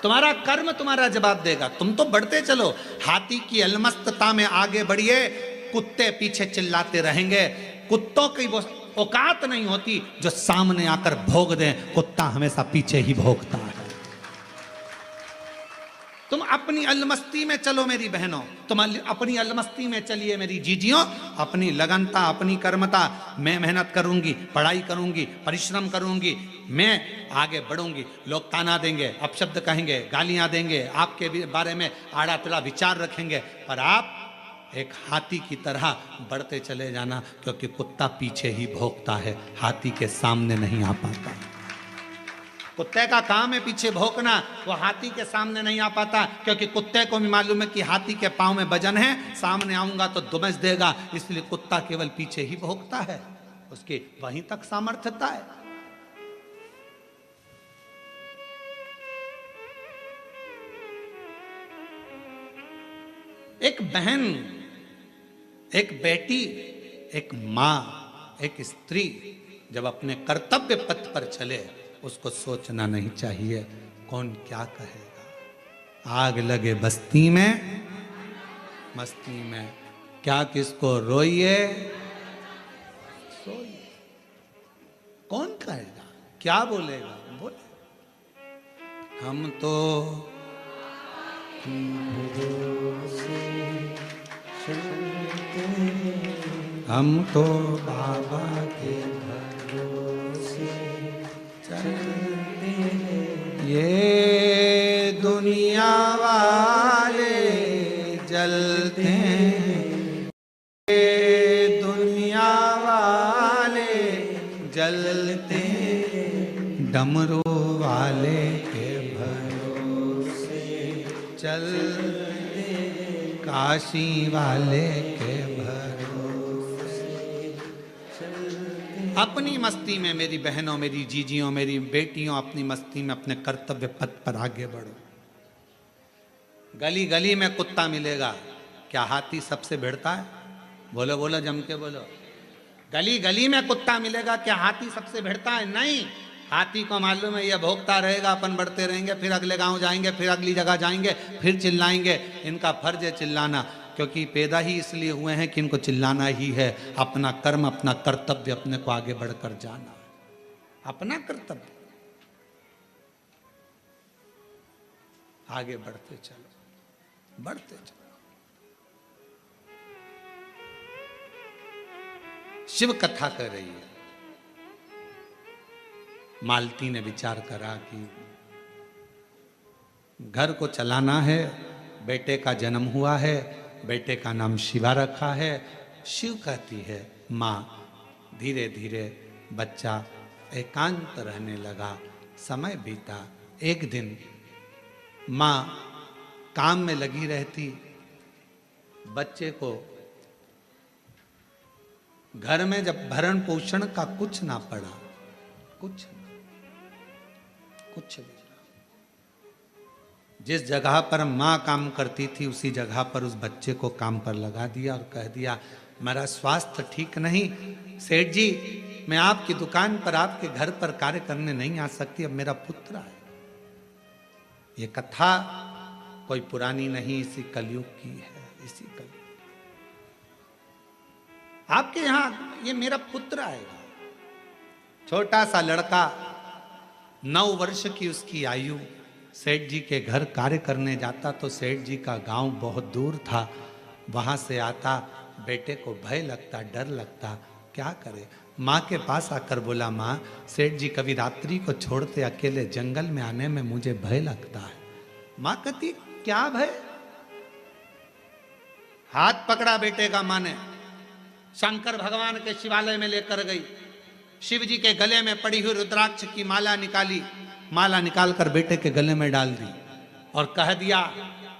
तुम्हारा कर्म तुम्हारा जवाब देगा। तुम तो बढ़ते चलो, हाथी की अलमस्तता में आगे बढ़िए, कुत्ते पीछे चिल्लाते रहेंगे। कुत्तों की वो औकात नहीं होती जो सामने आकर भोग दें, कुत्ता हमेशा पीछे ही भोगता है। तुम अपनी अलमस्ती में चलो मेरी बहनों, तुम अपनी अलमस्ती में चलिए मेरी जीजियों, अपनी लगनता, अपनी कर्मता। मैं मेहनत करूंगी, पढ़ाई करूंगी, परिश्रम करूंगी, मैं आगे बढ़ूंगी। लोग ताना देंगे, अपशब्द कहेंगे, गालियां देंगे, आपके बारे में आड़ा टेढ़ा विचार रखेंगे, पर आप एक हाथी की तरह बढ़ते चले जाना, क्योंकि कुत्ता पीछे ही भौंकता है, हाथी के सामने नहीं आ पाता। कुत्ते का काम है पीछे भौंकना, वो हाथी के सामने नहीं आ पाता, क्योंकि कुत्ते को भी मालूम है कि हाथी के पांव में वजन है, सामने आऊंगा तो दुमस देगा, इसलिए कुत्ता केवल पीछे ही भौंकता है, उसकी वहीं तक सामर्थ्यता है। एक बहन, एक बेटी, एक मां, एक स्त्री जब अपने कर्तव्य पथ पर चले, उसको सोचना नहीं चाहिए कौन क्या कहेगा। आग लगे बस्ती में, मस्ती में, क्या किसको रोइए सोइए, कौन कहेगा, क्या बोलेगा, बोले। हम तो बाबा के भरोसे चलते हैं, ये दुनिया वाले जलते हैं, ये दुनिया वाले जलते हैं, डमरू वाले के भरोसे चलते, काशी वाले के अपनी मस्ती में मेरी बहनों, मेरी जीजियों, मेरी बेटियों, अपनी मस्ती में अपने कर्तव्य पथ पर आगे बढ़ो। गली गली में कुत्ता मिलेगा, क्या हाथी सबसे भिड़ता है? बोलो बोलो, जम के बोलो। गली गली में कुत्ता मिलेगा, क्या हाथी सबसे भिड़ता है? नहीं। हाथी को मालूम है यह भोगता रहेगा, अपन बढ़ते रहेंगे, फिर अगले गांव जाएंगे, फिर अगली जगह जाएंगे, फिर चिल्लाएंगे। इनका फर्ज है चिल्लाना, क्योंकि पैदा ही इसलिए हुए हैं कि इनको चिल्लाना ही है। अपना कर्म, अपना कर्तव्य, अपने को आगे बढ़कर जाना, अपना कर्तव्य, आगे बढ़ते चलो, बढ़ते चलो। शिव कथा कर रही है। मालती ने विचार करा कि घर को चलाना है, बेटे का जन्म हुआ है, बेटे का नाम शिवा रखा है। शिव कहती है माँ। धीरे धीरे बच्चा एकांत रहने लगा, समय बीता। एक दिन माँ काम में लगी रहती, बच्चे को घर में जब भरण पोषण का कुछ ना पड़ा, कुछ भी, जिस जगह पर माँ काम करती थी उसी जगह पर उस बच्चे को काम पर लगा दिया और कह दिया मेरा स्वास्थ्य ठीक नहीं, सेठ जी मैं आपकी दुकान पर, आपके घर पर कार्य करने नहीं आ सकती, अब मेरा पुत्र है। ये कथा कोई पुरानी नहीं, इसी कलयुग की है, इसी कलयुग। आपके यहां ये मेरा पुत्र आएगा, छोटा सा लड़का 9 वर्ष की उसकी आयु। सेठ जी के घर कार्य करने जाता तो सेठ जी का गांव बहुत दूर था। वहां से आता, बेटे को भय लगता, डर लगता, क्या करे। माँ के पास आकर बोला, माँ सेठ जी कभी रात्रि को छोड़ते अकेले जंगल में आने में मुझे भय लगता है। माँ कहती क्या भय। हाथ पकड़ा बेटे का माँ ने, शंकर भगवान के शिवालय में लेकर गई। शिव जी के गले में पड़ी हुई रुद्राक्ष की माला निकाली, माला निकालकर बेटे के गले में डाल दी और कह दिया,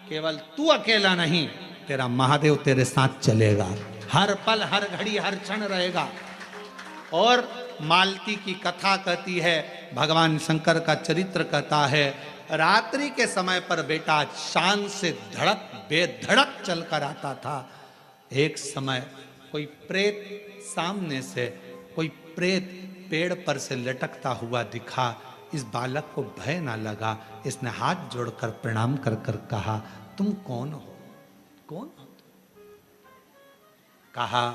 केवल तू अकेला नहीं, तेरा महादेव तेरे साथ चलेगा, हर पल हर घड़ी हर क्षण रहेगा। और मालती की कथा कहती है, भगवान शंकर का चरित्र कहता है, रात्रि के समय पर बेटा शान से धड़क बेधड़क चलकर आता था। एक समय कोई प्रेत सामने से, कोई प्रेत पेड़ पर से लटकता हुआ दिखा। इस बालक को भय ना लगा, इसने हाथ जोड़कर प्रणाम कर कर कहा, तुम कौन हो, कौन हो? कहा